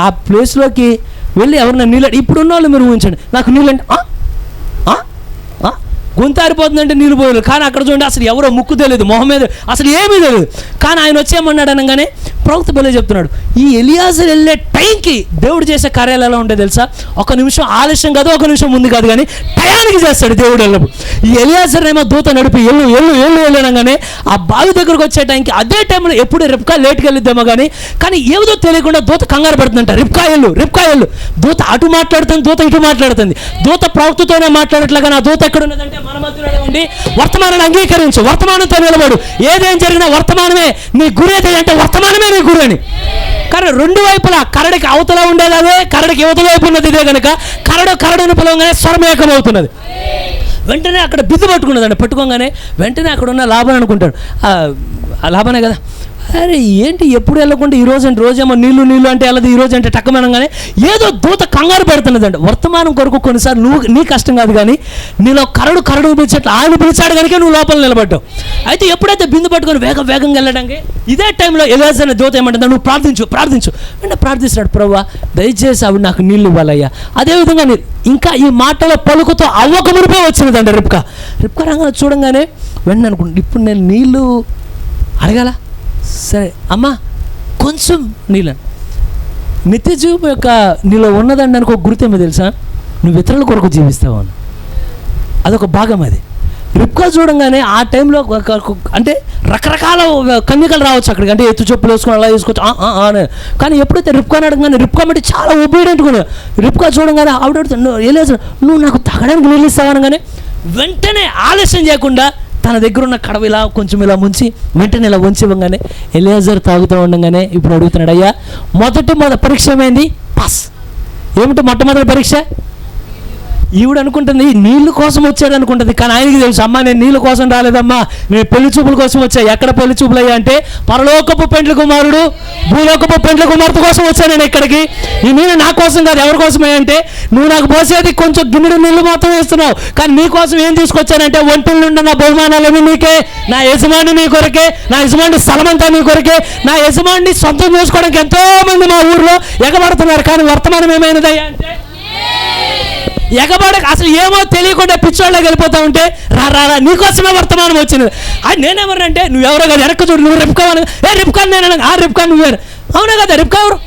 ఆ ప్లేస్లోకి వెళ్ళి ఎవరన్నా నీళ్ళు ఇప్పుడున్న వాళ్ళు మీరు ఊహించండి, నాకు నీళ్ళు అంటే గొంతారిపోతుందంటే నీళ్ళు పోయారు. కానీ అక్కడ చూడండి, అసలు ఎవరో ముక్కు తెలియదు, మొహం మీద అసలు ఏమీ తెలియదు. కానీ ఆయన వచ్చేయమన్నాడు అనగానే ప్రవక్త బలే చెప్తున్నాడు. ఈ ఎలియాజర్ వెళ్ళే టైంకి దేవుడు చేసే కార్యాలు ఎలా ఉంటాయి తెలుసా? ఒక నిమిషం ఆలస్యం కాదు, ఒక నిమిషం ముందు కాదు, కానీ టయానికి చేస్తాడు దేవుడు వెళ్ళినప్పుడు. ఈ ఎలియాజర్ ఏమో దూత నడిపి ఎల్లు అనగానే ఆ బావి దగ్గరకు వచ్చే టైంకి అదే టైంలో ఎప్పుడు రిబ్కా లేట్కి వెళ్ళిద్దామో కానీ ఏదో తెలియకుండా దూత కంగారు పడుతుందంట. రిబ్కా వెళ్ళు. దూత అటు మాట్లాడుతుంది, దూత ఇటు మాట్లాడుతుంది. దూత ప్రవక్తతోనే మాట్లాడట్లే. కానీ ఆ దూత ఎక్కడ ఉన్నదంటే మన మధ్యలో ఉండి వర్తమానాన్ని అంగీకరించు, వర్తమానంతో నిలబడు. ఏదేం జరిగినా వర్తమానమే నీ గురి అంటే వర్తమానమే నీ గురి అని. కానీ రెండు వైపులా కరడికి అవతల ఉండేది అదే, కరడికి యువతల వైపు ఉన్నది ఇదే. కనుక కరడుని పిలవగానే స్వరమేకం అవుతున్నది. వెంటనే అక్కడ బిద్దు పట్టుకున్నదండి. పట్టుకోగానే వెంటనే అక్కడ ఉన్న లాభం అనుకుంటాడు. లాభానే కదా, అరే ఏంటి ఎప్పుడు వెళ్ళకుండా ఈరోజు అంటే రోజేమో నీళ్ళు అంటే వెళ్ళదు, ఈరోజు అంటే టక్కమనగానే ఏదో దూత కంగారు పెడుతున్నదండి. వర్తమానం కొరకు కొన్నిసార్లు నీ కష్టం కాదు, కానీ నీలో కరడు పిలిచేట్లు ఆయన పిలిచాడు కనుక నువ్వు లోపల నిలబడ్డావు. అయితే ఎప్పుడైతే బిందు పట్టుకొని వేగంగా వెళ్ళడానికి ఇదే టైంలో ఎలియాజర్ దూత ఏమంటుందా, నువ్వు ప్రార్థించు. వెంటనే ప్రార్థిస్తున్నాడు, ప్రభువా దయచేసి అవి నాకు నీళ్ళు ఇవ్వాలయ్యా. అదేవిధంగా ఇంకా ఈ మాటల పలుకుతో అవ్వక మునిపే వచ్చినదండి రిబ్కా రంగా చూడంగానే వెంటనే అనుకుంటు, ఇప్పుడు నేను నీళ్ళు అడగాల, సరే అమ్మా కొంచెం నీళ్ళ నిత్య జీవం యొక్క నీలో ఉన్నదండి అనుకో గుర్తేమో తెలుసా? నువ్వు ఇతరుల కొరకు జీవిస్తావు అని. అదొక భాగం. అది రిబ్కా చూడంగానే ఆ టైంలో అంటే రకరకాల కన్యకలు రావచ్చు అక్కడికి, అంటే ఎత్తు చెప్పులు వేసుకొని అలా వేసుకోవచ్చు. కానీ ఎప్పుడైతే రిబ్కాని అడగగానే రిబ్కా అంటే చాలా ఒబీడియంట్గా రిబ్కా చూడంగానే ఆవిడ నువ్వు నాకు తాగడానికి నీళ్ళు ఇస్తావనగానే వెంటనే ఆలస్యం చేయకుండా తన దగ్గర ఉన్న కడవ ఇలా కొంచెం ఇలా ముంచి వెంటనే ఇలా వంచి ఇవ్వగానే ఎలియాజర్ తాగుతూ ఉండగానే ఇప్పుడు అడుగుతున్నాడు, అయ్యా మొదటి పరీక్ష ఏమైంది? పాస్. ఏమిటి మొట్టమొదటి పరీక్ష? ఈవిడ అనుకుంటుంది నీళ్ళ కోసం వచ్చాడు అనుకుంటుంది, కానీ ఆయనకి తెలుసు, అమ్మ నేను నీళ్ళ కోసం రాలేదమ్మా, నేను పెళ్లి చూపుల కోసం వచ్చా. ఎక్కడ పెళ్లి చూపులు అయ్యా అంటే పరలోకపు పెండ్లి కుమారుడు భూలోకపు పెండ్లి కుమార్తె కోసం వచ్చాను నేను ఇక్కడికి. ఈ నీళ్ళు నా కోసం కాదు, ఎవరి కోసమే అంటే నువ్వు నాకు పోసేది కొంచెం గిన్నెడు నీళ్ళు మాత్రం వేస్తున్నావు, కానీ నీ కోసం ఏం తీసుకొచ్చానంటే ఒంటిల నుండి నా బహుమానాలన్నీ నీకే, నా యజమాని నీ కొరకే, నా యజమాని స్థలమంతా నీ కొరకే, నా యజమాని సొంతం చేసుకోవడానికి ఎంతో మంది మా ఊర్లో ఎగబడుతున్నారు, కానీ వర్తమానం ఏమైనదయ్యా అంటే ఎగబడక అసలు ఏమో తెలియకుండా పిచ్చోళ్ళకి వెళ్ళిపోతా ఉంటే రా రా రా నీకోసమే వర్తమానం వచ్చినది. అది నేనేమన్నానంటే నువ్వెవరో కదా వెనక్కి చూడు, నువ్వు రిప్కాను, రిప్కాన్ నేను, ఆ రిప్కాన్ నువ్వేరు, అవునా కదా రిప్కా ఎవరు,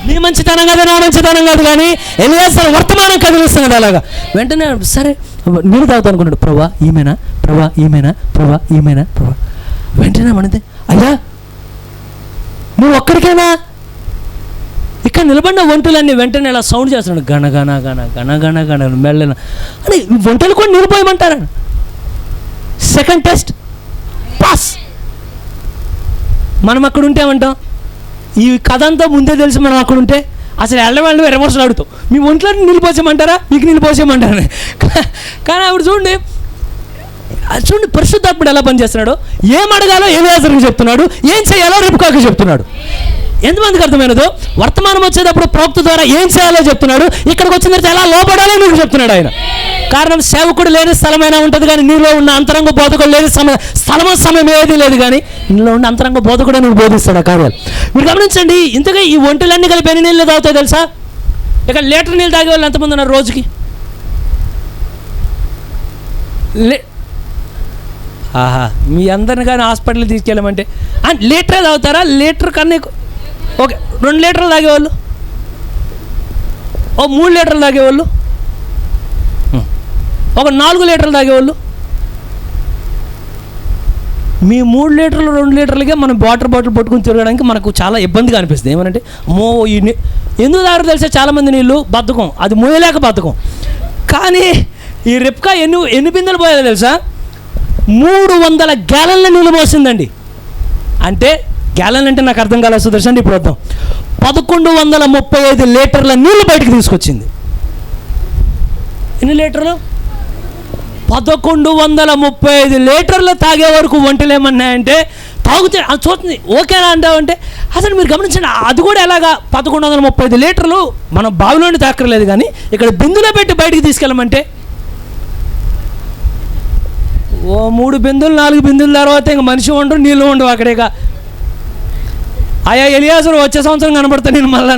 నీ మంచితనం కదా నా మంచితనం కాదు, కానీ ఎలియాజరు వర్తమానం కదిలిస్తున్నది. అలాగా వెంటనే సరే నీళ్ళు తాగుతా అనుకున్నాడు, ప్రభా ఈమెనా, ప్రభా ఈమెనా, ప్రభా ఈమెనా, ప్రభా. వెంటనే మనది అయ్యా నువ్వు ఒక్కడికేనా, ఇక్కడ నిలబడిన ఒంటలన్నీ వెంటనే ఇలా సౌండ్ చేస్తున్నాడు, గణ గణ గణ గణ గణ గణ మెల్లన అని. ఒంటలు కూడా నిలిపోయమంటారా? Second test pass. మనం అక్కడ ఉంటే ఏమంటాం, ఈ కథ అంతా ముందే తెలిసి మనం అక్కడ ఉంటే అసలు వెళ్ళి రెమోర్సలు అడుగుతాం, మీ ఒంట్లో నిలిపోసేయమంటారా, మీకు నిలిపోసేయమంటారా? కానీ ఆవిడ చూడండి పరిశుద్ధాత్ముడు ఎలా పనిచేస్తున్నాడు, ఏం అడగాలో ఎలియాజరుకి చెప్తున్నాడు, ఏం చేయాలో రిబ్కాకి చెప్తున్నాడు. ఎంతమందికి అర్థమైనదో వర్తమానం వచ్చేటప్పుడు ప్రవక్త ద్వారా ఏం చేయాలో చెప్తున్నాడు, ఇక్కడికి వచ్చిన తర్వాత ఎలా లోపడాలో నీకు చెప్తున్నాడు ఆయన. కారణం సేవకుడు లేని స్థలమైనా ఉంటుంది, కానీ నీలో ఉన్న అంతరంగ బోధకుడు లేని సమయం ఏది లేదు, కానీ నీలో ఉన్న అంతరంగ బోధకుడు నువ్వు బోధిస్తాడు ఆ కార్యాలు. మీరు గమనించండి, ఇంతగా ఈ ఒంటలన్నీ కలిపి ఎన్ని నీళ్ళు తాగుతాయి తెలుసా? ఇక లీటర్ నీళ్ళు తాగే వాళ్ళు ఎంతమంది ఉన్నారు రోజుకి? ఆహా, మీ అందరిని కానీ హాస్పిటల్కి తీసుకెళ్ళమంటే లీటరే తాగుతారా? లీటర్ కన్నా ఓకే 2 లీటర్లు తాగేవాళ్ళు, 3 లీటర్లు తాగేవాళ్ళు, ఒక 4 లీటర్లు తాగేవాళ్ళు. మీ 3 లీటర్లు 2 లీటర్లకే మనం వాటర్ బాటిల్ పట్టుకుని తిరగడానికి మనకు చాలా ఇబ్బందిగా అనిపిస్తుంది. ఏమనంటే అమ్మో ఈ ఎందుకు తాగరు తెలిసే చాలామంది నీళ్ళు బద్ధకం, అది మోయలేక బద్ధకం. కానీ ఈ రిప్కా ఎన్ని బిందెలు పోయాలో తెలుసా? 300 గ్యాలన్ల నీళ్ళు పోసిందండి. అంటే గ్యాలన్ అంటే నాకు అర్థం కాలేదు సుదర్శన్, ఇప్పుడు వద్దాం. 1135 లీటర్ల నీళ్ళు బయటకు తీసుకొచ్చింది. ఎన్ని లీటర్లు? 1135 లీటర్లు తాగే వరకు ఒంటలు ఏమన్నాయంటే తాగుతే అది చూస్తుంది ఓకేనా అంటావంటే అసలు మీరు గమనించండి, అది కూడా ఎలాగా 1135 లీటర్లు మనం బావిలోని తాకలేదు, కానీ ఇక్కడ బిందులో పెట్టి బయటికి తీసుకెళ్ళమంటే ఓ 3 బిందులు 4 బిందుల తర్వాత ఇంక మనిషి ఉండరు, నీళ్ళు ఉండవు అక్కడేగా. ఆయా ఎలియాజరు వచ్చే సంవత్సరం కనబడతాను నేను మళ్ళా.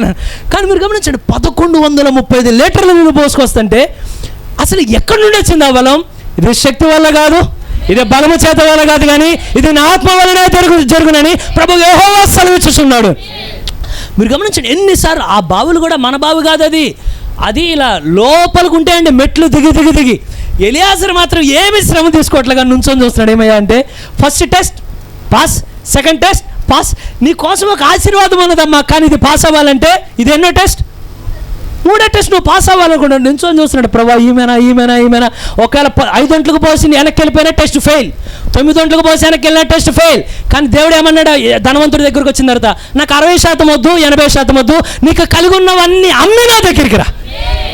కానీ మీరు గమనించండి, 1135 లీటర్లు నీళ్ళు పోసుకొస్తుంటే అసలు ఎక్కడి నుండి వచ్చింది ఆ బలం? ఇది శక్తి వల్ల కాదు, ఇది బలము చేత వల్ల కాదు, కానీ ఇది నా ఆత్మ వల్లనే జరుగునని ప్రభువు యెహోవా సెలవిచ్చుచున్నాడు. మీరు గమనించండి, ఎన్నిసార్లు ఆ బావులు కూడా మన బావి కాదు, అది ఇలా లోపలికి ఉంటాయండి, మెట్లు దిగి. ఎలియాజరు మాత్రం ఏమి శ్రమ తీసుకోవట్లేగా నుంచొని చూస్తున్నాడు. ఏమయ్యా అంటే first test pass, second test pass. నీ కోసం ఒక ఆశీర్వాదం ఉన్నదమ్మా, కానీ ఇది పాస్ అవ్వాలంటే ఇది ఎన్నో టెస్ట్? 3వ టెస్ట్ నువ్వు పాస్ అవ్వాలనుకుంటాడు. నుంచొని చూస్తున్నాడు, ప్రభా ఈమెనా. ఒకవేళ 5 గంటలకు పోసి వెనక్కి వెళ్ళిపోయినా టెస్ట్ ఫెయిల్, 9 గంటలకు పోసి వెనక్కి వెళ్ళినా టెస్ట్ ఫెయిల్. కానీ దేవుడు ఏమన్నాడు ధనవంతుడి దగ్గరికి వచ్చిన తర్వాత, నాకు 60% వద్దు, 80% వద్దు, నీకు కలిగి ఉన్నవన్నీ అమ్మి నా దగ్గరికి రా.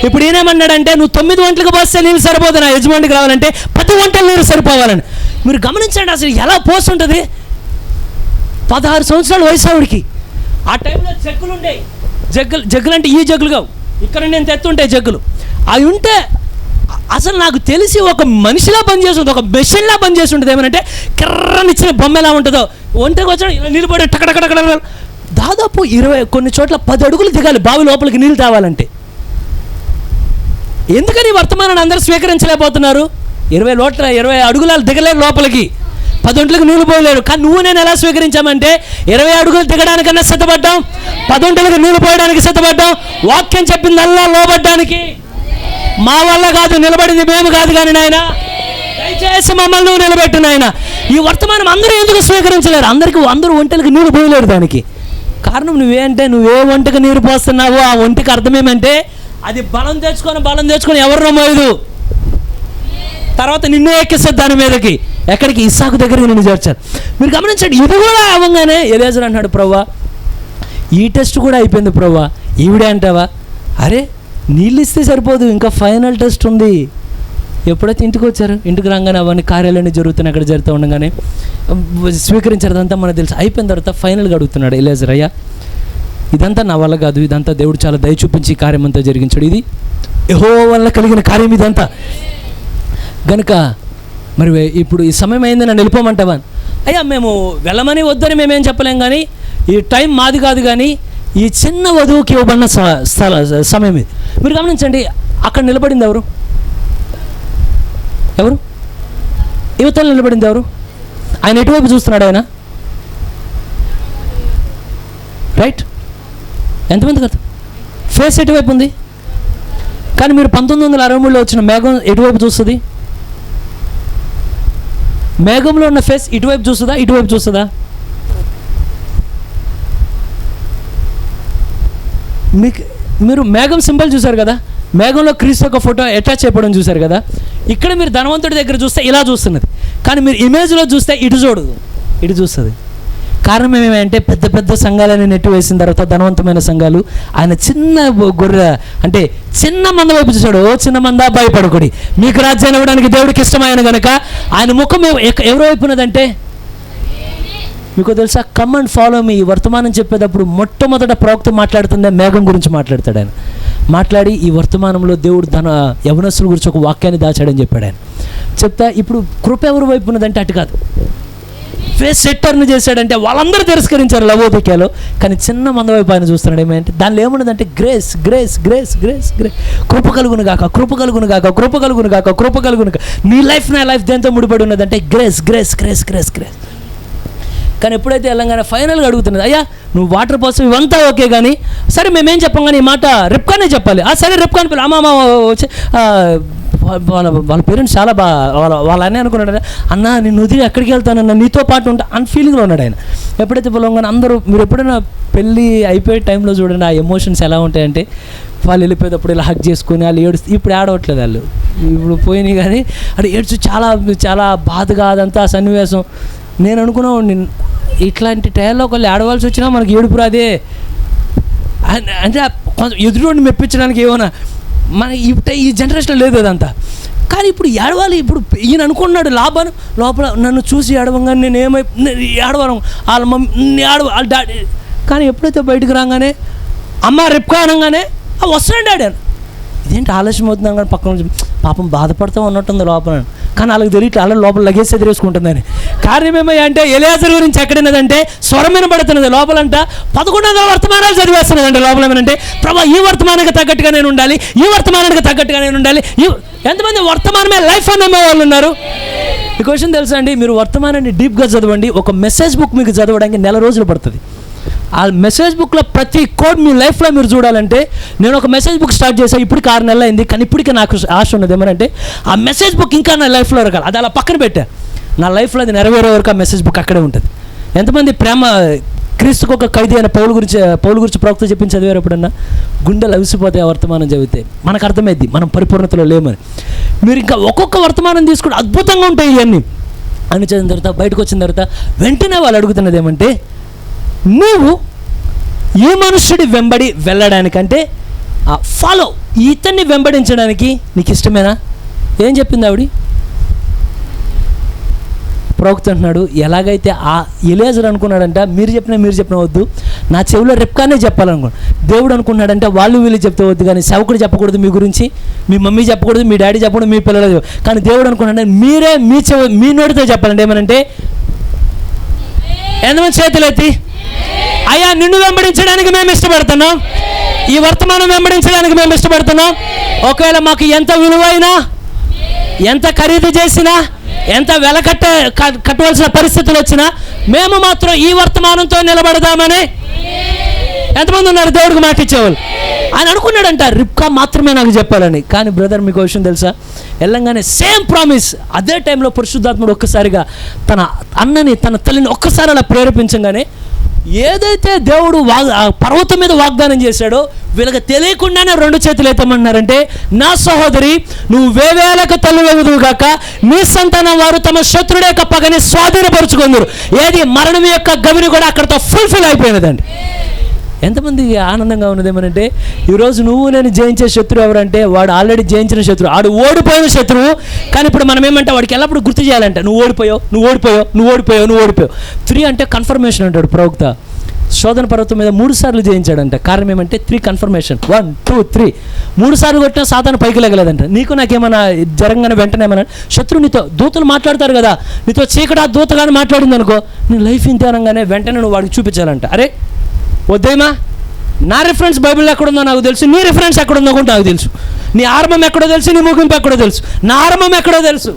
ఇప్పుడు ఈయనేమన్నాడంటే నువ్వు 9 గంటలకు పోస్తే నీళ్ళు సరిపోదు, నా యజమానికి రావాలంటే 10 గంటలు నీళ్ళు సరిపోవాలని. మీరు గమనించండి అసలు ఎలా పోస్తుంటుంది. 16 సంవత్సరాల వయసు ఆవిడికి. ఆ టైంలో జగ్గులు ఉండేవి, జగ్గులు అంటే ఈ జగ్గులు కావు, ఇక్కడ నేను తెత్తుంటాయి జగ్గులు. అవి ఉంటే అసలు నాకు తెలిసి ఒక మనిషిలా పనిచేస్తుంది, ఒక మెషిన్లా పనిచేసి ఉంటుంది. ఏమనంటే కిర్రనిచ్చిన బొమ్మ ఎలా ఉంటుందో, ఒంటరికి వచ్చాడు ఇలా నిలబడి టకటకటకడ. దాదాపు 20 కొన్ని చోట్ల 10 అడుగులు దిగాలి బావి లోపలికి నీళ్ళు తావాలంటే. ఎందుకని వర్తమానాన్ని అందరూ స్వీకరించలేకపోతున్నారు? 20 అడుగులు దిగలేరు లోపలికి, 10 గంటలకు నీళ్ళు పోయలేరు. కానీ నువ్వు నేను ఎలా స్వీకరించామంటే 20 అడుగులు దిగడానికన్నా సిద్ధపడ్డాం, 10 గంటలకు నీళ్ళు పోయడానికి సిద్ధపడ్డాం. వాక్యం చెప్పిందల్లా లోబడ్డానికి. మా వల్ల కాదు, నిలబడింది మేము కాదు, కానీ నాయన దయచేసి మమ్మల్ని నువ్వు నిలబెట్టు నాయన. ఈ వర్తమానం అందరూ ఎందుకు స్వీకరించలేరు? అందరూ ఒంటెలకు నీళ్ళు పోయలేరు. దానికి కారణం నువ్వే ఒంటికి నీరు పోస్తున్నావో ఆ ఒంటికి అర్థమేమంటే అది బలం తెచ్చుకొని ఎవరినో మోయదు, తర్వాత నిన్నే ఎక్కిస్తుంది దాని మీదకి. ఎక్కడికి? ఇస్సాకు దగ్గరికి నిన్ను చేర్చారు. మీరు గమనించండి, ఇది కూడా అవ్వగానే ఎలియాజరు అన్నాడు, ప్రవ్వా ఈ టెస్ట్ కూడా అయిపోయింది ప్రవ్వా, ఈవిడే అంటావా? అరే నీళ్ళు ఇస్తే సరిపోదు, ఇంకా ఫైనల్ టెస్ట్ ఉంది. ఎప్పుడైతే ఇంటికి వచ్చారు, ఇంటికి రాగానే అవన్నీ కార్యాలన్నీ జరుగుతున్నాయి, అక్కడ జరుగుతూ ఉండగానే స్వీకరించారంతా మనకు తెలుసు. అయిపోయిన తర్వాత ఫైనల్గా అడుగుతున్నాడు ఎలియాజర్, అయ్యా ఇదంతా నా వల్ల కాదు, ఇదంతా దేవుడు చాలా దయ చూపించి కార్యం అంతా జరిగించాడు, ఇది యెహోవా వల్ల కలిగిన కార్యం ఇదంతా గనుక మరి ఇప్పుడు ఈ సమయం అయింది, నన్ను వెళ్ళిపోమంటావా? అయ్యా మేము వెళ్ళమని వద్దని మేమేం చెప్పలేం, కానీ ఈ టైం మాది కాదు, కానీ ఈ చిన్న వధువుకి ఇవ్వబడిన సమయం ఇది. మీరు గమనించండి, అక్కడ నిలబడింది ఎవరు? ఎవరు? యువతలు నిలబడింది ఎవరు? ఆయన ఎటువైపు చూస్తున్నాడు? ఆయన రైట్. ఎంతమంది కదా ఫేస్ ఎటువైపు ఉంది? కానీ మీరు 1963లో వచ్చిన మేఘం ఎటువైపు చూస్తుంది? మేఘంలో ఉన్న ఫేస్ ఇటువైపు చూస్తుందా, ఇటువైపు చూస్తుందా? మీరు మేఘం సింబల్ చూశారు కదా, మేఘంలో క్రీస్తు యొక్క ఫోటో అటాచ్ చేయడం చూశారు కదా. ఇక్కడ మీరు ధనవంతుడి దగ్గర చూస్తే ఇలా చూస్తున్నది, కానీ మీరు ఇమేజ్లో చూస్తే ఇటు చూడదు, ఇటు చూస్తుంది. కారణం ఏమేమంటే పెద్ద పెద్ద సంఘాలని నెట్టి వేసిన తర్వాత ధనవంతమైన సంఘాలు ఆయన చిన్న గొర్రె అంటే చిన్న మంద వైపు చూశాడు. ఓ చిన్న మంద భయపడకుడి, మీకు రాజ్యాన్ని ఇవ్వడానికి దేవుడికి ఇష్టమైన కనుక ఆయన ముఖం ఎవరు వైపు ఉన్నదంటే, మీకు తెలుసా, కమ్ అండ్ ఫాలో మీ వర్తమానం చెప్పేటప్పుడు మొట్టమొదట ప్రవక్త మాట్లాడుతుందే మేఘం గురించి మాట్లాడతాడు. ఆయన మాట్లాడి ఈ వర్తమానంలో దేవుడు యవనస్తుల గురించి ఒక వాక్యాన్ని దాచాడని చెప్పాడు. ఆయన చెప్తా ఇప్పుడు కృప ఎవరి వైపు ఉన్నదంటే అటు కాదు, ఫేస్ సెట్టర్ని చేశాడంటే వాళ్ళందరూ తిరస్కరించారు లవోదికలో, కానీ చిన్న మంద వైపు ఆయన చూస్తున్నాడు. ఏమంటే దానిలో ఏమున్నదంటే grace grace grace grace grace, కృప కలుగును గాక, కృప కలుగును గాక, కృప కలుగును గాక, కృప కలుగును గాక. నీ లైఫ్ నా లైఫ్ దేంతో ముడిపడి ఉన్నదంటే grace grace grace grace grace. కానీ ఎప్పుడైతే వెళ్ళంగానే ఫైనల్గా అడుగుతున్నది, అయ్యా నువ్వు వాటర్ పోసం ఇవంతా ఓకే, కానీ సరే మేమేం చెప్పాం, కానీ ఈ మాట రిప్కానే చెప్పాలి. సరే రిప్కాని పిల్ల అమ్మ వచ్చి వాళ్ళ పేరెంట్స్ చాలా వాళ్ళ అన్నీ అనుకున్నాడు, అన్న నేను వదిలి ఎక్కడికి వెళ్తానన్నా నీతో పాటు ఉంటా అని ఫీలింగ్లో ఉన్నాడు ఆయన. ఎప్పుడైతే పిలవగానే అందరూ, మీరు ఎప్పుడైనా పెళ్ళి అయిపోయే టైంలో చూడండి ఆ ఎమోషన్స్ ఎలా ఉంటాయంటే, వాళ్ళు వెళ్ళిపోయేటప్పుడు ఇలా హక్ చేసుకుని వాళ్ళు ఏడుస్తూ, ఇప్పుడు ఆడవట్లేదు వాళ్ళు, ఇప్పుడు పోయినాయి, కానీ అది ఏడ్చు చాలా చాలా బాధగా అదంతా సన్నివేశం. నేను అనుకున్నాను ఇట్లాంటి టైంలో ఒకళ్ళు ఆడవలసి వచ్చినా మనకి ఏడుపు రాదే అంటే కొంచెం ఎదురుని మెప్పించడానికి ఏమన్నా మన ఈ జనరేషన్లో లేదు అదంతా. కానీ ఇప్పుడు ఏడవాలి, ఇప్పుడు ఈయన అనుకున్నాడు లాభాన్ని లోపల నన్ను చూసి ఏడవంగానే నేను ఏడవను వాళ్ళ మమ్మీ వాళ్ళ డాడీ. కానీ ఎప్పుడైతే బయటకు రాగానే అమ్మ రిప్కా అనగానే వస్తున్నాడు డాడీ అని, ఇదేంటి ఆలస్యం అవుతున్నాం, కానీ పక్కన నుంచి పాపం బాధపడతాం అన్నట్టుంది లోపల, కానీ వాళ్ళకి తెలియట్లే అలా లోపల లగేజ్ ఎదురేసుకుంటుందని. కారణం ఏమయ్యా అంటే ఎలియాజరు గురించి ఎక్కడైనదంటే స్వరం వినబడుతున్నది లోపలంట, 1100 వర్తమానాలు చదివేస్తున్నదంటే లోపల. ఏమనంటే ప్రభా ఈ వర్తమానానికి తగ్గట్టుగా నేను ఉండాలి, ఈ వర్తమానానికి తగ్గట్టుగా నేను ఉండాలి. ఎంతమంది వర్తమానమే లైఫ్ అని నమ్మే వాళ్ళు ఉన్నారు? ఈ క్వశ్చన్ తెలుసా అండి, మీరు వర్తమానాన్ని డీప్గా చదవండి, ఒక మెసేజ్ బుక్ మీకు చదవడానికి 1 నెల రోజులు పడుతుంది. ఆ మెసేజ్ బుక్లో ప్రతి కోడ్ మీ లైఫ్లో మీరు చూడాలంటే, నేను ఒక మెసేజ్ బుక్ స్టార్ట్ చేశాను, ఇప్పటికి 6 నెలలు అయింది, కానీ ఇప్పటికీ నాకు ఆశ ఉన్నది ఏమనంటే ఆ మెసేజ్ బుక్ ఇంకా నా లైఫ్లో రకాలి, అది అలా పక్కన పెట్టా, నా లైఫ్లో అది నెరవేరే వరకు ఆ మెసేజ్ బుక్ అక్కడే ఉంటుంది. ఎంతమంది ప్రేమ క్రీస్తుకు ఒక ఖైదీ అయిన పౌలు గురించి ప్రవక్త చెప్పించి చదివారు ఎప్పుడన్నా? గుండెలు అవిసిపోతాయి ఆ వర్తమానం చదివితే, మనకు అర్థమైంది మనం పరిపూర్ణతలో లేమని. మీరు ఇంకా ఒక్కొక్క వర్తమానం తీసుకుంటే అద్భుతంగా ఉంటాయి ఇవన్నీ అని చదివిన తర్వాత బయటకు వచ్చిన తర్వాత వెంటనే వాళ్ళు అడుగుతున్నది ఏమంటే, నువ్వు ఈ మనుష్యుడి వెంబడి వెళ్ళడానికంటే ఫాలో ఇతన్ని వెంబడించడానికి నీకు ఇష్టమేనా? ఏం చెప్పింది ఆవిడ? ప్రవక్త అంటున్నాడు, ఎలాగైతే ఆ ఎలియాజరు అనుకున్నాడంట, మీరు చెప్పిన వద్దు, నా చెవిలో రిప్కానే చెప్పాలనుకున్నాడు. దేవుడు అనుకున్నాడంటే వాళ్ళు వీళ్ళు చెప్తే వద్దు, కానీ సేవకుడు చెప్పకూడదు మీ గురించి, మీ మమ్మీ చెప్పకూడదు, మీ డాడీ చెప్పకూడదు, మీ పిల్లలు. కానీ దేవుడు అనుకున్నాడంటే మీరే మీ నోటితో చెప్పాలంటే ఏమనంటే, ఎంతమంది చేతులు ఎత్తి అయ్యా నిన్ను వెంబడించడానికి మేము ఇష్టపడుతున్నాం, ఈ వర్తమానం వెంబడించడానికి మేము ఇష్టపడుతున్నాం. ఒకవేళ మాకు ఎంత విలువైనా, ఎంత ఖరీదు చేసినా, ఎంత వెల కట్టవలసిన పరిస్థితులు వచ్చినా మేము మాత్రం ఈ వర్తమానంతో నిలబడదామని ఎంతమంది ఉన్నారు? దేవుడికి మాట ఇచ్చేవాళ్ళు. ఆయన అనుకున్నాడంట రిప్కా మాత్రమే నాకు చెప్పాలని. కానీ బ్రదర్ మీకు విషయం తెలుసా, వెళ్ళంగానే సేమ్ ప్రామిస్ అదే టైంలో పరిశుద్ధాత్ముడు ఒక్కసారిగా తన అన్నని తన తల్లిని ఒక్కసారి అలా ప్రేరేపించగానే ఏదైతే దేవుడు పర్వతం మీద వాగ్దానం చేశాడో వీళ్ళకి తెలియకుండానే 2 చేతులు ఎత్తమన్నారంటే, నా సహోదరి నువ్వు వేవేలకు తల్లి వెగుదువు గాక, నీ సంతానం వారు తమ శత్రుడు యొక్క పగని స్వాధీనపరుచుకుందరు. ఏది మరణం యొక్క గవిని కూడా అక్కడతో ఫుల్ఫిల్ అయిపోయినదండి. ఎంతమందికి ఆనందంగా ఉన్నది ఏమనంటే, ఈరోజు నువ్వు నేను జయించే శత్రువు ఎవరంటే వాడు ఆల్రెడీ జయించిన శత్రువు, ఆడు ఓడిపోయిన శత్రువు. కానీ ఇప్పుడు మనం ఏమంటే వాడికి ఎల్లప్పుడు గుర్తు చేయాలంట, నువ్వు ఓడిపోయావు, నువ్వు ఓడిపోయావు, నువ్వు ఓడిపోయావు, నువ్వు ఓడిపోయావు. 3 అంటే కన్ఫర్మేషన్ అంటాడు ప్రవక్త. శోధన పర్వతం మీద 3 సార్లు జయించాడంట. కారణం ఏమంటే 3 కన్ఫర్మేషన్. 1 2 3 3 సార్లు కొట్టినా సాతాను పైకి లేగలేదంట. నీకు నాకేమైనా జరగగానే వెంటనే ఏమన్నా శత్రువు నీతో దూతలు మాట్లాడతారు కదా, నీతో చీకటి దూత కానీ మాట్లాడింది అనుకో, నీ లైఫ్ ఇంతే అనగానే వెంటనే నువ్వు వాడికి చూపించాలంట. అరే వద్దేమా, నా రిఫరెన్స్ బైబిల్ ఎక్కడుందో నాకు తెలుసు, నీ రిఫరెన్స్ ఎక్కడుందో కూడా నాకు తెలుసు, నీ ఆరంభం ఎక్కడో తెలుసు, నీ ముగింపు ఎక్కడో తెలుసు. నా ఆరంభం ఎక్కడో తెలుసు,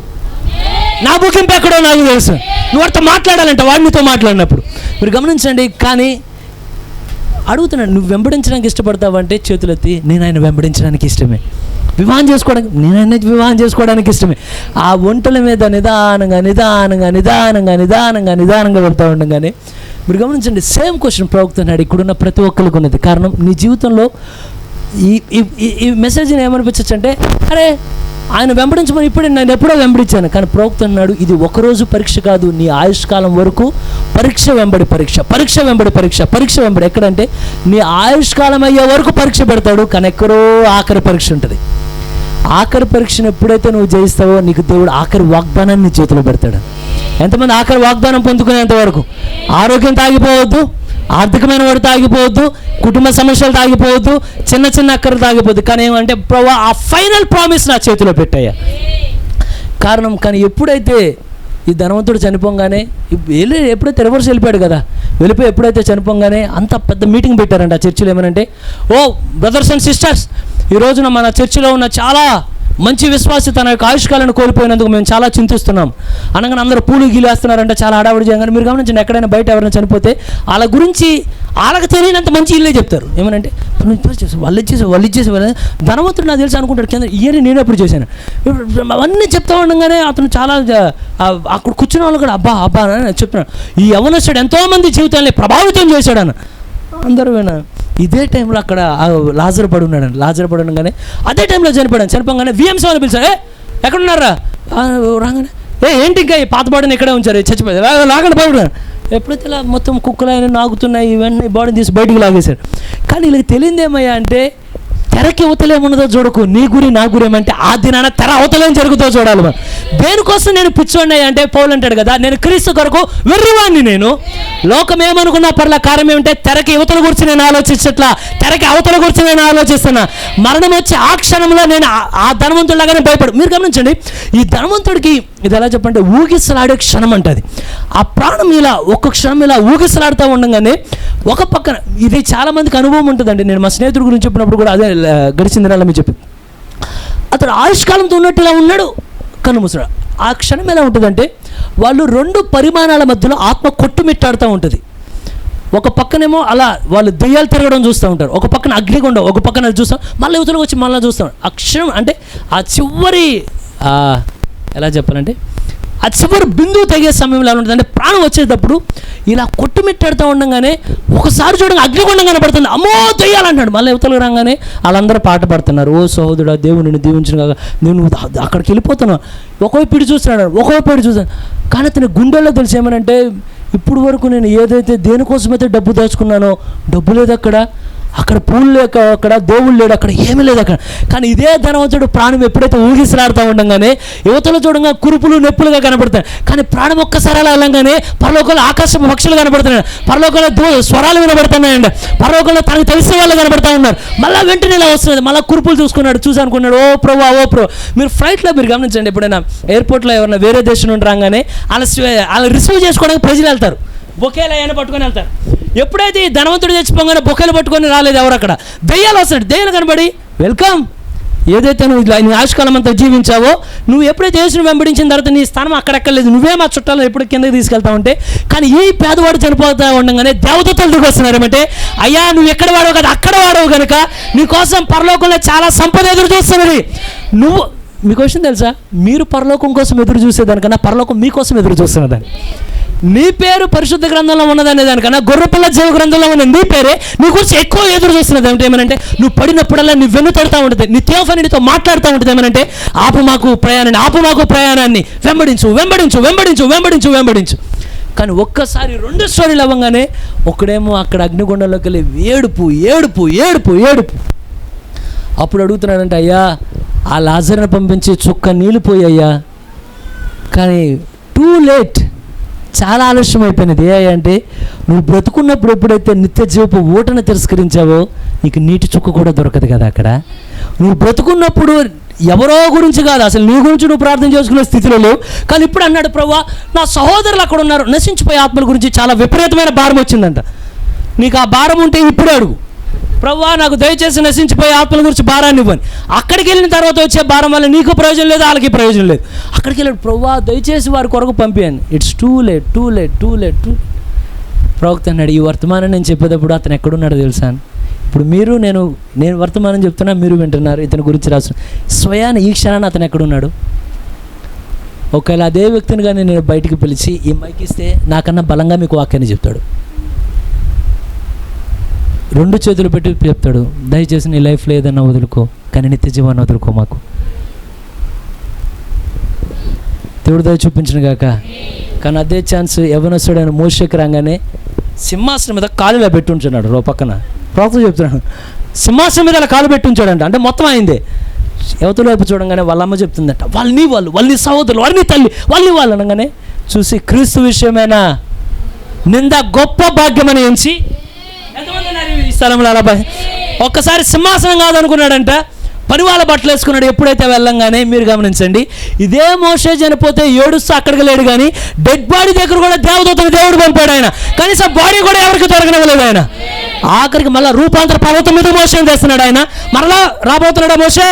నా ముగింపు ఎక్కడో నాకు తెలుసు. నువ్వు వాడితో మాట్లాడాలంట, వాడినితో మాట్లాడినప్పుడు. మీరు గమనించండి. కానీ అడుగుతున్నాడు, నువ్వు వెంబడించడానికి ఇష్టపడతావంటే చేతులెత్తి, నేను ఆయన వెంబడించడానికి ఇష్టమే. వివాహం చేసుకోవడానికి, నేను ఆయన వివాహం చేసుకోవడానికి ఇష్టమే. ఆ ఒంటల మీద నిదానంగా నిదానంగా నిదానంగా నిదానంగా నిదానంగా వెళ్తూ ఉండగానే మీరు గమనించండి, సేమ్ క్వశ్చన్ ప్రవక్తున్నాడు ఇక్కడున్న ప్రతి ఒక్కరికి ఉన్నది. కారణం నీ జీవితంలో ఈ మెసేజ్ని ఏమనిపించచ్చు అంటే, అరే ఆయన వెంబడించమని ఇప్పుడు నేను ఎప్పుడో వెంబడించాను. కానీ ప్రవక్త అన్నాడు, ఇది ఒకరోజు పరీక్ష కాదు, నీ ఆయుష్కాలం వరకు పరీక్ష వెంబడి పరీక్ష, పరీక్ష వెంబడి పరీక్ష, పరీక్ష వెంబడి. ఎక్కడంటే నీ ఆయుష్కాలం అయ్యే వరకు పరీక్ష పెడతాడు, కానీ ఎక్కడో ఆఖరి పరీక్ష ఉంటుంది. ఆఖరి పరీక్షను ఎప్పుడైతే నువ్వు జయిస్తావో నీకు దేవుడు ఆఖరి వాగ్దానాన్ని నీ చేతిలో పెడతాడు. ఎంతమంది ఆఖరి వాగ్దానం పొందుకునేంత వరకు ఆరోగ్యం తాగిపోవద్దు, ఆర్థికమైన వాడు తాగిపోవద్దు, కుటుంబ సమస్యలు తాగిపోవద్దు, చిన్న చిన్న అక్కర్లు తాగిపోవద్దు. కానీ ఏమంటే ప్రభు ఆ ఫైనల్ ప్రామిస్ నా చేతిలో పెట్టాయా. కారణం కానీ ఎప్పుడైతే ఈ ధనవంతుడు చనిపోగానే ఎప్పుడైతే రివర్స్ వెళ్ళిపోయాడు కదా, వెళ్ళిపోయి ఎప్పుడైతే చనిపోగానే అంత పెద్ద మీటింగ్ పెట్టారంట ఆ చర్చిలో. ఏమనంటే, ఓ బ్రదర్స్ అండ్ సిస్టర్స్, ఈ రోజున మన చర్చిలో ఉన్న చాలా మంచి విశ్వాసి తన యొక్క ఆయుష్కాలను కోల్పోయినందుకు మేము చాలా చింతిస్తున్నాం అనగానే అందరూ పూలు గీలేస్తున్నారంటే చాలా హడావిడి చేయగానే. మీరు గమనించండి, ఎక్కడైనా బయట ఎవరైనా చనిపోతే వాళ్ళ గురించి వాళ్ళకి తెలియనంత మంచి ఇల్లే చెప్తారు. ఏమనంటే, వాళ్ళు ఇచ్చేసి ధనవంతుడు నాకు తెలుసు అనుకుంటాడు కింద, ఇయర్ నేను ఎప్పుడు చేశాను అవన్నీ చెప్తా ఉండగానే అతను చాలా అక్కడ కూర్చున్న వాళ్ళు కూడా అబ్బా అబ్బా అని చెప్తున్నాడు. ఈ యవనస్తుడు ఎంతోమంది జీవితాన్ని ప్రభావితం చేశాడని అందరూ విన్నారు. ఇదే టైంలో అక్కడ లాజర్ పడి ఉన్నాడు. లాజర్ పడి ఉండగానే అదే టైంలో చనిపోగానే విఎంసీ వాళ్ళు పిలిచారు, ఎక్కడున్నారా రాగానే, ఏంటి ఇంకా ఈ పాత బాడీని ఇక్కడే ఉంచారు, చచ్చిపోయారు లాగండి బాగున్నాను. ఎప్పుడైతే ఇలా మొత్తం కుక్కలు అయినా నాగుతున్నాయి, ఇవన్నీ బాడీని తీసి బయటికి లాగేశారు. కానీ వీళ్ళకి తెలియదు ఏమయ్యా అంటే, తెరకి అవతలేమున్నదో చూడకు, నీ గురి నా గురి ఏమంటే ఆ దినాన తెర అవతలేం జరుగుతుందో చూడాలి. మనం దేనికోసం నేను పిచ్చోడినాయి అంటే పౌలు అంటాడు కదా, నేను క్రీస్తు కొరకు వెర్రివాణ్ణి. నేను లోకం ఏమనుకున్నా పర్లా, కారణం ఏమంటే తెరకి యువతల గురించి నేను ఆలోచించట్లా, తెరకి అవతల గురించి నేను ఆలోచిస్తున్నా. మరణం వచ్చి ఆ క్షణంలో నేను ఆ ధనవంతుడిలాగానే భయపడు. మీరు గమనించండి, ఈ ధనవంతుడికి ఇది ఎలా చెప్పంటే ఊగిసలాడే క్షణం అంటది. ఆ ప్రాణం ఇలా ఒక్క క్షణం ఇలా ఊగిసలాడుతూ ఉండగానే ఒక పక్కన, ఇది చాలామందికి అనుభవం ఉంటుందండి. నేను మా స్నేహితుడి గురించి చెప్పినప్పుడు కూడా అదే గడిచిన దినాల్లో మీరు చెప్పి, అతడు ఆయుష్కాలంతో ఉన్నట్టు ఇలా ఉన్నాడు, కన్ను మూసాడు. ఆ క్షణం ఎలా ఉంటుందంటే, వాళ్ళు 2 పరిమాణాల మధ్యలో ఆత్మ కొట్టుమిట్టాడుతూ ఉంటుంది. ఒక పక్కనేమో అలా వాళ్ళు దెయ్యాలు తిరగడం చూస్తూ ఉంటారు, ఒక పక్కన అగ్నిగుండం, ఒక పక్కన చూస్తాం, మళ్ళీ యువతలకు వచ్చి మళ్ళీ చూస్తాం. ఆ క్షణం అంటే ఆ చివరి ఎలా చెప్పాలంటే ఆ చివరి బిందువు తెగే సమయంలో ఎలా ఉంటుంది అంటే, ప్రాణం వచ్చేటప్పుడు ఇలా కొట్టుమిట్టాడుతూ ఉండగానే ఒకసారి చూడంగా అగ్నిగుండం కనపడుతుంది, అమ్మో దెయ్యాలంటాడు. మళ్ళీ యువతలకు రాగానే వాళ్ళందరూ పాట పాడుతున్నారు, ఓ సహోదరుడా దేవుని దీవించిన కాక నేను అక్కడికి వెళ్ళిపోతున్నాను. ఒకవైపు ఇటు చూస్తున్నాడు, ఒకవైపు ఇటు చూస్తాను. కానీ అతని గుండెల్లో తెలిసి ఏమనంటే, ఇప్పుడు వరకు నేను ఏదైతే దేనికోసమైతే డబ్బు దాచుకున్నానో డబ్బు లేదు అక్కడ, అక్కడ పూలు లేక, అక్కడ దేవుళ్ళు లేడు, అక్కడ ఏమీ లేదు అక్కడ. కానీ ఇదే ధనవంతుడు ప్రాణం ఎప్పుడైతే ఊగిసలాడుతూ ఉండగానే యువతలు చూడంగా కురుపులు నొప్పులుగా కనపడతాయి. కానీ ప్రాణం ఒక్కసారి అలా వెళ్ళంగానే పరలోకంలో ఆకాశ పక్షులు కనపడుతున్నాయి, పరలోకంలో స్వరాలు వినబడుతున్నాయండి, పరలోకంలో తనకు తెలిసే వాళ్ళు కనబడతా ఉన్నారు. మళ్ళీ వెంటనే ఇలా వస్తున్నది, మళ్ళీ కురుపులు చూసి అనుకున్నాడు, ఓ ప్రభు ఓ ప్రభు. మీరు ఫ్లైట్లో మీరు గమనించండి, ఎప్పుడైనా ఎయిర్పోర్ట్లో ఎవరైనా వేరే దేశం నుండి రాగానే వాళ్ళు రిసీవ్ చేసుకోవడానికి ప్రజలు వెళ్తారు, బొకేలు అయ్యాన్ని పట్టుకొని వెళ్తారు. ఎప్పుడైతే ఈ ధనవంతుడు చచ్చిపోగానే బొకేలు పట్టుకొని రాలేదు ఎవరు, అక్కడ దెయ్యాలు వస్తాడు. దెయ్యాలు కనబడి వెల్కమ్, ఏదైతే నువ్వు నీ ఆయుష్కాలం అంతా జీవించావో, నువ్వు ఎప్పుడైతే యేసుని వెంబడించిన తర్వాత నీ స్థానం అక్కడెక్కర్లేదు, నువ్వే మా చుట్టాలు ఎప్పుడు కిందకి తీసుకెళ్తా ఉంటే. కానీ ఈ పేదవాడు చనిపోతా ఉండగానే దేవదూతలు దిగి వస్తున్నారు. ఏమంటే, అయ్యా నువ్వు ఎక్కడ వాడవు కదా, అక్కడ వాడవు కనుక నీకోసం పరలోకంలో చాలా సంపద ఎదురు చూస్తున్నది. నువ్వు, మీకు విషయం తెలుసా, మీరు పరలోకం కోసం ఎదురు చూసేదానికన్నా పరలోకం మీకోసం ఎదురు చూస్తున్నదని. నీ పేరు పరిశుద్ధ గ్రంథంలో ఉన్నదనే దానికన్నా గొర్రెపిల్ల జీవ గ్రంథంలో ఉన్న నీ పేరే నీ గురించి ఎక్కువ ఎదురు చూస్తున్నది. ఏమంటే నువ్వు పడినప్పుడల్లా నీ వెన్ను తడుతూ ఉంటుంది, నీ తేఫని నీతో మాట్లాడుతూ ఉంటుంది. ఏమనంటే, ఆపు మాకు ప్రయాణాన్ని, ఆపు మాకు ప్రయాణాన్ని, వెంబడించు వెంబడించు వెంబడించు వెంబడించు వెంబడించు. కానీ ఒక్కసారి 2 స్టోరీలు అవ్వగానే ఒకడేమో అక్కడ అగ్నిగుండంలోకి వెళ్ళి ఏడుపు ఏడుపు ఏడుపు ఏడుపు. అప్పుడు అడుగుతున్నాడంటే, అయ్యా ఆ లాజరుని పంపించి చుక్క నీళ్ళు పోయ్యా, కానీ టూ లేట్, చాలా ఆలస్యం అయిపోయినది. ఏ అంటే నువ్వు బ్రతుకున్నప్పుడు ఎప్పుడైతే నిత్య జీవపు ఊటను తిరస్కరించావో నీకు నీటి చుక్క కూడా దొరకదు కదా. అక్కడ నువ్వు బ్రతుకున్నప్పుడు ఎవరో గురించి కాదు, అసలు నీ గురించి నువ్వు ప్రార్థన చేసుకునే స్థితిలో లేవు. కానీ ఇప్పుడు అన్నాడు, ప్రభువా నా సహోదరులు అక్కడ ఉన్నారు, నశించిపోయే ఆత్మల గురించి చాలా విపరీతమైన భారం వచ్చిందంట. నీకు ఆ భారం ఉంటే ఇప్పుడే అడుగు, ప్రభువా నాకు దయచేసి నశించిపోయే ఆత్మల గురించి భారాన్ని ఇవ్వని. అక్కడికి వెళ్ళిన తర్వాత వచ్చే భారం వల్ల నీకు ప్రయోజనం లేదు, వాళ్ళకి ప్రయోజనం లేదు. అక్కడికి వెళ్ళాడు, ప్రభువా దయచేసి వారి కొరకు పంపించండి. It's too late too late too late two. ప్రవక్త అన్నాడు, ఈ వర్తమానం నేను చెప్పేటప్పుడు అతను ఎక్కడున్నాడో తెలుసా? ఇప్పుడు మీరు నేను వర్తమానం చెప్తున్నా, మీరు వింటున్నారు, ఇతని గురించి రాసిన స్వయాన ఈ క్షణాన్ని అతను ఎక్కడున్నాడు? ఒకవేళ అదే వ్యక్తిని కానీ నేను బయటికి పిలిచి ఈ మైక్ ఇస్తే నాకన్నా బలంగా మీకు వాక్యాన్ని చెప్తాడు, 2 చేతులు పెట్టి చెప్తాడు, దయచేసి నీ లైఫ్లో ఏదన్నా వదులుకో, కానీ నిత్య జీవాన్ని వదులుకో మాకు. దేవుడు దయ చూపించిన గాక. కానీ అదే ఛాన్స్ యవనస్తుడైన మోషేకి రాగానే సింహాసనం మీద కాలులా పెట్టి ఉంచున్నాడు. పక్కన ప్రవక్త చెప్తున్నాడు, సింహాసనం మీద అలా కాలు పెట్టి ఉంచాడంట. అంటే మొత్తం అయిందే. యువతల వైపు చూడంగానే వాళ్ళ అమ్మ చెప్తుందట, వాళ్ళని వాళ్ళ సహోదరులు, వాళ్ళని తల్లి, వాళ్ళు అనగానే చూసి క్రీస్తు విషయమైన నింద గొప్ప భాగ్యమని ఎంచి ఈ స్థలంలో అలా ఒక్కసారి సింహాసనం కాదనుకున్నాడంట, పనివాళ్ళ బట్టలు వేసుకున్నాడు. ఎప్పుడైతే వెళ్ళంగానే మీరు గమనించండి, ఇదే మోషే చనిపోతే ఏడుస్తూ అక్కడికి లేడు, కానీ డెడ్ బాడీ దగ్గర కూడా దేవదూతను దేవుడు పంపాడు. ఆయన కనీసం బాడీ కూడా ఎవరికి దొరకనలేదు. ఆయన ఆఖరికి మళ్ళీ రూపాంతర పర్వతం మీద మోషేని తెస్తున్నాడు. ఆయన మరలా రాబోతున్నాడా మోషే?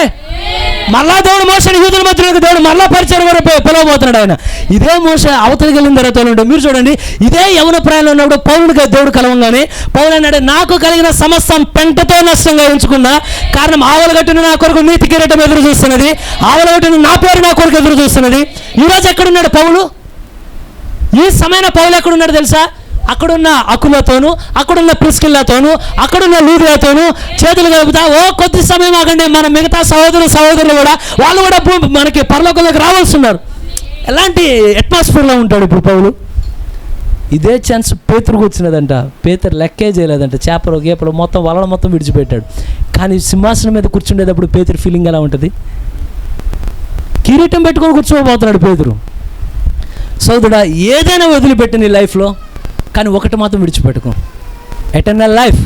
మరలా దేవుడు మోషేని యూదుల మధ్యలోకి దేవుడు మరలా పరిచయం వరకు పిలవబోతున్నాడు. ఆయన ఇదే మోషే అవతలికి వెళ్ళిన తర్వాత ఉంటాడు. మీరు చూడండి, ఇదే యవన ప్రాయంలో ఉన్నప్పుడు పౌలుడిగా దేవుడు కలవంగానే పౌలు అన్నాడు, నాకు కలిగిన సమస్తం పెంటతో నష్టంగా ఎంచుకున్నా, కారణం ఆవలగట్టును నా కొరకు నీతి కిరీటం ఎదురు చూస్తున్నది, ఆవలగట్టును నా పేరు నా కొరకు ఎదురు చూస్తున్నది. ఈరోజు ఎక్కడున్నాడు పౌలు? ఈ సమయాన పౌలు ఎక్కడున్నాడు తెలుసా? అక్కడున్న అకులతోనూ, అక్కడున్న ప్రిస్కిల్లతోనూ, అక్కడున్న లూదియాతోనూ చేతులు కలుపుతా, ఓ కొద్ది సమయం ఆగండి, మన మిగతా సహోదరులు కూడా వాళ్ళు కూడా మనకి పరలోకంలోకి రావాల్సి ఉన్నారు. ఎలాంటి అట్మాస్ఫియర్లో ఉంటాడు ఇప్పుడు పౌలు? ఇదే ఛాన్స్ పేతురుకు వచ్చినదంట. పేతురు లెక్కే చేయలేదంట, చేపలు గేపలు మొత్తం వలన మొత్తం విడిచిపెట్టాడు. కానీ సింహాసనం మీద కూర్చుండేటప్పుడు పేతురు ఫీలింగ్ ఎలా ఉంటుంది? కిరీటం పెట్టుకొని కూర్చోబోతున్నాడు పేతురు. సోదరుడా, ఏదైనా వదిలిపెట్టి నీ లైఫ్లో, కానీ ఒకటి మాత్రం విడిచిపెట్టుకో, ఎటర్నల్ లైఫ్.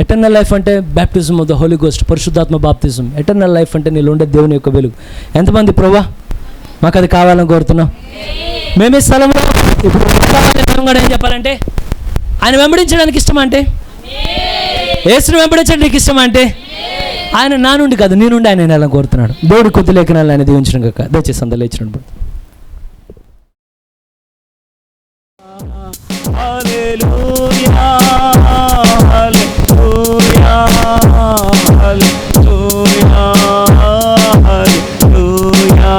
ఎటర్నల్ లైఫ్ అంటే baptism of the holy ghost, పరిశుద్ధాత్మ బాప్తిజం. ఎటర్నల్ లైఫ్ అంటే నీలో ఉండే దేవుని యొక్క వెలుగు. ఎంతమంది ప్రభువా మాకు అది కావాలని కోరుతున్నాం? మేమే స్థలంలో ఇప్పుడు మేము కూడా ఏం చెప్పాలంటే, ఆయన వెంబడించడానికి ఇష్టం అంటే, యేసుని వెంబడించడానికి నీకు ఇష్టం అంటే, ఆయన నా నుండి కాదు నీ నుండి ఆయన ఎలా కోరుతున్నాడు. దేవుడి కొద్ది లేఖనాలు ఆయన దీవించడం కాక దయచేసి అందరూ లేచినప్పుడు. Hallelujah, hallelujah, hallelujah, hallelujah.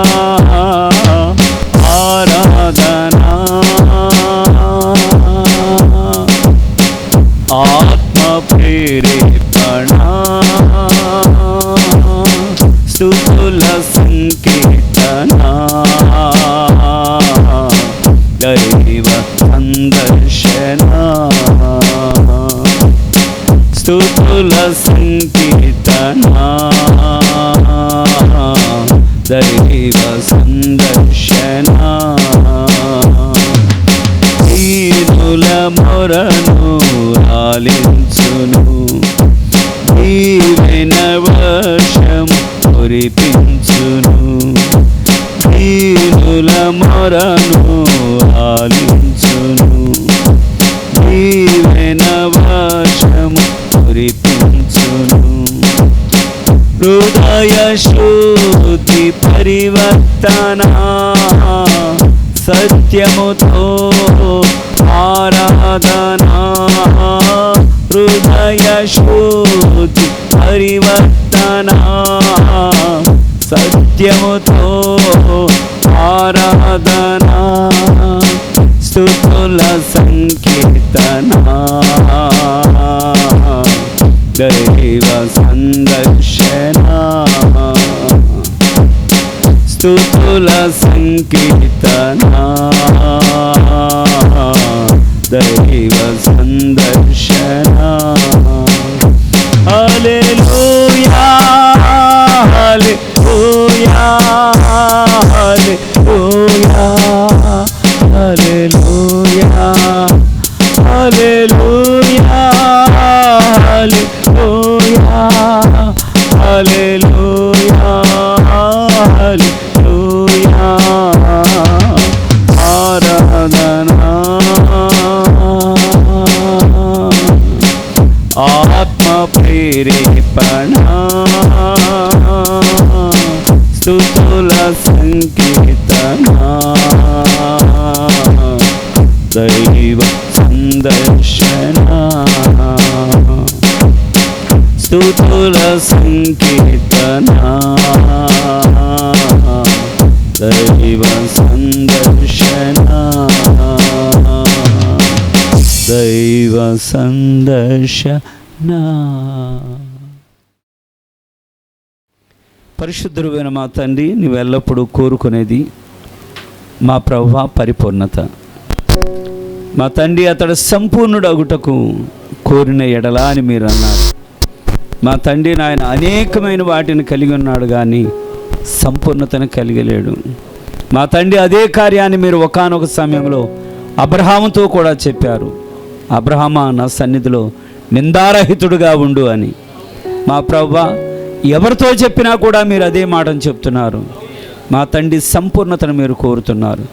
Aradhana, Atma Preripana, Stutula Sankirtana, దైవ సందర్శన, స్తుతుల సంకీర్తన, దైవ సందర్శన. దీనుల మొరను ఆలించును, దీవెన వర్షం కురిపించును. దీనుల మొరను ఆలించును, దీవెన వర్షము కురిపించును. హృదయ శుద్ధి పరివర్తన, సత్యముతో ఆరాధన. హృదయ శుద్ధి పరివర్తన, సత్యముతో ఆరాధన. స్తుతుల సంకీర్తన, దైవ సందర్శన. స్తుతుల సంకీర్తన, దైవ సందర్శన. హల్లెలూయా హల్లెలూయా హల్లెలూయా హల్లెలూయా హల్లెలూయా హల్లెలూయా హల్లెలూయా హల్లెలూయా. ఆరాధనా ఆత్మ ప్రేరేపణ స్తుతుల సంకీర్తన దైవ సందర్శన. స్తుతుల సంకీర్తన దైవ సందర్శన దైవ సందర్శన. పరిశుద్ధుడైన మా తండ్రి, నువ్వు ఎల్లప్పుడూ కోరుకునేది మా ప్రభువా పరిపూర్ణత. మా తండ్రి అతడు సంపూర్ణుడు అగుటకు కోరిన ఎడలా అని మీరు అన్నారు. మా తండ్రి నాయన అనేకమైన వాటిని కలిగి ఉన్నాడు కానీ సంపూర్ణతను కలిగలేడు. మా తండ్రి అదే కార్యాన్ని మీరు ఒకానొక సమయంలో అబ్రహాముతో కూడా చెప్పారు. అబ్రహామా, నా సన్నిధిలో నిందారహితుడుగా ఉండు అని. మా ప్రభువా ఎవరితో చెప్పినా కూడా మీరు అదే మాటను చెప్తున్నారు. మా తండ్రి సంపూర్ణతను మీరు కోరుతున్నారు.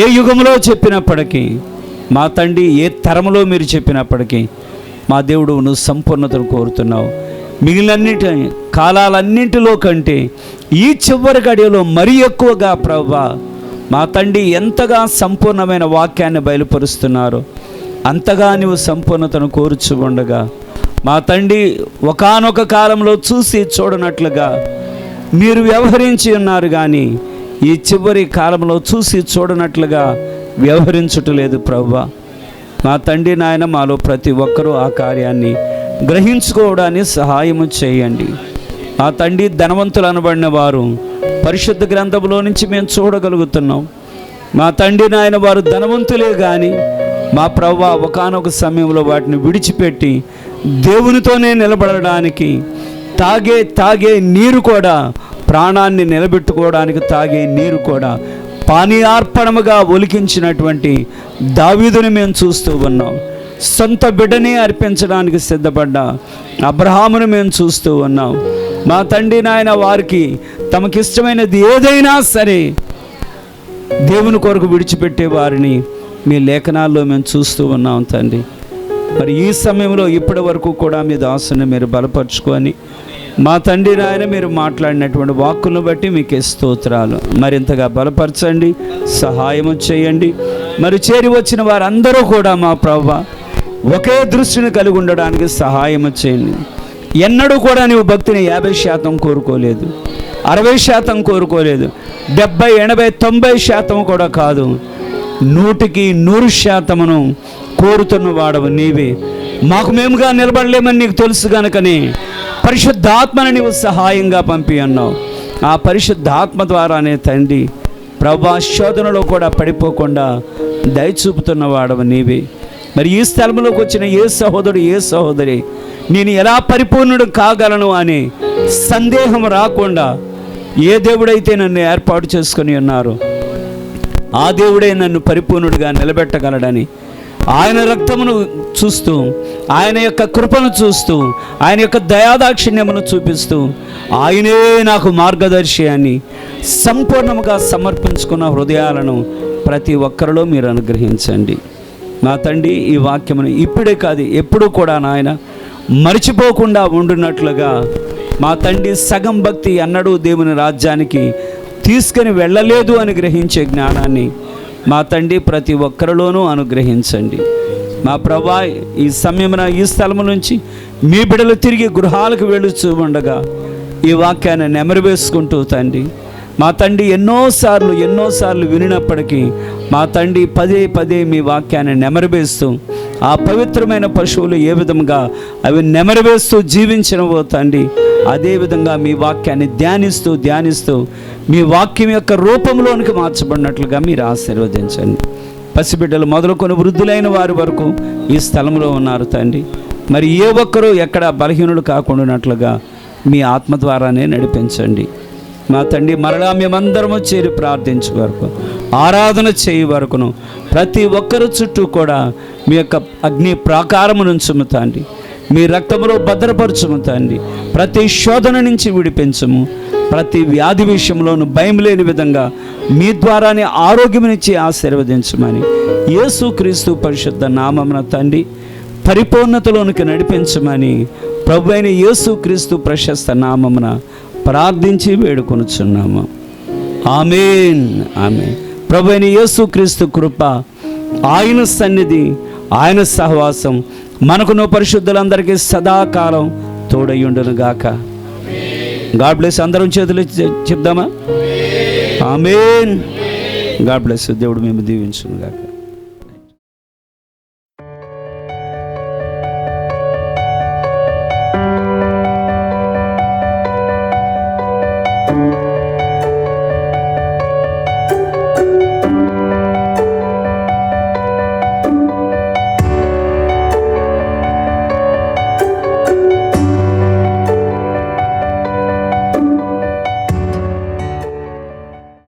ఏ యుగంలో చెప్పినప్పటికీ, మా తండ్రి ఏ తరములో మీరు చెప్పినప్పటికీ, మా దేవుడు నువ్వు సంపూర్ణతను కోరుతున్నావు. మిగిలినన్నిటి కాలాలన్నింటిలో కంటే ఈ చివరి గడియలో మరీ ఎక్కువగా ప్రభువా మా తండ్రి ఎంతగా సంపూర్ణమైన వాక్యాన్ని బయలుపరుస్తున్నారు, అంతగా నువ్వు సంపూర్ణతను కోరుచు ఉండగా మా తండ్రి ఒకానొక కాలంలో చూసి చూడనట్లుగా మీరు వ్యవహరించి ఉన్నారు కానీ ఈ చివరి కాలంలో చూసి చూడనట్లుగా వ్యవహరించుటలేదు ప్రభువా. మా తండ్రి నాయన, మాలో ప్రతి ఒక్కరూ ఆ కార్యాన్ని గ్రహించుకోవడానికి సహాయము చేయండి. మా తండ్రి ధనవంతులు అనబడిన వారు పరిశుద్ధ గ్రంథంలో నుంచి మేము చూడగలుగుతున్నాం. మా తండ్రి నాయన వారు ధనవంతులే కానీ మా ప్రభువా ఒకానొక సమయంలో వాటిని విడిచిపెట్టి దేవునితోనే నిలబడడానికి తాగే నీరు కూడా, ప్రాణాన్ని నిలబెట్టుకోవడానికి తాగే నీరు కూడా పానీయార్పణముగా ఒలికించినటువంటి దావీదుని మేము చూస్తూ ఉన్నాం. సొంత బిడ్డని అర్పించడానికి సిద్ధపడ్డ అబ్రహామును మేము చూస్తూ ఉన్నాం. మా తండ్రి నాయన వారికి తమకిష్టమైనది ఏదైనా సరే దేవుని కొరకు విడిచిపెట్టే వారిని మీ లేఖనాల్లో మేము చూస్తూ ఉన్నాం తండ్రి. మరి ఈ సమయంలో ఇప్పటి వరకు కూడా మీ దాసుని మీరు బలపరుచుకొని మా తండ్రి నాయన మీరు మాట్లాడినటువంటి వాక్కులను బట్టి మీకే స్తోత్రాలు. మరింతగా బలపరచండి, సహాయము చేయండి. మరి చేరి వచ్చిన వారందరూ కూడా మా ప్రభువా ఒకే దృష్టిని కలిగి ఉండడానికి సహాయము చేయండి. ఎన్నడూ కూడా నీవు భక్తిని 50% కోరుకోలేదు, 60% కోరుకోలేదు, 70, 80, 90% కూడా కాదు, 100% కోరుతున్న వాడవు నీవే. మాకు మేముగా నిలబడలేమని నీకు తెలుసు కనుకనే పరిశుద్ధాత్మను నీవు సహాయంగా పంపి అన్నావు. ఆ పరిశుద్ధాత్మ ద్వారానే తండ్రి ప్రభా శోధనలో కూడా పడిపోకుండా దయచూపుతున్న వాడవు నీవే. మరి ఈ స్థలంలోకి వచ్చిన ఏ సహోదరుడు, ఏ సహోదరి నేను ఎలా పరిపూర్ణుడు కాగలను అనే సందేహం రాకుండా ఏ దేవుడైతే నన్ను ఏర్పాటు చేసుకొని ఉన్నారో ఆ దేవుడే నన్ను పరిపూర్ణుడిగా నిలబెట్టగలడని ఆయన రక్తమును చూస్తూ, ఆయన యొక్క కృపను చూస్తూ, ఆయన యొక్క దయాదాక్షిణ్యమును చూపిస్తూ ఆయనే నాకు మార్గదర్శి అని సంపూర్ణముగా సమర్పించుకున్న హృదయాలను ప్రతి ఒక్కరిలో మీరు అనుగ్రహించండి. మా తండ్రి ఈ వాక్యమును ఇప్పుడే కాదు ఎప్పుడూ కూడా నాయన మర్చిపోకుండా ఉండున్నట్లుగా మా తండ్రి సగం భక్తి అన్నడూ దేవుని రాజ్యానికి తీసుకొని వెళ్ళలేదు అని గ్రహించే జ్ఞానాన్ని మా తండ్రి ప్రతి ఒక్కరిలోనూ అనుగ్రహించండి. మా ప్రభా ఈ సమయమున ఈ స్థలము నుంచి మీ బిడ్డలు తిరిగి గృహాలకు వెళుచూ ఉండగా ఈ వాక్యాన్ని నెమరువేసుకుంటూ తండ్రి మా తండ్రి ఎన్నోసార్లు వినినప్పటికీ మా తండ్రి పదే మీ వాక్యాన్ని నెమరువేస్తూ ఆ పవిత్రమైన పశువులు ఏ విధంగా అవి నెమరువేస్తూ జీవించినవో తండ్రి అదేవిధంగా మీ వాక్యాన్ని ధ్యానిస్తూ మీ వాక్యం యొక్క రూపంలోనికి మార్చబడినట్లుగా మీరు ఆశీర్వదించండి. పసిబిడ్డలు మొదలుకొని వృద్ధులైన వారి వరకు ఈ స్థలంలో ఉన్నారు తండ్రి. మరి ఏ ఒక్కరూ ఎక్కడ బలహీనులు కాకుండానట్లుగా మీ ఆత్మ ద్వారానే నడిపించండి మా తండ్రి. మరలా మేమందరము చేరి ప్రార్థించే వరకు, ఆరాధన చేయి వరకును ప్రతి ఒక్కరి చుట్టూ కూడా మీ యొక్క అగ్ని ప్రాకారము నుంచుము తండ్రి. మీ రక్తములో భద్రపరచుము తండ్రి. ప్రతి శోధన నుంచి విడిపించము. ప్రతి వ్యాధి విషయంలోనూ భయం లేని విధంగా మీ ద్వారానే ఆరోగ్యమునిచ్చి ఆశీర్వదించమని యేసుక్రీస్తు పరిశుద్ధ నామమున తండ్రి పరిపూర్ణతలోనికి నడిపించమని ప్రభు అయిన యేసుక్రీస్తు ప్రశస్త నామమున ప్రార్థించి వేడుకొనుచున్నాము. ఆమేన్, ఆమేన్. ప్రభు అయిన యేసుక్రీస్తు కృప, ఆయన సన్నిధి, ఆయన సహవాసం మనకును పరిశుద్ధులందరికీ సదాకాలం తోడయ్యుండును గాక. God bless. అందరం చేతులు చెప్దామా? ఆమేన్. God bless. దేవుడు మేము దీవించును గాక.